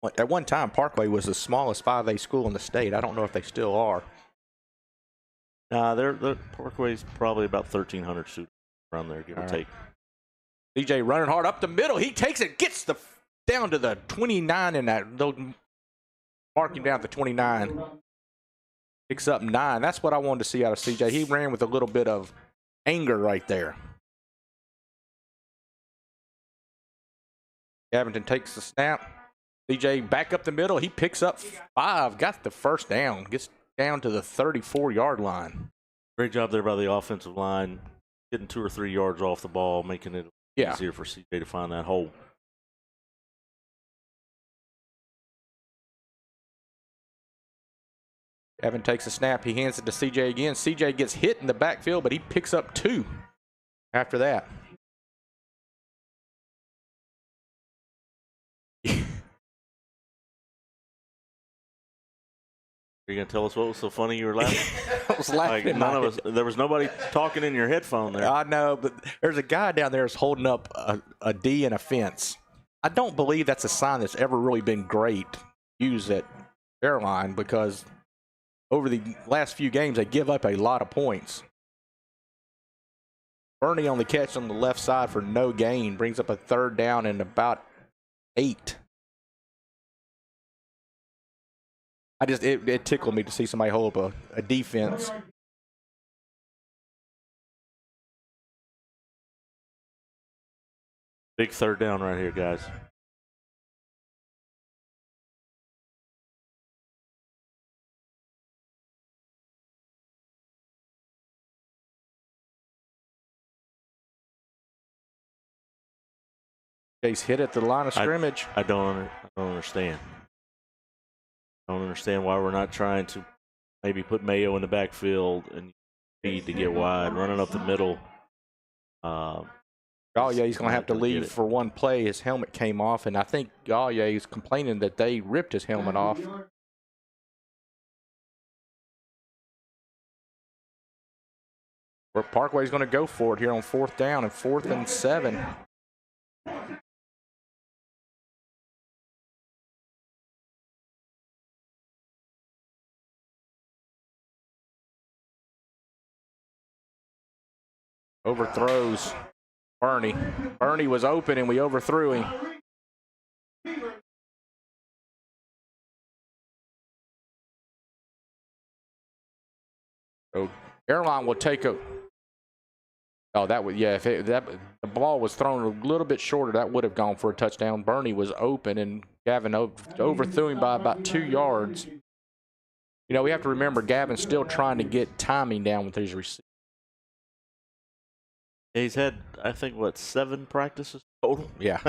Parkway was the smallest 5A school in the state. I don't know if they still are. They're Parkway's probably about 1,300 students around there, give or take. DJ running hard up the middle. He takes it, gets down to the 29, and they'll mark him down to 29. Picks up 9. That's what I wanted to see out of CJ. He ran with a little bit of anger right there. Gavington takes the snap. CJ back up the middle. He picks up 5, got the first down, gets down to the 34-yard line. Great job there by the offensive line, getting 2 or 3 yards off the ball, making it easier for CJ to find that hole. Evan takes a snap. He hands it to CJ again. CJ gets hit in the backfield, but he picks up 2 after that. Are you going to tell us what was so funny you were laughing? I was laughing. Like none of us, there was nobody talking in your headphone there. I know, but there's a guy down there that's holding up a D in a fence. I don't believe that's a sign that's ever really been great used at Airline, because over the last few games, they give up a lot of points. Bernie on the catch on the left side for no gain, brings up a 3rd down and about 8. It tickled me to see somebody hold up a defense. Big 3rd down right here, guys. He's hit at the line of scrimmage. I don't understand. I don't understand why we're not trying to maybe put Mayo in the backfield and speed to get wide, running up the middle. Oh yeah, he's going to have to leave for one play. His helmet came off, and I think Galle is complaining that they ripped his helmet off. Parkway's going to go for it here on 4th down and 4th and 7. Overthrows Bernie. Bernie was open and we overthrew him. So Airline will take a. Oh, that would, yeah. If the ball was thrown a little bit shorter, that would have gone for a touchdown. Bernie was open and Gavin overthrew him by about 2 yards. You know, we have to remember Gavin's still trying to get timing down with his receivers. He's had, I think, 7 practices total? Yeah.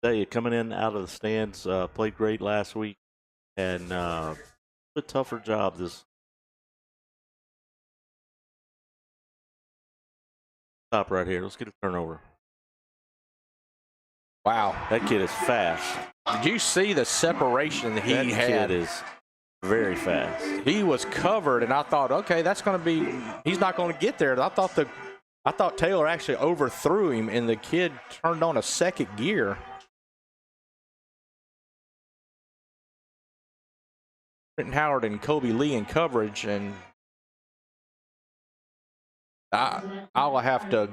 They coming in out of the stands, played great last week, and a tougher job this. Stop right here. Let's get a turnover. Wow. That kid is fast. Did you see the separation that he had? That kid is very fast. He was covered, and I thought, okay, that's going to be, he's not going to get there. I thought Taylor actually overthrew him, and the kid turned on a 2nd gear. Britton Howard and Kobe Lee in coverage, and I'll have to.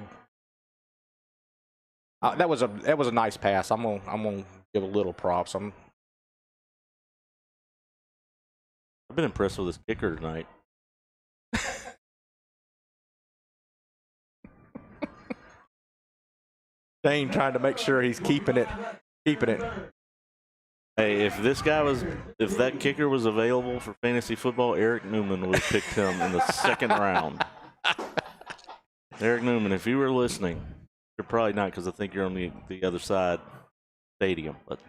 That was a nice pass. I'm gonna give a little props. I've been impressed with this kicker tonight. Dane trying to make sure he's keeping it. Hey, if that kicker was available for fantasy football, Eric Newman would have picked him in the 2nd round. Eric Newman, if you were listening, you're probably not, because I think you're on the other side stadium. But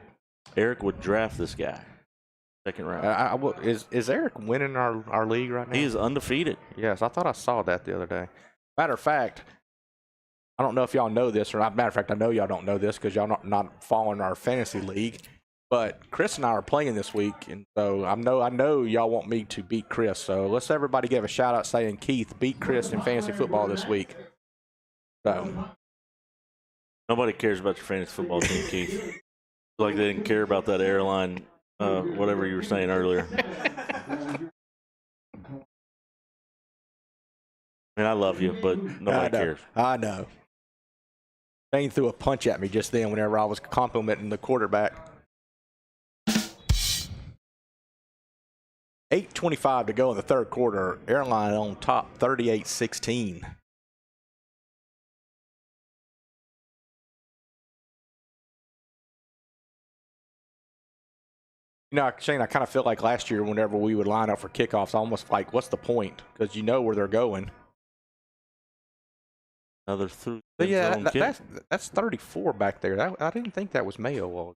Eric would draft this guy 2nd round. Is Eric winning our league right now? He is undefeated. Yes, I thought I saw that the other day. Matter of fact, I don't know if y'all know this, or matter of fact, I know y'all don't know this because y'all not following our fantasy league. But Chris and I are playing this week, and so I know y'all want me to beat Chris. So let's everybody give a shout out saying Keith beat Chris in fantasy football this week. So nobody cares about your fantasy football team, Keith. Like they didn't care about that Airline, whatever you were saying earlier. I mean, I love you, but nobody cares. I know. Dane threw a punch at me just then whenever I was complimenting the quarterback. 8:25 to go in the 3rd quarter. Airline on top, 38-16. You know, Shane, I kind of feel like last year whenever we would line up for kickoffs, almost like, what's the point? Because you know where they're going. Another through. But yeah, zone kick. that's 34 back there. I didn't think that was Mayo.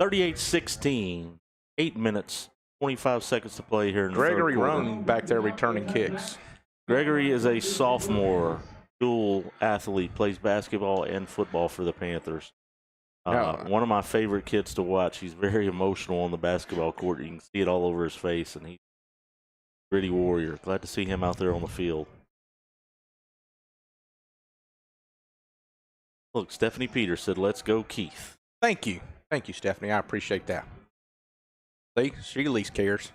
38-16. 8 minutes, 25 seconds to play here in the Gregory third quarter. Rung back there returning kicks. Gregory is a sophomore, dual athlete, plays basketball and football for the Panthers. One of my favorite kids to watch. He's very emotional on the basketball court. You can see it all over his face, and he's a gritty warrior. Glad to see him out there on the field. Look, Stephanie Peters said, "Let's go, Keith." Thank you, Stephanie. I appreciate that. See, she at least cares.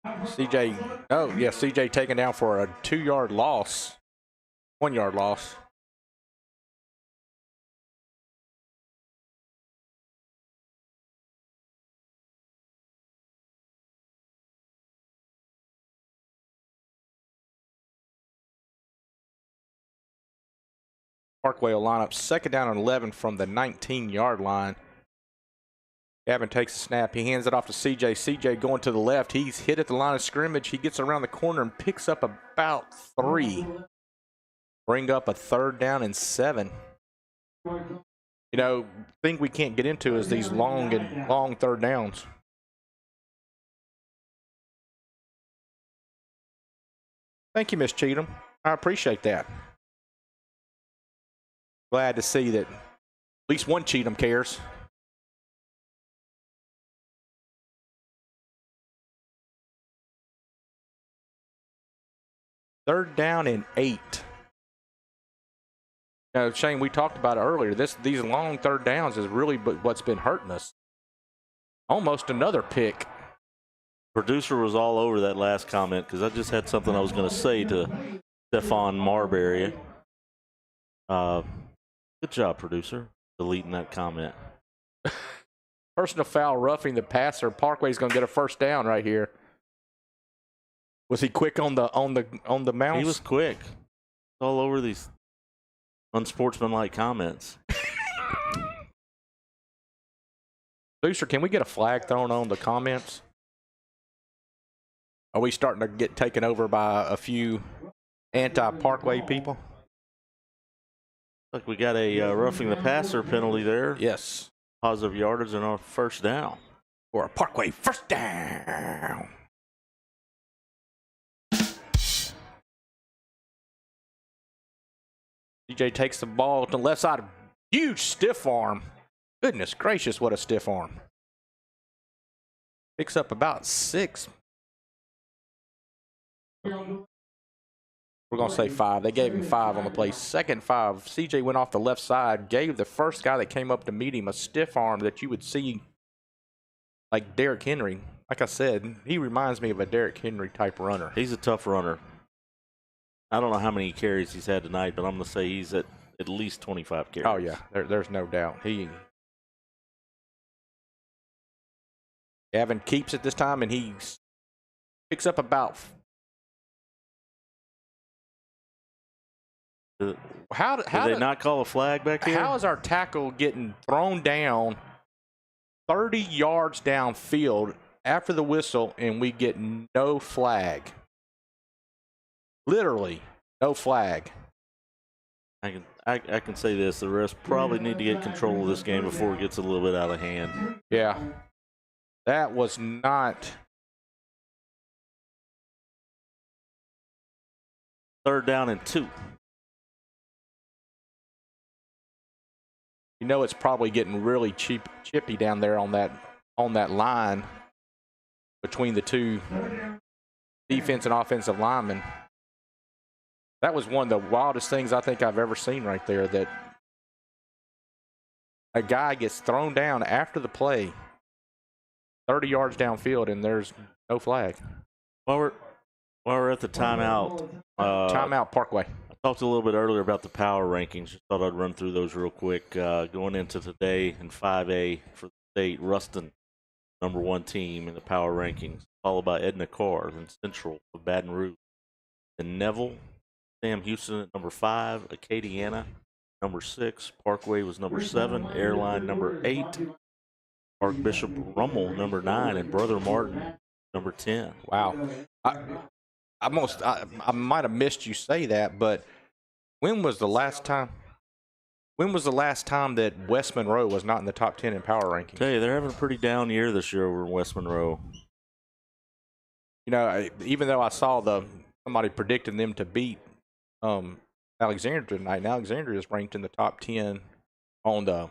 CJ, oh yeah, CJ taken down for a 2-yard loss, 1-yard loss. Parkway will line up 2nd down and 11 from the 19-yard line. Gavin takes a snap. He hands it off to CJ. CJ going to the left. He's hit at the line of scrimmage. He gets around the corner and picks up about 3. Bring up a 3rd down and 7. You know, thing we can't get into is these long 3rd downs. Thank you, Miss Cheatham. I appreciate that. Glad to see that at least one Cheatham cares. Third down and 8. Now, Shane, we talked about it earlier. These long 3rd downs is really what's been hurting us. Almost another pick. Producer was all over that last comment because I just had something I was going to say to Stefan Marbury. Good job, producer, deleting that comment. Personal foul, roughing the passer. Parkway's going to get a 1st down right here. Was he quick on the mouse? He was quick. All over these unsportsmanlike comments. Producer, can we get a flag thrown on the comments? Are we starting to get taken over by a few anti-Parkway people? Like we got a roughing the passer penalty there. Yes. Positive yardage and our 1st down. Or a Parkway 1st down. DJ takes the ball to the left side. Huge stiff arm. Goodness gracious, what a stiff arm. Picks up about 6. We're going to say 5. They gave him 5 on the play. 2nd 5. CJ went off the left side, gave the first guy that came up to meet him a stiff arm that you would see like Derrick Henry. Like I said, he reminds me of a Derrick Henry type runner. He's a tough runner. I don't know how many carries he's had tonight, but I'm going to say he's at least 25 carries. Oh, yeah. There's no doubt. Gavin keeps it this time, and he picks up about... How did they not call a flag back here? How is our tackle getting thrown down 30 yards downfield after the whistle, and we get no flag? Literally, no flag. I can say this. The refs probably need to get control of this game before it gets a little bit out of hand. Yeah. That was not... 3rd down and 2. You know it's probably getting really chippy down there on that line between the two defense and offensive linemen. That was one of the wildest things I think I've ever seen right there, that a guy gets thrown down after the play 30 yards downfield and there's no flag. While we're at the timeout. Timeout, Parkway. Talked a little bit earlier about the power rankings. Just thought I'd run through those real quick. Going into today in 5A for the state, Ruston, #1 team in the power rankings, followed by Edna Carr, then Central of Baton Rouge, then Neville, Sam Houston at #5, Acadiana number 6. Parkway was number 7. Airline number 8. Archbishop Rummel number 9, and Brother Martin number 10. Wow. I might have missed you say that, but when was the last time that West Monroe was not in the top 10 in power rankings? Tell you, they're having a pretty down year this year over in West Monroe. You know, even though I saw somebody predicting them to beat Alexandria tonight, and Alexandria is ranked in the top 10 on the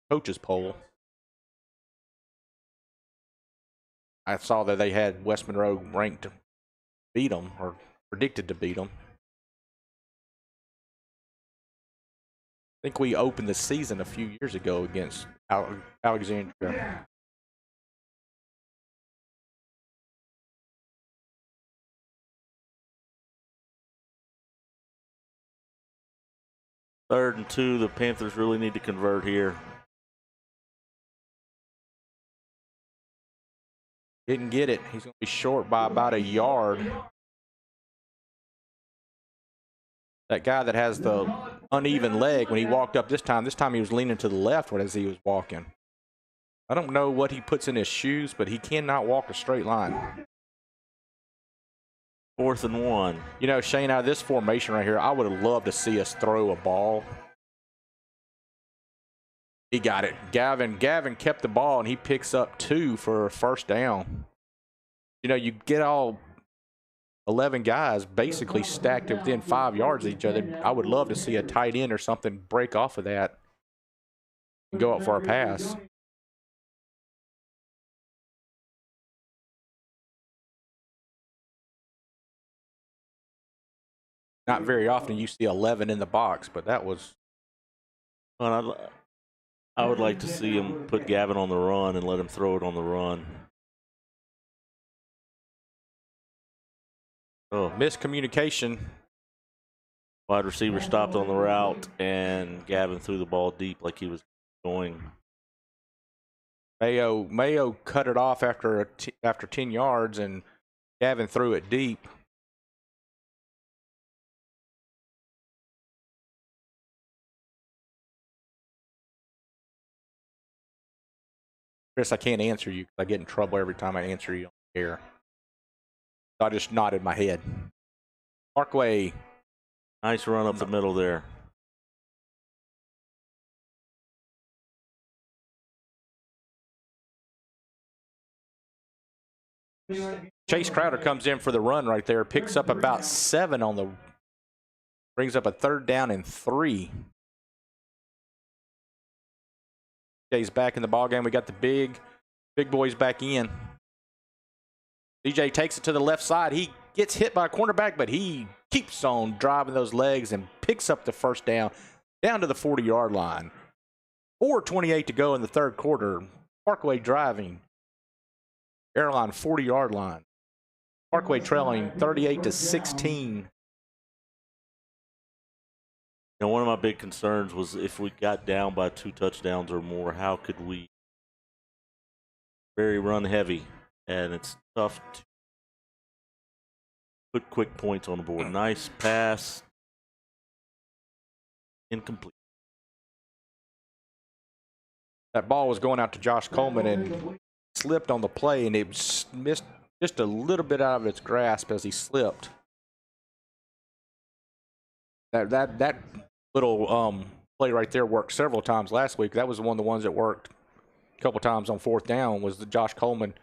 coaches poll. I saw that they had West Monroe ranked to beat them, or predicted to beat them. I think we opened the season a few years ago against Alexandria. Third and 2, the Panthers really need to convert here. Didn't get it. He's going to be short by about a yard. That guy that has the uneven leg, when he walked up this time he was leaning to the left as he was walking. I don't know what he puts in his shoes, but he cannot walk a straight line. 4th and 1. You know, Shane, out of this formation right here, I would have loved to see us throw a ball. He got it. Gavin kept the ball, and he picks up 2 for a first down. You know, you get all 11 guys basically stacked within 5 yards of each other. I would love to see a tight end or something break off of that and go up for a pass. Not very often you see 11 in the box, but that was... Well, I would like to see him put Gavin on the run and let him throw it on the run. Oh, miscommunication. Wide receiver stopped on the route, and Gavin threw the ball deep like he was going. Mayo cut it off after 10 yards, and Gavin threw it deep. Chris, I can't answer you because I get in trouble every time I answer you on the air. So I just nodded my head. Parkway. Nice run up the middle there. Chase Crowder comes in for the run right there, picks up about 7 on the, brings up a 3rd down and 3. DJ's back in the ball game. We got the big boys back in. DJ takes it to the left side. He gets hit by a cornerback, but he keeps on driving those legs and picks up the first down to the 40-yard line. 4:28 to go in the 3rd quarter. Parkway driving. Airline 40-yard line. Parkway trailing 38-16. You know, one of my big concerns was if we got down by 2 touchdowns or more, how could we very run heavy? And it's tough to put quick points on the board. Nice pass. Incomplete. That ball was going out to Josh Coleman and slipped on the play, and it missed just a little bit out of its grasp as he slipped. That little play right there worked several times last week. That was one of the ones that worked a couple times on 4th down, was the Josh Coleman.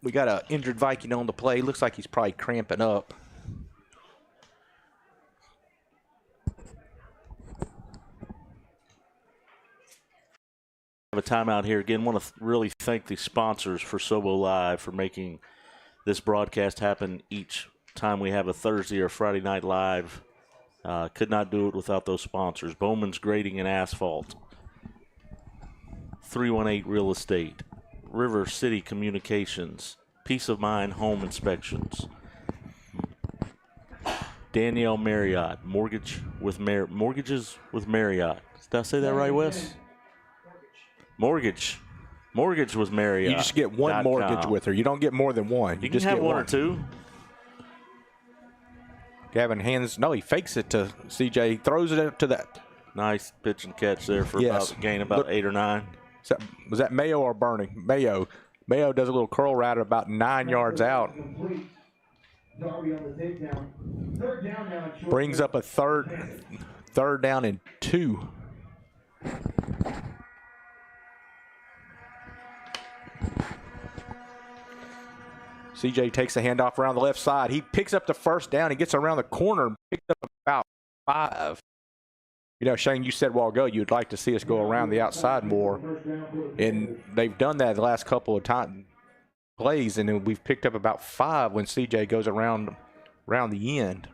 We got an injured Viking on the play. Looks like he's probably cramping up. Have a timeout here. Again, want to really thank the sponsors for sobo.live for making this broadcast happen each time we have a Thursday or Friday night live. Could not do it without those sponsors. Bowman's Grading and Asphalt. 318 Real Estate. River City Communications. Peace of Mind Home Inspections. Danielle Marriott. Mortgages with Marriott. Did I say that right, Wes? Mortgage with Marriott. You just get one mortgage with her. You don't get more than one. You can have one or two. Gavin hands, no, he fakes it to CJ, throws it up to that. Nice pitch and catch there for Yes. about gain about 8 or 9. Was that Mayo or Bernie? Mayo. Mayo does a little curl route about 9 yards out. Brings up a third down and 2. CJ takes the handoff around the left side. He picks up the first down. He gets around the corner and picks up about 5. You know, Shane, you said a while ago you'd like to see us go around the outside more. And they've done that the last couple of plays, and then we've picked up about 5 when CJ goes around the end.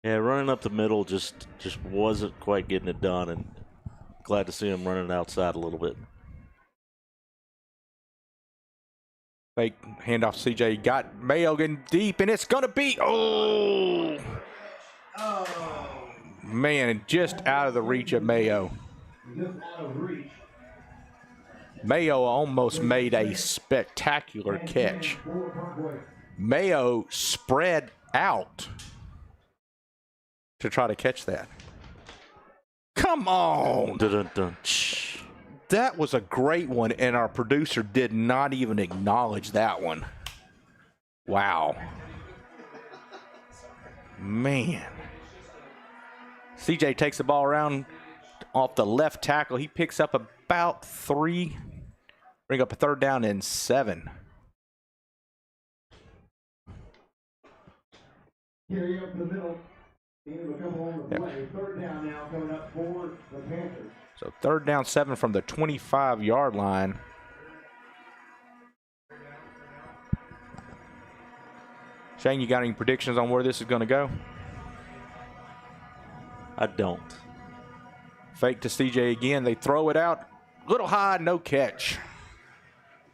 Yeah, running up the middle just wasn't quite getting it done, and glad to see him running outside a little bit. Fake handoff, CJ got Mayo getting deep, and it's going to be, oh! Man, just out of the reach of Mayo. Mayo almost made a spectacular catch. Mayo spread out to try to catch that. Come on! Dun-dun-dun. That was a great one, and our producer did not even acknowledge that one. Wow. Man. CJ takes the ball around off the left tackle. He picks up about 3. Bring up a 3rd down and 7. Carry up the middle. Third down now coming up for the Panthers. So 3rd down 7 from the 25-yard line. Shane, you got any predictions on where this is going to go? I don't. Fake to CJ again. They throw it out. Little high, no catch.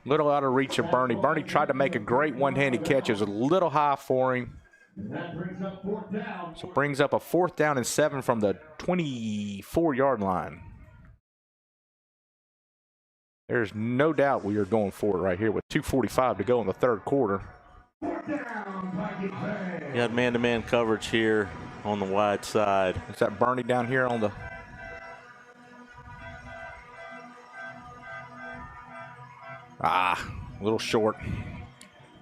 Little out of reach of Bernie. Bernie tried to make a great one-handed catch. It was a little high for him. So brings up a 4th down and 7 from the 24-yard line. There's no doubt we are going for it right here with 2:45 to go in the 3rd quarter. You got man-to-man coverage here on the wide side. Is that Bernie down here on the... a little short.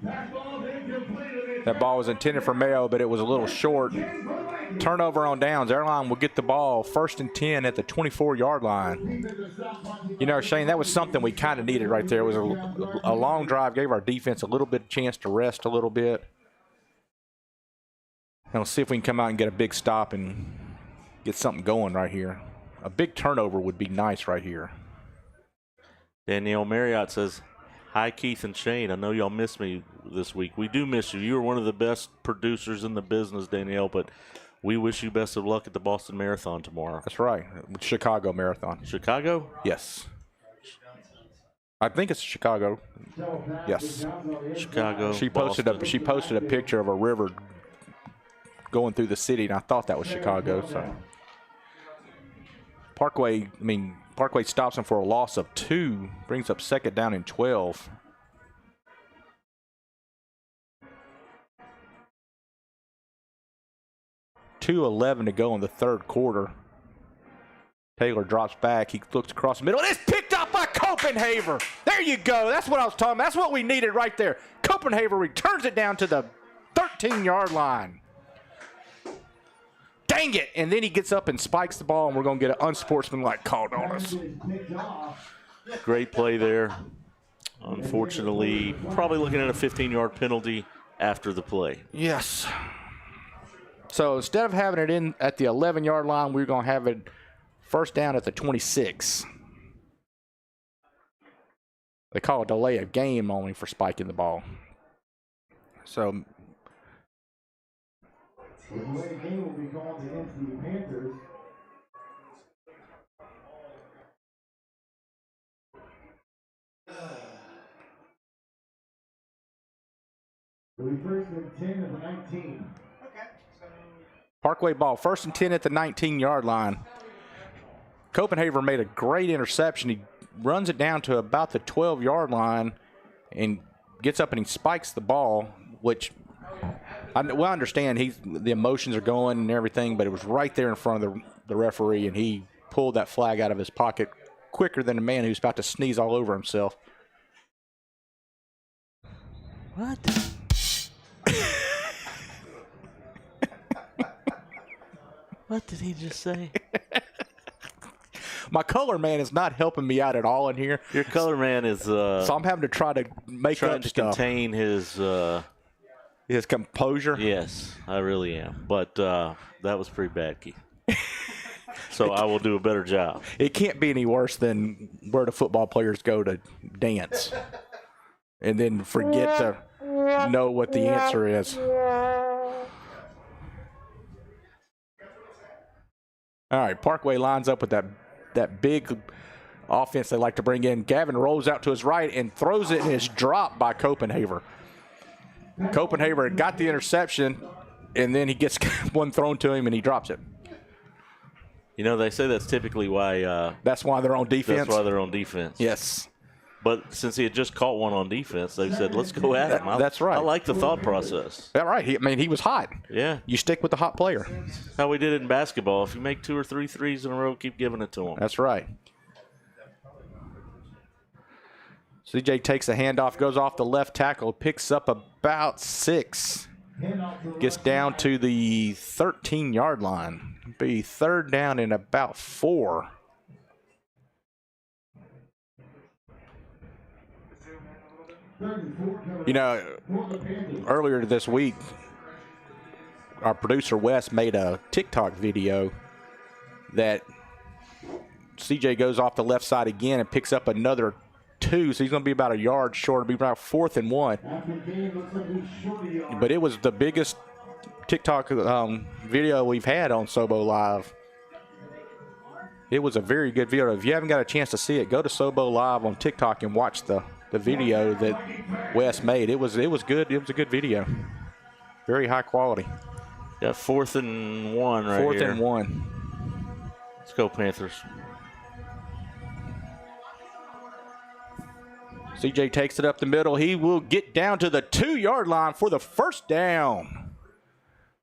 That ball was intended for Mayo, but it was a little short. Turnover on downs. Airline will get the ball 1st and 10 at the 24-yard line. You know, Shane, that was something we kind of needed right there. It was a long drive, gave our defense a little bit of chance to rest a little bit. And we'll see if we can come out and get a big stop and get something going right here. A big turnover would be nice right here. Danielle Marriott says, "Hi, Keith and Shane. I know y'all miss me this week. We do miss you. You are one of the best producers in the business, Danielle, but we wish you best of luck at the Boston Marathon tomorrow." That's right. Chicago Marathon. Chicago? Yes. I think it's Chicago. Yes. Chicago. She posted a picture of a river going through the city, and I thought that was Chicago. So Parkway stops him for a loss of 2, brings up 2nd down and 12. .2:11 to go in the 3rd quarter. Taylor drops back. He looks across the middle. And it's picked up by Copenhagen. There you go. That's what I was talking about. That's what we needed right there. Copenhagen returns it down to the 13-yard line. Dang it. And then he gets up and spikes the ball, and we're going to get an unsportsmanlike call on us. Great play there. Unfortunately, probably looking at a 15-yard penalty after the play. Yes. So instead of having it in at the 11-yard line, we're going to have it 1st down at the 26. They call a delay of game only for spiking the ball. So The delay of game will be called against the Panthers. It'll be 1st and 10 at the 19. Parkway ball, 1st and 10 at the 19-yard line. Copenhagen made a great interception. He runs it down to about the 12-yard line and gets up and he spikes the ball, which I understand the emotions are going and everything, but it was right there in front of the referee, and he pulled that flag out of his pocket quicker than a man who's about to sneeze all over himself. What? What did he just say? My color man is not helping me out at all in here. Your color man is so I'm having to try to make trying up to stuff. contain His composure. Yes, I really am. But that was pretty bad, Keith. So I will do a better job. It can't be any worse than where the football players go to dance and then forget to know what the answer is. All right, Parkway lines up with that big offense they like to bring in. Gavin rolls out to his right and throws it, and it's dropped by Copenhaver. Copenhaver got the interception, and then he gets one thrown to him, and he drops it. You know, they say that's typically why. That's why they're on defense? That's why they're on defense. Yes. But since he had just caught one on defense, they said, let's go at him. That's right. I like the thought process. That's right. He was hot. Yeah. You stick with the hot player. How we did it in basketball. If you make 2 or 3 threes in a row, keep giving it to him. That's right. CJ takes a handoff, goes off the left tackle, picks up about 6. Gets down to the 13-yard line. Be third down and about 4. You know, earlier this week, our producer Wes made a TikTok video that CJ goes off the left side again and picks up another 2, so he's going to be about a yard short. It'll be about 4th and 1. But it was the biggest TikTok video we've had on Sobo Live. It was a very good video. If you haven't got a chance to see it, go to Sobo Live on TikTok and watch the video that Wes made. It was good. It was a good video. Very high quality. Got 4th and 1 right 4th here. and 1. Let's go, Panthers. CJ takes it up the middle. He will get down to the 2-yard line for the first down.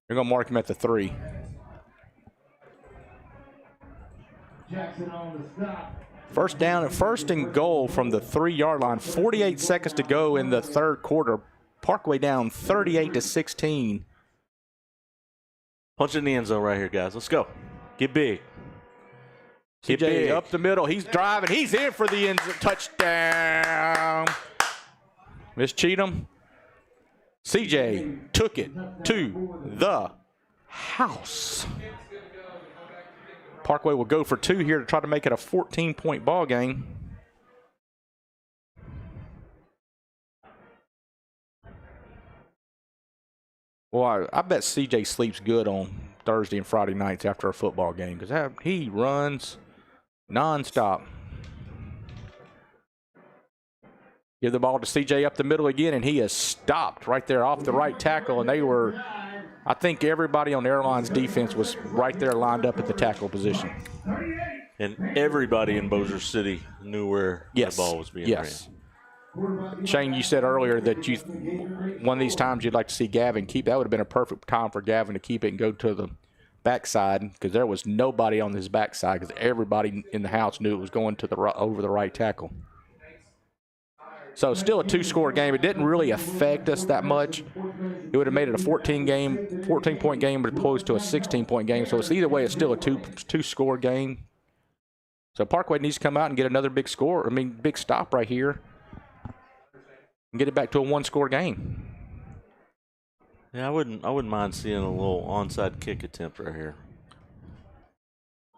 They're going to mark him at the 3. First down and 1st and goal from the 3-yard line. 48 seconds to go in the third quarter. Parkway down 38-16. Punch in the end zone right here, guys. Let's go. Get big. Get CJ big. up the middle. He's driving. He's in for the end zone. Touchdown. Miss Cheatham. CJ took it to the house. Parkway will go for 2 here to try to make it a 14-point ball game. Well, I bet CJ sleeps good on Thursday and Friday nights after a football game because he runs nonstop. Give the ball to CJ up the middle again, and he is stopped right there off the right tackle. And I think everybody on Airline's defense was right there lined up at the tackle position. And everybody in Bossier City knew where the ball was being ran. Shane, you said earlier that one of these times you'd like to see Gavin keep. That would have been a perfect time for Gavin to keep it and go to the backside because there was nobody on his backside because everybody in the house knew it was going to over the right tackle. So still a 2-score game. It didn't really affect us that much. It would have made it a 14-point game as opposed to a 16-point game. So it's either way, it's still a two-score game. So Parkway needs to come out and get another big stop right here and get it back to a 1-score game. Yeah, I wouldn't mind seeing a little onside kick attempt right here.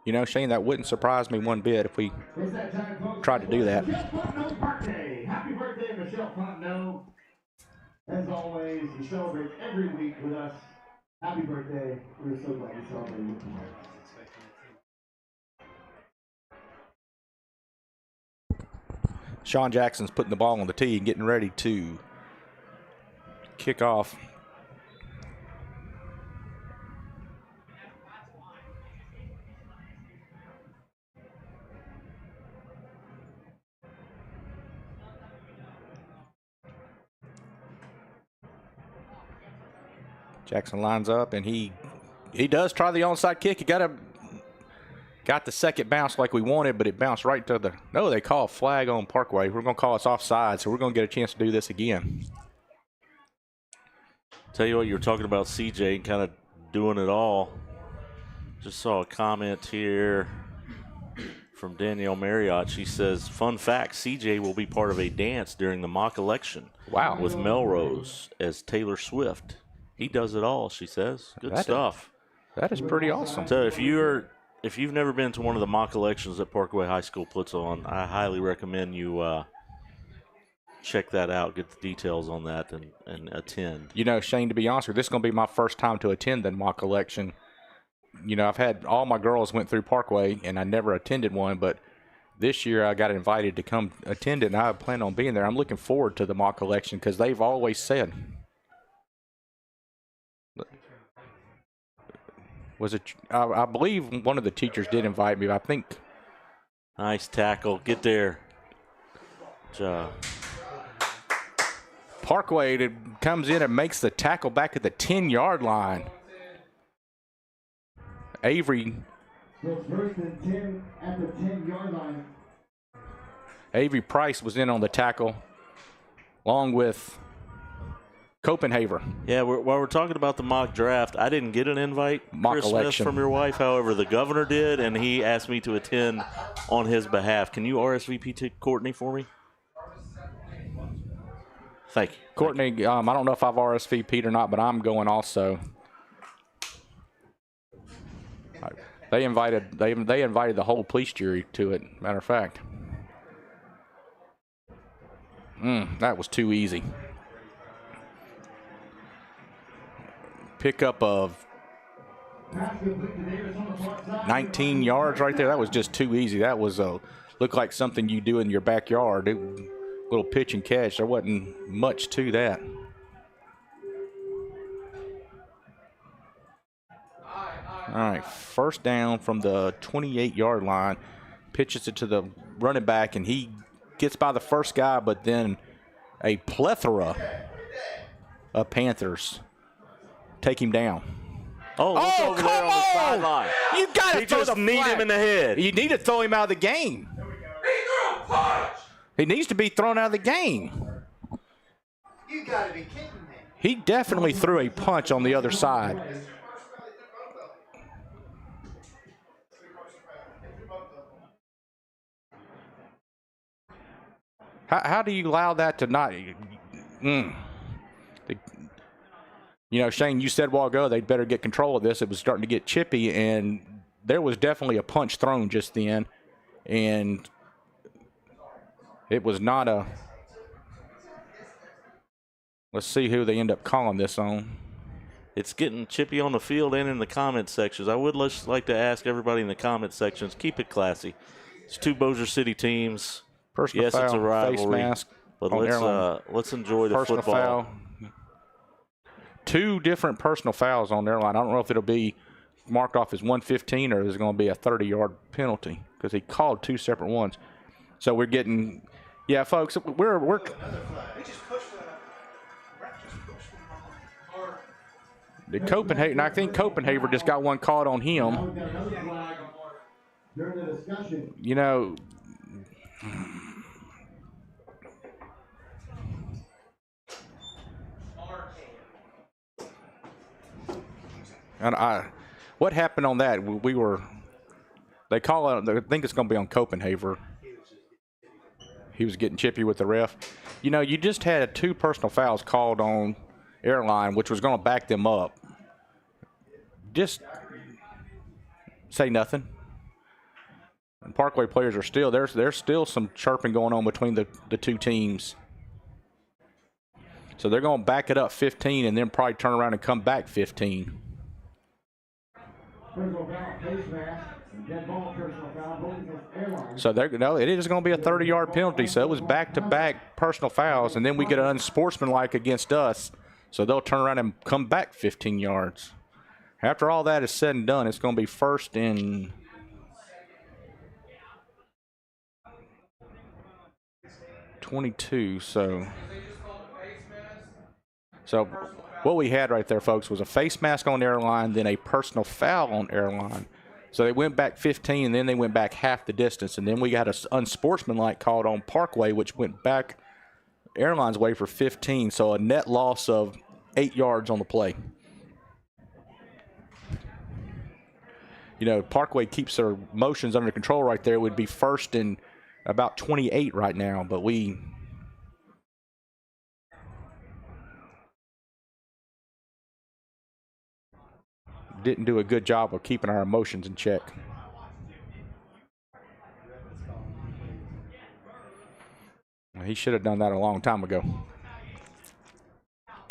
You know, Shane, that wouldn't surprise me one bit if we tried to do that. Happy birthday, Michelle Fontenot. As always, you celebrate every week with us. Happy birthday. We're so glad you celebrated with us. Sean Jackson's putting the ball on the tee and getting ready to kick off. Jackson lines up, and he does try the onside kick. He got the second bounce like we wanted, but it bounced right to the. No, they call a flag on Parkway. We're going to call us offside, so we're going to get a chance to do this again. Tell you what, you were talking about CJ and kind of doing it all. Just saw a comment here from Danielle Marriott. She says, fun fact, CJ will be part of a dance during the mock election. Wow. With Melrose as Taylor Swift. He does it all, she says. Good stuff. That is pretty awesome. So if you've never been to one of the mock elections that Parkway High School puts on, I highly recommend you check that out, get the details on that, and attend. You know, Shane, to be honest with you, this is going to be my first time to attend the mock election. You know, I've had all my girls went through Parkway, and I never attended one, but this year I got invited to come attend it, and I plan on being there. I'm looking forward to the mock election because they've always said. I believe one of the teachers did invite me, I think. Nice tackle. Get there. Parkway comes in and makes the tackle back at the 10-yard line. Avery. So it's first and 10 at the 10-yard line. Avery Price was in on the tackle, along with Copenhaver. Yeah, while we're talking about the mock draft, I didn't get an invite, mock Chris election. Smith, from your wife. However, the governor did, and he asked me to attend on his behalf. Can you RSVP to Courtney for me? Thank you. Courtney, I don't know if I've RSVP'd or not, but I'm going also. They invited the whole police jury to it, matter of fact. That was too easy. Pickup of 19 yards right there. That was just too easy. That was looked like something you do in your backyard. Little pitch and catch. There wasn't much to that. All right, first down from the 28-yard line. Pitches it to the running back, and he gets by the first guy, but then a plethora of Panthers take him down. Oh, look over there on the sideline. You got to throw the knee him in the head. You need to throw him out of the game. He needs to be thrown out of the game. You gotta be kidding me. He definitely threw a punch on the other side. How do you allow that to not? You know, Shane, you said a while ago they'd better get control of this. It was starting to get chippy, and there was definitely a punch thrown just then, and it was not a. Let's see who they end up calling this on. It's getting chippy on the field and in the comment sections. I would just like to ask everybody in the comment sections, keep it classy. It's two Bossier City teams. Personal yes, foul, it's a rivalry, face mask but Airline. let's enjoy the Personal football. Foul. Two different personal fouls on Airline. I don't know if it'll be marked off as 115 or is it going to be a 30-yard penalty because he called two separate ones. So we're getting, yeah, folks, we're the Copenhagen. I think Copenhagen just got one called on him. During the discussion. You know. And what happened on that? They call it. I think it's going to be on Copenhagen. He was getting chippy with the ref. You know, you just had two personal fouls called on Airline, which was going to back them up. Just say nothing. And Parkway players are still there's still some chirping going on between the two teams. So they're going to back it up 15 and then probably turn around and come back 15. So it is going to be a 30-yard penalty. So it was back-to-back personal fouls, and then we get an unsportsmanlike against us. So they'll turn around and come back 15 yards. After all that is said and done, it's going to be first and 22. So So what we had right there, folks, was a face mask on Airline, then a personal foul on Airline. So they went back 15, and then they went back half the distance. And then we got an unsportsmanlike called on Parkway, which went back Airline's way for 15. So a net loss of 8 yards on the play. You know, Parkway keeps their motions under control right there. Would be first and about 28 right now, but we didn't do a good job of keeping our emotions in check. He should have done that a long time ago.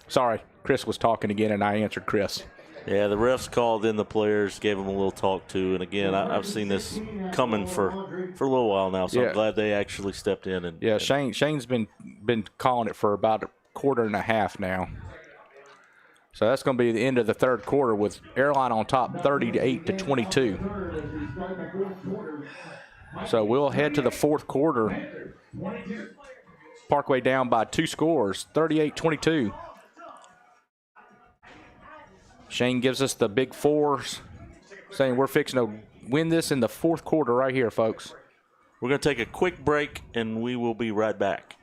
Sorry, Chris was talking again, and I answered Chris. Yeah, the refs called in the players, gave them a little talk to, and again, I've seen this coming for a little while now, so Yeah. I'm glad they actually stepped in. And Yeah, Shane's been calling it for about a quarter and a half now. So that's going to be the end of the third quarter with Airline on top 38 to 22. So we'll head to the fourth quarter. Parkway down by 2 scores, 38-22. Shane gives us the big fours, saying we're fixing to win this in the fourth quarter right here, folks. We're going to take a quick break, and we will be right back.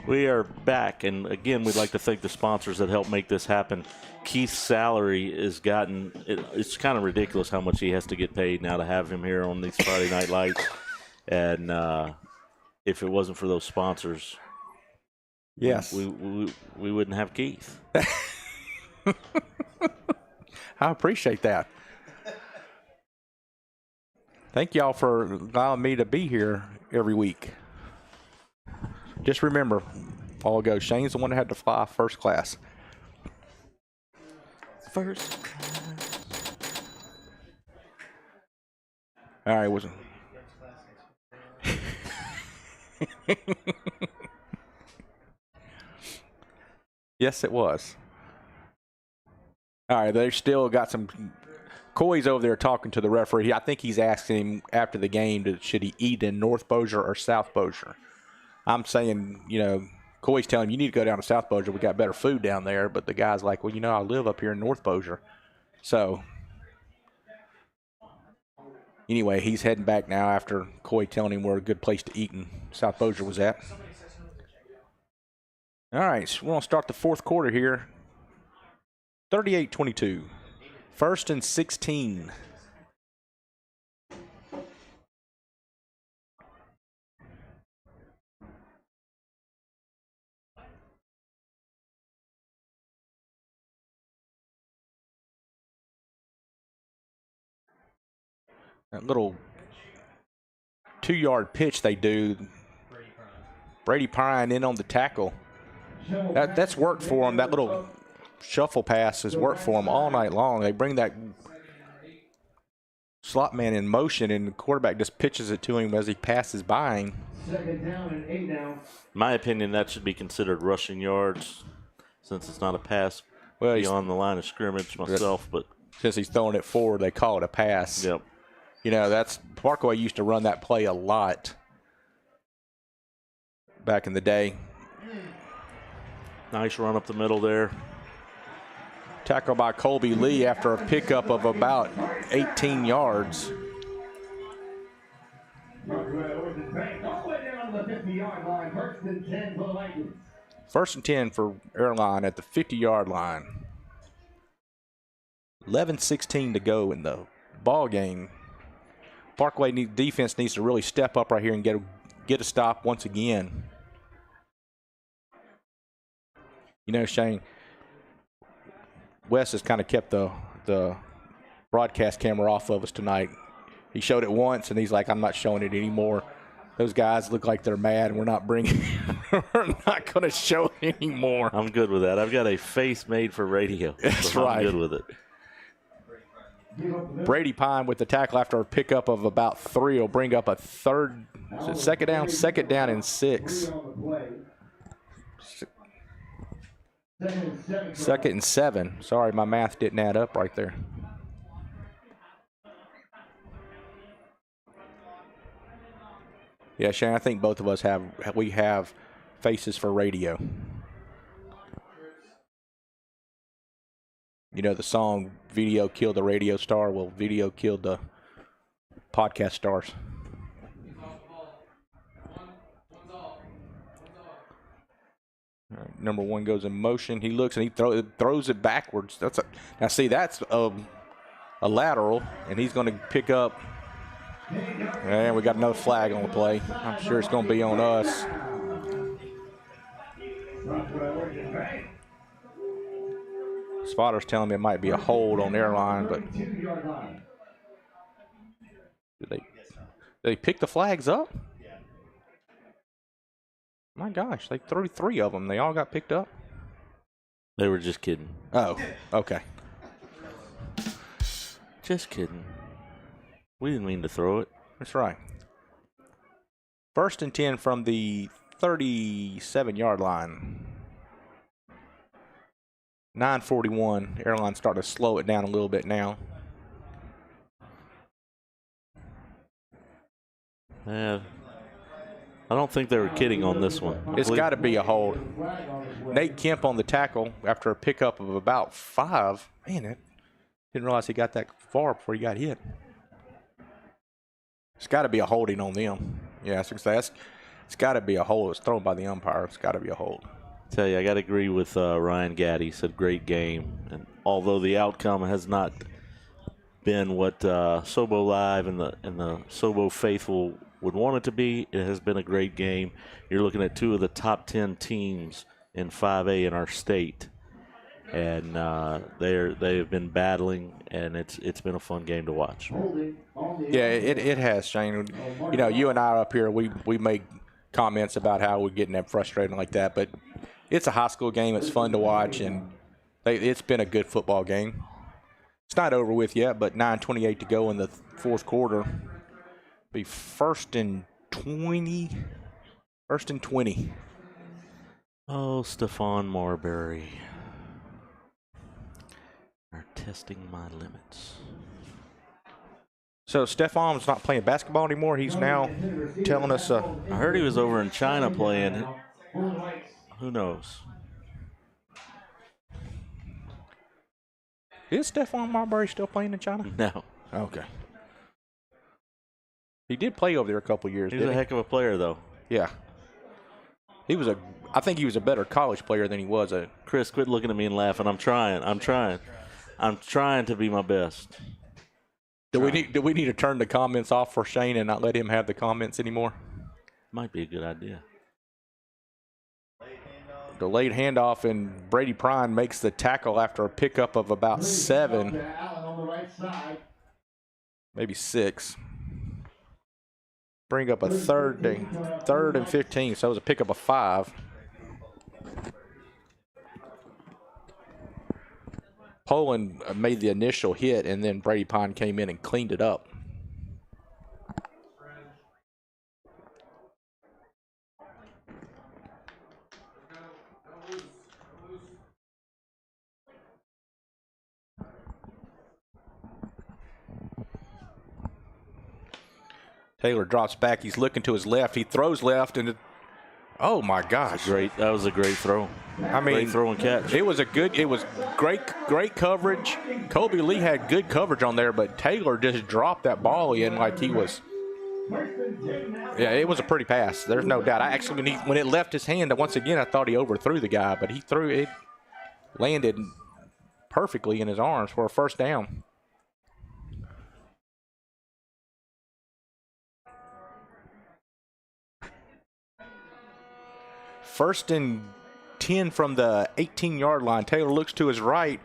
We are back, and again, we'd like to thank the sponsors that help make this happen. Keith's salary is it's kind of ridiculous how much he has to get paid now to have him here on these Friday Night Lights. And if it wasn't for those sponsors, yes, we wouldn't have Keith. I appreciate that. Thank y'all for allowing me to be here every week. Just remember, all ago, Shane's the one that had to fly first class. First. All right, wasn't. Yes, it was. All right, they still got some. Coy's over there talking to the referee. I think he's asking him after the game, should he eat in North Bossier or South Bossier? I'm saying, you know, Coy's telling him, you need to go down to South Bossier. We got better food down there. But the guy's like, well, you know, I live up here in North Bossier. So, anyway, he's heading back now after Coy telling him where a good place to eat in South Bossier was at. All right, so we're going to start the fourth quarter here. 38-22. First and 16. That little 2-yard pitch they do. Brady Pine in on the tackle. That's worked for him. That little shuffle pass has worked for him all night long. They bring that slot man in motion, and the quarterback just pitches it to him as he passes by him. Second down and 8 now. In my opinion, that should be considered rushing yards since it's not a pass beyond the line of scrimmage myself. But since he's throwing it forward, they call it a pass. Yep. You know, that's Parkway used to run that play a lot back in the day. Nice run up the middle there. Tackle by Colby Lee after a pickup of about 18 yards. First and 10 for Airline at the 50-yard line. 11:16 to go in the ball game. Parkway defense needs to really step up right here and get a stop once again. You know, Shane, Wes has kind of kept the broadcast camera off of us tonight. He showed it once, and he's like, I'm not showing it anymore. Those guys look like they're mad, and we're not going to show it anymore. I'm good with that. I've got a face made for radio. That's so right. I'm good with it. Brady Pine with the tackle after a pickup of about 3 will bring up a third. Is it second down? Second down and 6. Second and 7. Sorry, my math didn't add up right there. Yeah, Shane, I think both of us have faces for radio. You know the song "Video Killed the Radio Star"? Well, video killed the podcast stars. All right, number 1 goes in motion. He looks and he throws it backwards. That's a lateral, and he's going to pick up. And we got another flag on the play. I'm sure it's going to be on us. Spotter's telling me it might be a hold on Airline, but did they pick the flags up? My gosh, they threw 3 of them. They all got picked up. They were just kidding. Oh, okay. Just kidding. We didn't mean to throw it. That's right. 1st and 10 from the 37-yard line. 9:41. Airline starting to slow it down a little bit now. Yeah. I don't think they were kidding on this one. It's got to be a hold. Nate Kemp on the tackle after a pickup of about 5. Man, I didn't realize he got that far before he got hit. It's got to be a holding on them. Yeah, it's got to be a hold. It's thrown by the umpire. It's got to be a hold. Tell you, I got to agree with Ryan Gaddy. He said great game. And although the outcome has not been what sobo.live and the Sobo faithful would want it to be, it has been a great game. You're looking at 2 of the top 10 teams in 5A in our state. And they have been battling, and it's been a fun game to watch. Yeah, it has, Shane. You know, you and I up here, we make comments about how we're getting that frustrated like that, but it's a high school game. It's fun to watch, and it's been a good football game. It's not over with yet, but 9:28 to go in the 4th quarter. Be 1st and 20. 1st and 20. Oh, Stephon Marbury. Are testing my limits. So Stephon's not playing basketball anymore. He's now telling us. I heard he was over in China playing. Who knows? Is Stephon Marbury still playing in China? No. Okay. He did play over there a couple years. He was a heck of a player, though. Yeah. I think he was a better college player than he was a. Chris, quit looking at me and laughing. I'm trying to be my best. Do we need to turn the comments off for Shane and not let him have the comments anymore? Might be a good idea. Delayed handoff, and Brady Prine makes the tackle after a pickup of about 7, maybe 6. Bring up a third and 15, so it was a pickup of 5. Poland made the initial hit, and then Brady Pine came in and cleaned it up. Taylor drops back. He's looking to his left. He throws left, and oh my gosh! That was a great throw. I mean, great throw and catch. It was great coverage. Kobe Lee had good coverage on there, but Taylor just dropped that ball in like he was. Yeah, it was a pretty pass. There's no doubt. I actually, when it left his hand, once again, I thought he overthrew the guy, but he threw it, landed perfectly in his arms for a first down. First and 10 from the 18-yard line. Taylor looks to his right,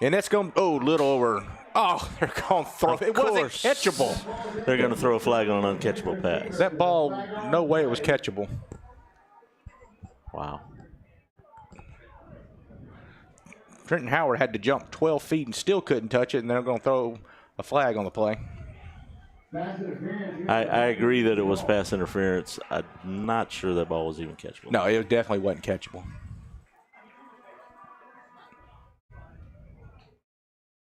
and that's going, little over. Oh, they're going to throw. It wasn't catchable. They're going to throw a flag on an uncatchable pass. That ball, no way it was catchable. Wow. Trenton Howard had to jump 12 feet and still couldn't touch it, and they're going to throw a flag on the play. I agree that it was pass interference. I'm not sure that ball was even catchable. No, it definitely wasn't catchable.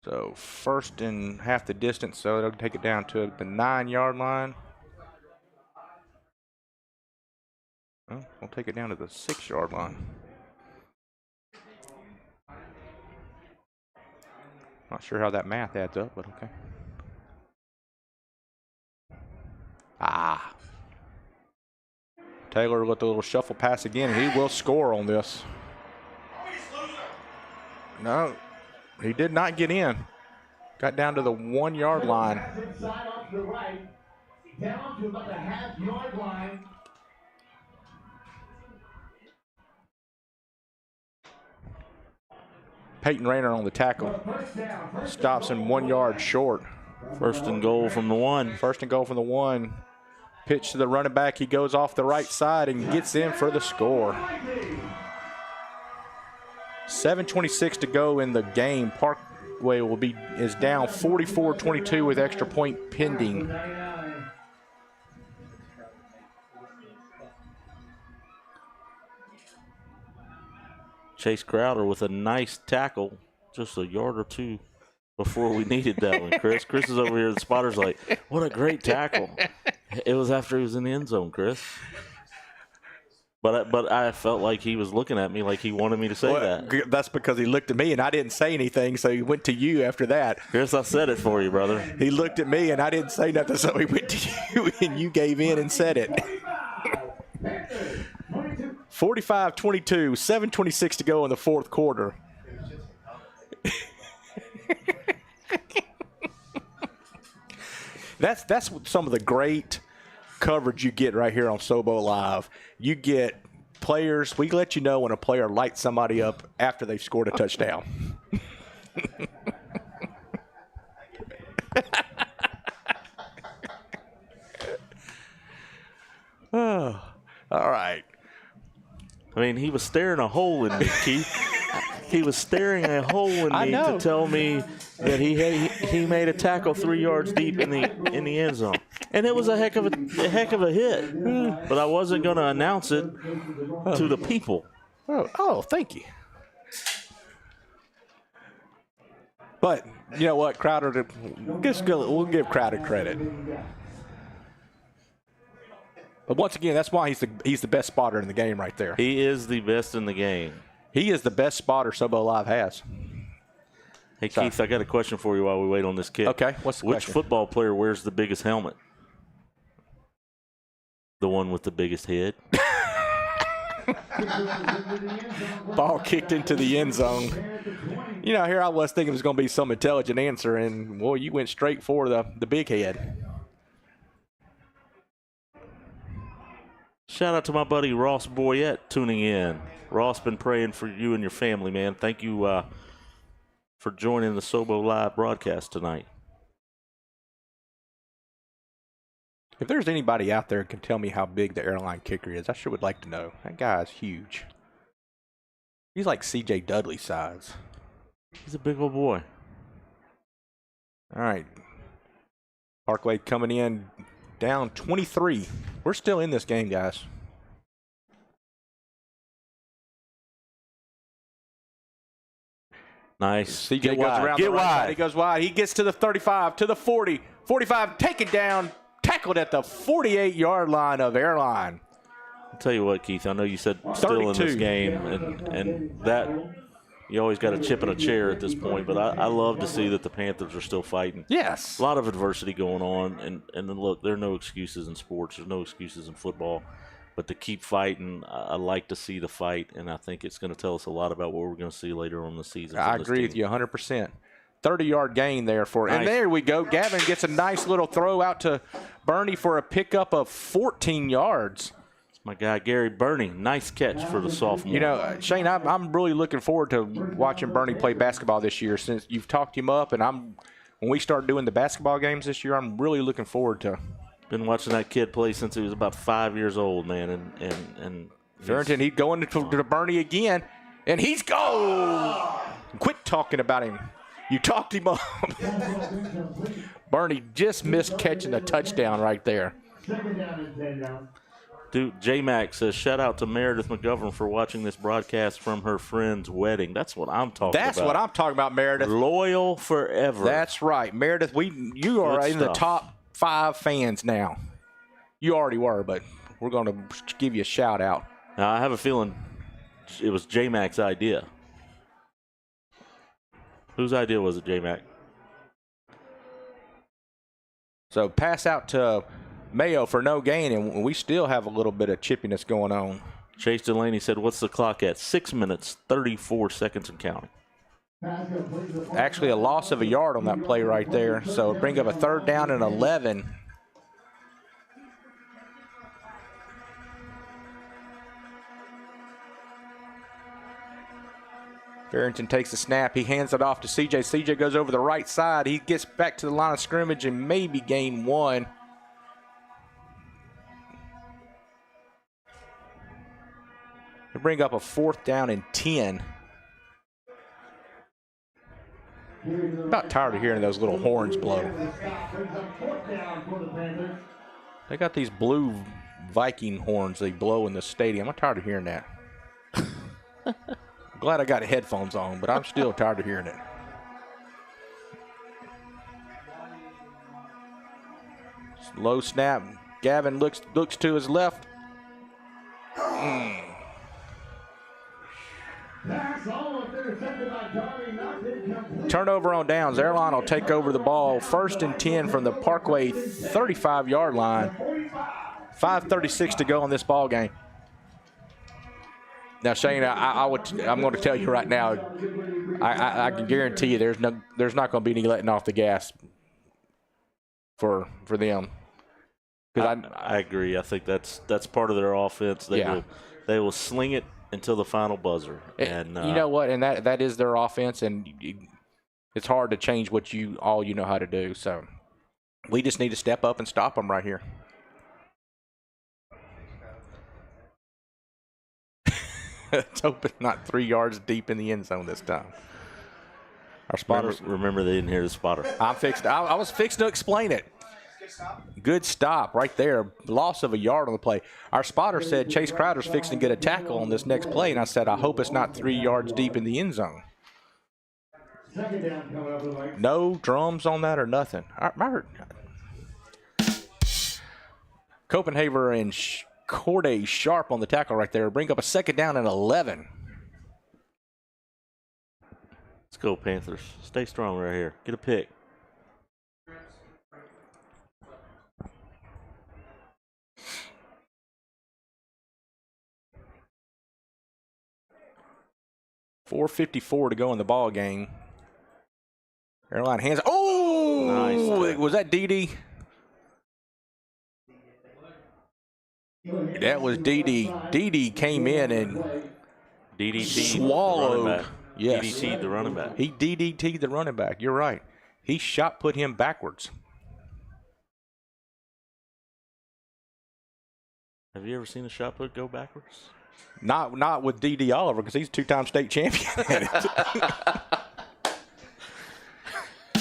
So first and half the distance, so they'll take it down to the 9-yard line. Well, we'll take it down to the 6-yard line. Not sure how that math adds up, but okay. Taylor with the little shuffle pass again, and he will score on this. No, he did not get in. Got down to the 1-yard line. Inside off to the right, down to about the half-yard line. Peyton Rayner on the tackle. Stops him 1 yard short. First and goal from the 1. First and goal from the 1. Pitch to the running back. He goes off the right side and gets in for the score. 7:26 to go in the game. Parkway is down 44-22 with extra point pending. Chase Crowder with a nice tackle, just a yard or two before we needed that one, Chris. Chris is over here. The spotter's like, what a great tackle. It was after he was in the end zone, Chris. But I felt like he was looking at me like he wanted me to say that. That's because he looked at me and I didn't say anything, so he went to you after that. Chris, I said it for you, brother. He looked at me and I didn't say nothing, so he went to you and you gave in and said it. 45-22, 7:26 to go in the fourth quarter. That's some of the great coverage you get right here on Sobo Live. You get players. We let you know when a player lights somebody up after they've scored a touchdown. Oh, all right. I mean, he was staring a hole in me, Keith. He was staring a hole in me to tell me that he made a tackle 3 yards deep in the end zone, and it was a heck of a hit. But I wasn't going to announce it to the people. Oh, thank you. But you know what, Crowder? We'll give Crowder credit. But once again, that's why he's the best spotter in the game right there. He is the best in the game. He is the best spotter Sobo Live has. Hey, Keith, I got a question for you while we wait on this kid. Okay, what's the question? Which football player wears the biggest helmet? The one with the biggest head? Ball kicked into the end zone. You know, here I was thinking it was going to be some intelligent answer, and, well, you went straight for the big head. Shout out to my buddy Ross Boyette tuning in. Ross, been praying for you and your family, man. Thank you for joining the Sobo Live broadcast tonight. If there's anybody out there who can tell me how big the Airline kicker is, I sure would like to know. That guy is huge. He's like C.J. Dudley size. He's a big old boy. All right. Parkway coming in down 23. We're still in this game, guys. Nice. CJ goes around the right side. He goes wide. He gets to the 35, to the 40. 45, take it down. Tackled at the 48-yard line of Airline. I'll tell you what, Keith, I know you said still in this game, and that you always got a chip in a chair at this point, but I love to see that the Panthers are still fighting. Yes. A lot of adversity going on, and then look, there are no excuses in sports. There's no excuses in football. But to keep fighting, I like to see the fight, and I think it's going to tell us a lot about what we're going to see later on in the season. I agree with you 100%. 30-yard gain there for nice. And there we go. Gavin gets a nice little throw out to Bernie for a pickup of 14 yards. My guy, Gary Bernie, nice catch for the sophomore. You know, Shane, I'm really looking forward to watching Bernie play basketball this year since you've talked him up. And when we start doing the basketball games this year, I'm really looking forward to. Been watching that kid play since he was about 5 years old, man. And Farrington, he's going to Bernie again, and he's go. Quit talking about him. You talked him up. Bernie just missed catching a touchdown right there. Dude, J-Mac says, shout out to Meredith McGovern for watching this broadcast from her friend's wedding. That's what I'm talking about. That's what I'm talking about, Meredith. Loyal forever. That's right. Meredith, you are in the top 5 fans now. You already were, but we're going to give you a shout out. Now, I have a feeling it was J-Mac's idea. Whose idea was it, J-Mac? So pass out to Mayo for no gain, and we still have a little bit of chippiness going on. Chase Delaney said, what's the clock at? 6 minutes, 34 seconds and counting. Actually, a loss of a yard on that play right there. So bring up a 3rd down and 11. Farrington takes the snap. He hands it off to CJ. CJ goes over the right side. He gets back to the line of scrimmage and maybe gain 1. They bring up a 4th down and 10. About tired of hearing those little horns blow. They got these blue Viking horns they blow in the stadium. I'm tired of hearing that. I'm glad I got headphones on, but I'm still tired of hearing it. Low snap. Gavin looks to his left. Turnover on downs. Airline will take over the ball. 1st and 10 from the Parkway 35-yard line. 5:36 to go in this ball game. Now, Shane, I'm going to tell you right now, I can guarantee you there's not going to be any letting off the gas for them. I agree. I think that's part of their offense. They will sling it until the final buzzer. And you know what? And that is their offense, and it's hard to change what you know how to do. So we just need to step up and stop them right here. Let's hope it's not 3 yards deep in the end zone this time. Our spotters. Remember they didn't hear the spotter. I was fixed to explain it. Good stop right there. Loss of a yard on the play. Our spotter said Chase Crowder's fixing to get a tackle on this next play, and I said, I hope it's not 3 yards deep in the end zone. No drums on that or nothing. Copenhagen and Corday sharp on the tackle right there. Bring up a 2nd down and 11. Let's go, Panthers. Stay strong right here. Get a pick. .454 to go in the ball game. Airline hands. Oh! Nice. Was that DD? That was DD. DD came in and DDT'd swallowed. Yes. DDT'd the running back. He DDT'd the running back. You're right. He shot put him backwards. Have you ever seen a shot put go backwards? Not with D.D. Oliver, because he's a 2-time state champion.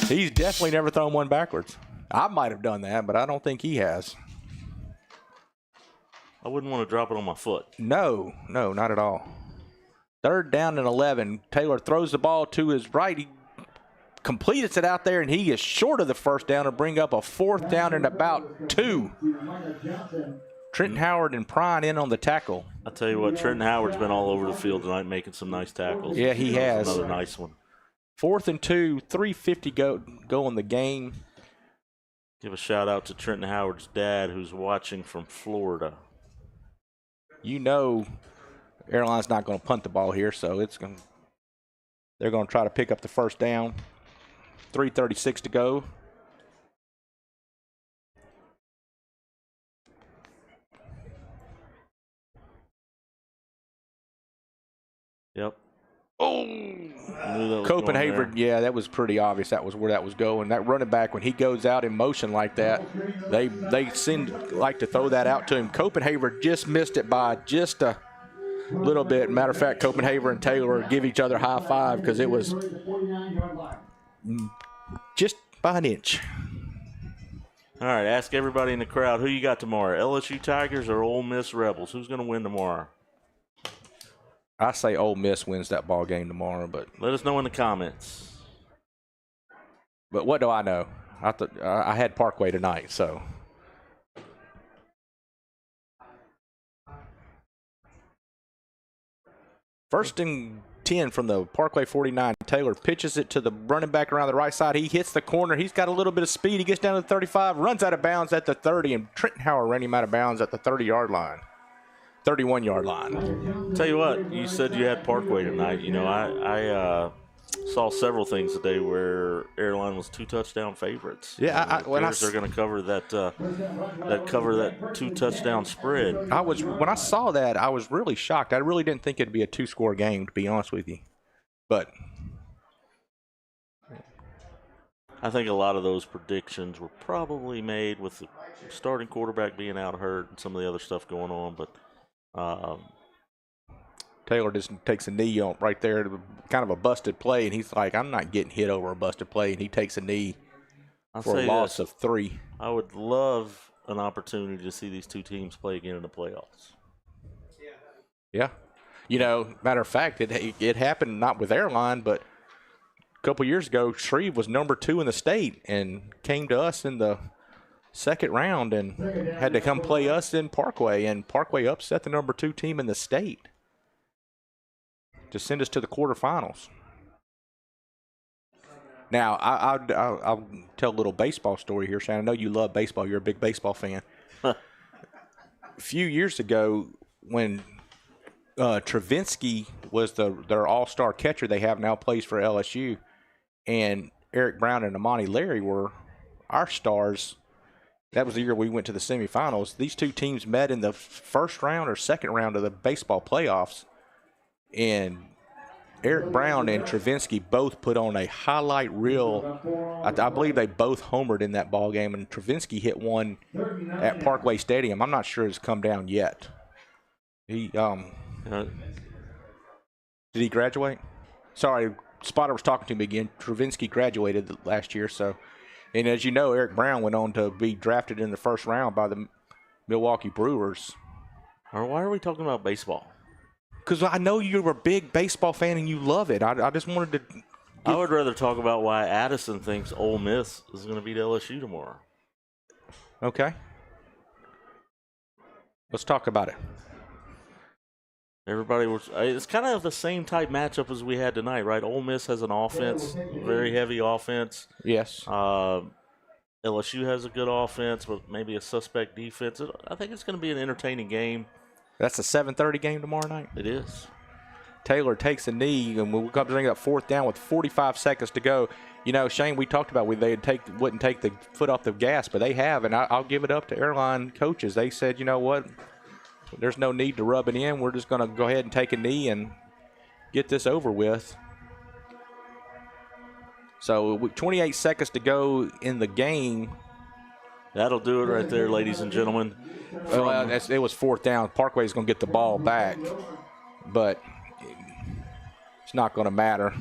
He's definitely never thrown one backwards. I might have done that, but I don't think he has. I wouldn't want to drop it on my foot. No, not at all. 3rd down and 11. Taylor throws the ball to his right. He completes it out there, and he is short of the 1st down to bring up a 4th down and about 2. Trenton Howard and Prine in on the tackle. I'll tell you what, Trenton Howard's been all over the field tonight making some nice tackles. Yeah, he has. Another nice one. 4th and 2, 3:50 go in the game. Give a shout out to Trenton Howard's dad, who's watching from Florida. you know Airline's not going to punt the ball here, so they're going to try to pick up the first down. 3:36 to go. Yep. Oh, Copenhagen, yeah, that was pretty obvious. That was where that was going. That running back, when he goes out in motion like that, they seem like to throw that out to him. Copenhagen just missed it by just a little bit. Matter of fact, Copenhagen and Taylor give each other a high five because it was just by an inch. All right, ask everybody in the crowd who you got tomorrow, LSU Tigers or Ole Miss Rebels? Who's going to win tomorrow? I say Ole Miss wins that ball game tomorrow, but let us know in the comments. But what do I know? I had Parkway tonight, so. First and 10 from the Parkway 49. Taylor pitches it to the running back around the right side. He hits the corner. He's got a little bit of speed. He gets down to the 35, runs out of bounds at the 30, and Trenton ran him out of bounds at the 30-yard line. 31-yard line. Tell you what, you said you had Parkway tonight. You know, I saw several things today where Airline was 2-touchdown favorites. Yeah, they're going to cover that that 2-touchdown spread. When I saw that, I was really shocked. I really didn't think it'd be a 2-score game, to be honest with you. But I think a lot of those predictions were probably made with the starting quarterback being out hurt and some of the other stuff going on, but. Taylor just takes a knee on right there, kind of a busted play, and he's like, I'm not getting hit over a busted play, and he takes a knee for a loss of 3. I would love an opportunity to see these two teams play again in the playoffs. Yeah. You know, matter of fact, it happened not with Airline, but a couple years ago, Shreve was number 2 in the state and came to us in the second round and had to come play us in Parkway, and Parkway upset the number 2 team in the state to send us to the quarterfinals. Now, I'll tell a little baseball story here, Shannon. I know you love baseball. You're a big baseball fan. A few years ago, when Travinsky was their all-star catcher they have now, plays for LSU, and Eric Brown and Amani Larry were our stars. That was the year we went to the semifinals. These two teams met in the first round or second round of the baseball playoffs, and Eric Brown and Travinsky both put on a highlight reel. I believe they both homered in that ball game, and Travinsky hit one at Parkway Stadium. I'm not sure it's come down yet. Did he graduate? Sorry, Spotter was talking to me again. Travinsky graduated last year, so. And as you know, Eric Brown went on to be drafted in the first round by the Milwaukee Brewers. Why are we talking about baseball? Because I know you're a big baseball fan and you love it. I just wanted to. I would rather talk about why Addison thinks Ole Miss is going to beat LSU tomorrow. Okay. Let's talk about it. It's kind of the same type matchup as we had tonight, right? Ole Miss has an offense, very heavy offense. Yes. LSU has a good offense, but maybe a suspect defense. I think it's going to be an entertaining game. That's a 7:30 game tomorrow night? It is. Taylor takes a knee, and we'll come to bring up 4th down with 45 seconds to go. You know, Shane, we talked about wouldn't take the foot off the gas, but they have, and I'll give it up to Airline coaches. They said, you know what? There's no need to rub it in. We're just going to go ahead and take a knee and get this over with. So 28 seconds to go in the game. That'll do it right there, ladies and gentlemen. Well, it was 4th down. Parkway's going to get the ball back, but it's not going to matter.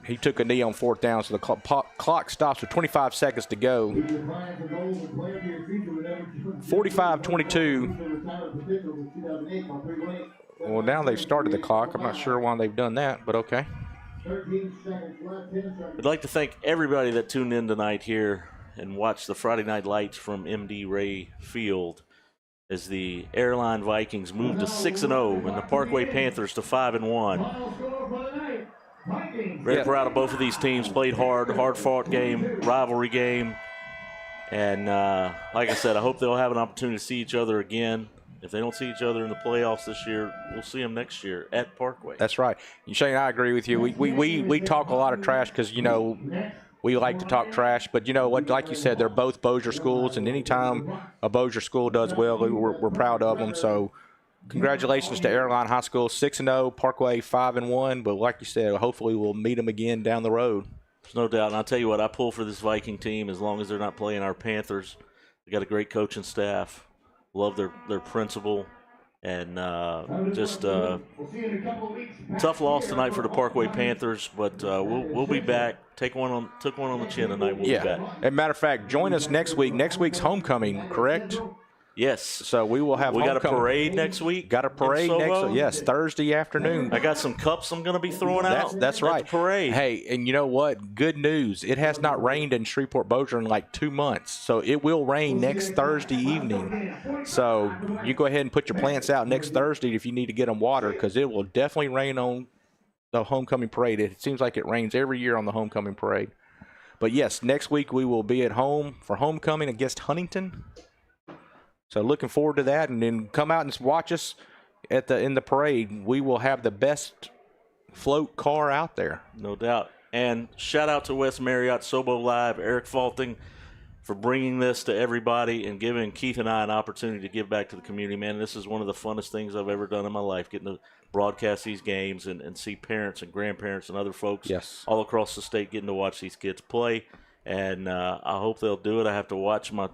He took a knee on 4th down, so the clock stops with 25 seconds to go. 45-22. Well, now they've started the clock. I'm not sure why they've done that, but okay. I'd like to thank everybody that tuned in tonight here and watched the Friday Night Lights from MD Ray Field as the Airline Vikings moved to 6-0 and the Parkway Panthers to 5-1. Very proud of both of these teams. Played hard-fought game, rivalry game. And like I said, I hope they'll have an opportunity to see each other again. If they don't see each other in the playoffs this year, we'll see them next year at Parkway. That's right. And Shane, I agree with you. We talk a lot of trash because, you know, we like to talk trash. But you know what? Like you said, they're both Bossier schools, and anytime a Bossier school does well, we're proud of them. So congratulations to Airline High School, 6-0, Parkway 5-1. But like you said, hopefully we'll meet them again down the road. There's no doubt. And I'll tell you what, I pull for this Viking team as long as they're not playing our Panthers. They got a great coaching staff. Love their principal. And just tough loss tonight for the Parkway Panthers, but we'll be back. Took one on the chin tonight. We'll be back. As a matter of fact, join us next week. Next week's homecoming, correct? Yes. So we will have. We got a parade next week. Got a parade next week. Yes, Thursday afternoon. I got some cups I'm going to be throwing out. That's right. At the parade. Hey, and you know what? Good news. It has not rained in Shreveport-Bossier in like 2 months, so it will rain next Thursday evening. So you go ahead and put your plants out next Thursday if you need to get them watered, because it will definitely rain on the homecoming parade. It seems like it rains every year on the homecoming parade. But yes, next week we will be at home for homecoming against Huntington. So looking forward to that, and then come out and watch us in the parade. We will have the best float car out there. No doubt. And shout out to West Marriott, sobo.live, Eric Faulting, for bringing this to everybody and giving Keith and I an opportunity to give back to the community. Man, this is one of the funnest things I've ever done in my life, getting to broadcast these games and see parents and grandparents and other folks all across the state getting to watch these kids play. And I hope they'll do it. I have to watch my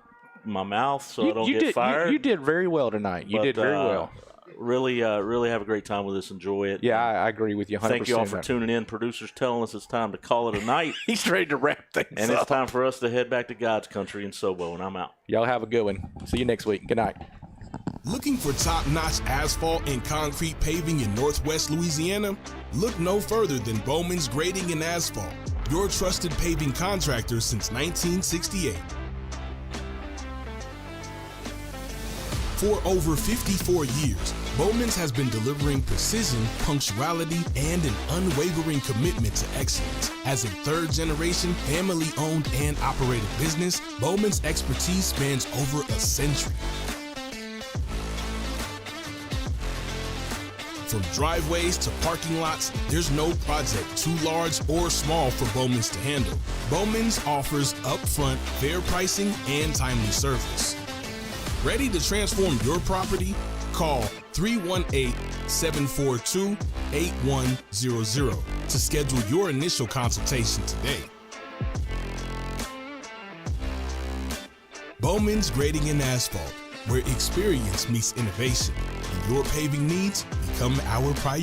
mouth so I don't get fired. You did very well tonight. You did very well. Really have a great time with this. Enjoy it. Yeah, I agree with you 100%. Thank you all for tuning in. Producer's telling us it's time to call it a night. He's ready to wrap things up. And it's time for us to head back to God's country in Sobo, and I'm out. Y'all have a good one. See you next week. Good night. Looking for top-notch asphalt and concrete paving in Northwest Louisiana? Look no further than Bowman's Grading and Asphalt, your trusted paving contractor since 1968. For over 54 years, Bowman's has been delivering precision, punctuality, and an unwavering commitment to excellence. As a third-generation, family-owned and operated business, Bowman's expertise spans over a century. From driveways to parking lots, there's no project too large or small for Bowman's to handle. Bowman's offers upfront, fair pricing and timely service. Ready to transform your property? Call 318-742-8100 to schedule your initial consultation today. Bowman's Grading and Asphalt, where experience meets innovation, and your paving needs become our priority.